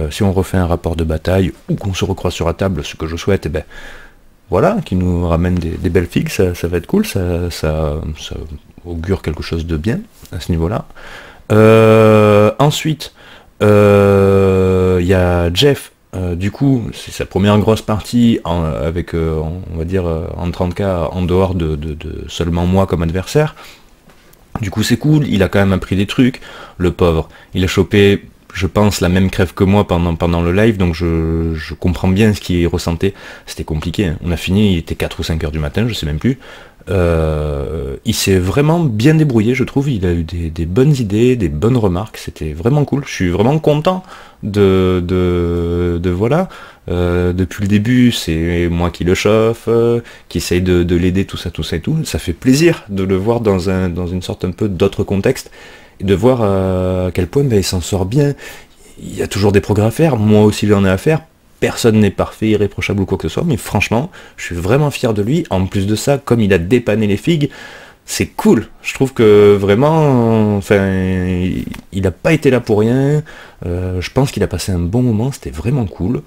Speaker 1: si on refait un rapport de bataille, ou qu'on se recroise sur la table, ce que je souhaite, voilà, qu'il nous ramène des belles figues, ça va être cool, ça augure quelque chose de bien, à ce niveau-là. Ensuite, il y a Jeff, du coup, c'est sa première grosse partie avec, on va dire, en 30K en dehors de seulement moi comme adversaire. Du coup, c'est cool, il a quand même appris des trucs, le pauvre. Il a chopé, je pense, la même crève que moi pendant le live, donc je comprends bien ce qu'il ressentait. C'était compliqué, hein. On a fini, il était 4 ou 5 heures du matin, je sais même plus. Il s'est vraiment bien débrouillé, je trouve. Il a eu des bonnes idées, des bonnes remarques, c'était vraiment cool. Je suis vraiment content de voilà. Depuis le début, c'est moi qui le chauffe, qui essaye de l'aider, tout ça et tout. Ça fait plaisir de le voir dans une sorte un peu d'autre contexte, et de voir à quel point il s'en sort bien. Il y a toujours des progrès à faire, moi aussi j'en ai à faire. Personne n'est parfait, irréprochable ou quoi que ce soit, mais franchement, je suis vraiment fier de lui. En plus de ça, comme il a dépanné les figues, c'est cool. Je trouve que vraiment, il n'a pas été là pour rien. Je pense qu'il a passé un bon moment, c'était vraiment cool.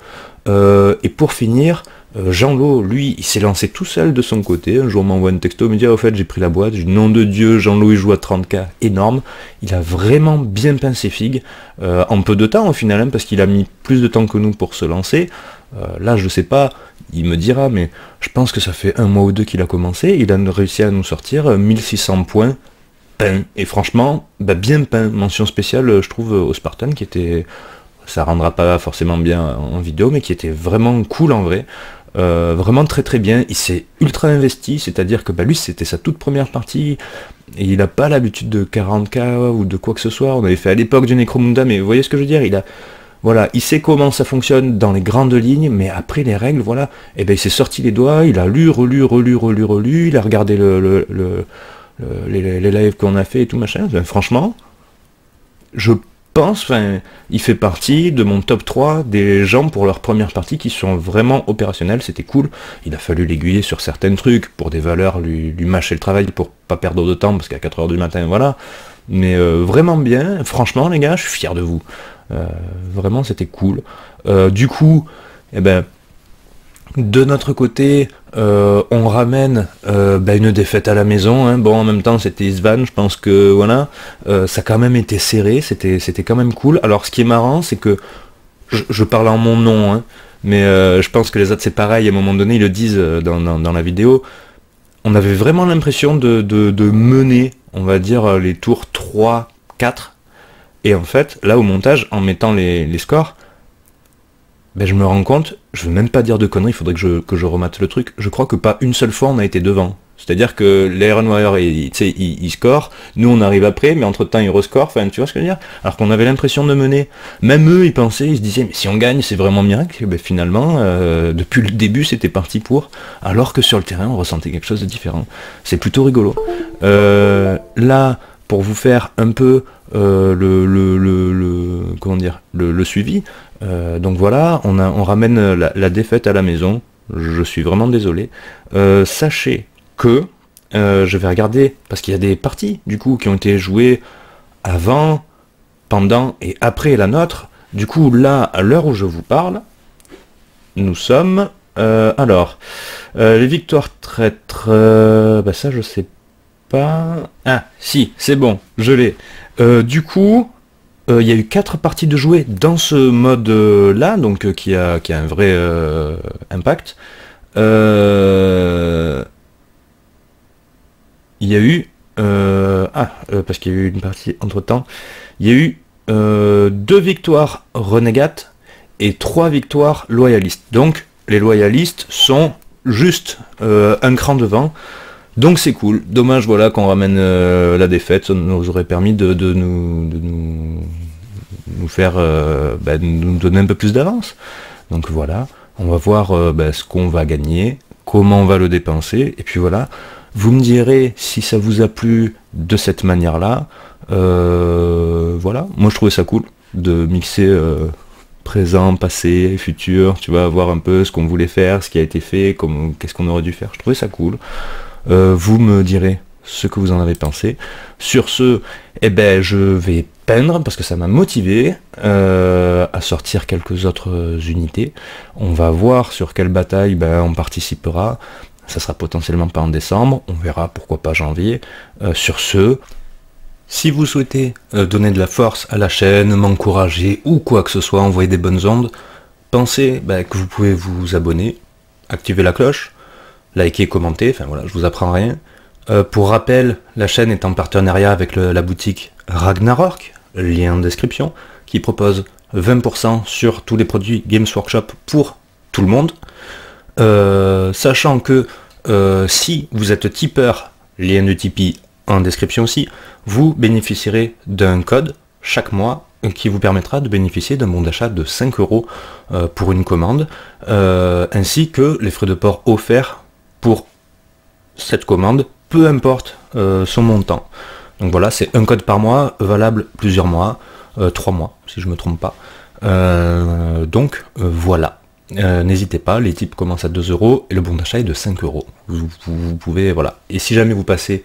Speaker 1: Et pour finir, Jean-Lo, lui, il s'est lancé tout seul de son côté. Un jour, on m'envoie un texto, il me dit, au fait, j'ai pris la boîte. J'ai dit, nom de Dieu, Jean-Lo, il joue à 30K, énorme. Il a vraiment bien peint ses figues, en peu de temps au final, hein, parce qu'il a mis plus de temps que nous pour se lancer. Là, je sais pas, il me dira, mais je pense que ça fait 1 mois ou 2 qu'il a commencé. Il a réussi à nous sortir 1600 points peints. Et franchement, bien peint. Mention spéciale, je trouve, au Spartan, qui était ça rendra pas forcément bien en vidéo, mais qui était vraiment cool en vrai. Vraiment très très bien, il s'est ultra investi, c'est-à-dire que bah, lui c'était sa toute première partie, et il a pas l'habitude de 40K ou de quoi que ce soit, on avait fait à l'époque du Necromunda, mais vous voyez ce que je veux dire, voilà, il sait comment ça fonctionne dans les grandes lignes, mais après les règles, voilà, et ben il s'est sorti les doigts, il a lu, relu, il a regardé les lives qu'on a fait et tout machin, ben, franchement, je pense, enfin, il fait partie de mon top 3 des gens pour leur première partie qui sont vraiment opérationnels, c'était cool. Il a fallu l'aiguiller sur certains trucs, pour des valeurs, lui mâcher le travail pour pas perdre de temps, parce qu'à 4h du matin, voilà. Mais vraiment bien, franchement les gars, je suis fier de vous. Vraiment c'était cool. Du coup, eh ben, de notre côté, on ramène une défaite à la maison, hein. Bon, en même temps c'était Isvan, je pense que voilà, ça a quand même été serré, c'était quand même cool. Alors ce qui est marrant, c'est que je parle en mon nom, hein, mais je pense que les autres c'est pareil, à un moment donné ils le disent dans la vidéo, on avait vraiment l'impression de mener, on va dire, les tours 3, 4, et en fait, là au montage, en mettant les scores, ben, je me rends compte, je veux même pas dire de conneries, il faudrait que je remate le truc, je crois que pas une seule fois on a été devant. C'est-à-dire que l'Iron Warrior, il score, nous on arrive après, mais entre-temps il rescore, enfin tu vois ce que je veux dire. Alors qu'on avait l'impression de mener. Même eux, ils pensaient, ils se disaient, mais si on gagne, c'est vraiment miracle. Et ben, finalement, depuis le début, c'était parti pour, alors que sur le terrain, on ressentait quelque chose de différent. C'est plutôt rigolo. Là, pour vous faire un peu comment dire, le suivi, donc voilà, on ramène la défaite à la maison, je suis vraiment désolé. Sachez que je vais regarder, parce qu'il y a des parties du coup qui ont été jouées avant, pendant et après la nôtre. Du coup là, à l'heure où je vous parle, nous sommes les victoires traîtres, ça je sais pas. Ah si, c'est bon, je l'ai. Du coup, il y a eu 4 parties de jouer dans ce mode là, donc qui a un vrai impact. Il y a eu parce qu'il y a eu une partie entre temps, il y a eu 2 victoires renégates et 3 victoires loyalistes. Donc les loyalistes sont juste un cran devant. Donc c'est cool. Dommage voilà qu'on ramène la défaite, ça nous aurait permis de nous faire nous donner un peu plus d'avance. Donc voilà, on va voir ce qu'on va gagner, comment on va le dépenser, et puis voilà. Vous me direz si ça vous a plu de cette manière-là. Voilà, moi je trouvais ça cool de mixer présent, passé, futur, tu vois, voir un peu ce qu'on voulait faire, ce qui a été fait, qu'est-ce qu'on aurait dû faire. Je trouvais ça cool. Vous me direz ce que vous en avez pensé. Sur ce, je vais peindre parce que ça m'a motivé à sortir quelques autres unités. On va voir sur quelle bataille on participera. Ça sera potentiellement pas en décembre, on verra, pourquoi pas janvier. Sur ce, si vous souhaitez donner de la force à la chaîne, m'encourager ou quoi que ce soit, envoyer des bonnes ondes, pensez que vous pouvez vous abonner, activer la cloche, liker, commenter, enfin voilà, je vous apprends rien. Pour rappel, la chaîne est en partenariat avec la boutique Ragnarok, lien en description, qui propose 20% sur tous les produits Games Workshop pour tout le monde. Sachant que si vous êtes tipeur, lien de Tipeee en description aussi, vous bénéficierez d'un code chaque mois qui vous permettra de bénéficier d'un bon d'achat de 5 € pour une commande, ainsi que les frais de port offerts pour cette commande, peu importe son montant. Donc voilà, c'est un code par mois, valable plusieurs mois, 3 mois si je me trompe pas. Donc voilà. N'hésitez pas, les types commencent à 2 € et le bon d'achat est de 5 €. Vous pouvez, voilà. Et si jamais vous passez,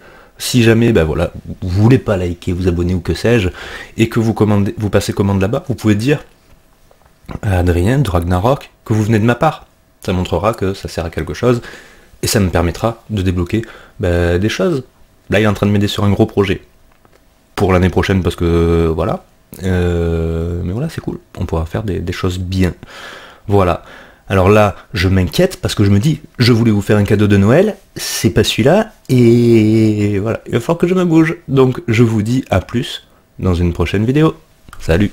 Speaker 1: voilà, vous voulez pas liker, vous abonner ou que sais-je, et que vous passez commande là-bas, vous pouvez dire à Adrien de Ragnarok que vous venez de ma part. Ça montrera que ça sert à quelque chose et ça me permettra de débloquer des choses. Là, il est en train de m'aider sur un gros projet pour l'année prochaine parce que voilà. Mais voilà, c'est cool. On pourra faire des choses bien. Voilà. Alors là, je m'inquiète parce que je me dis, je voulais vous faire un cadeau de Noël, c'est pas celui-là, et voilà, il va falloir que je me bouge. Donc je vous dis à plus dans une prochaine vidéo. Salut!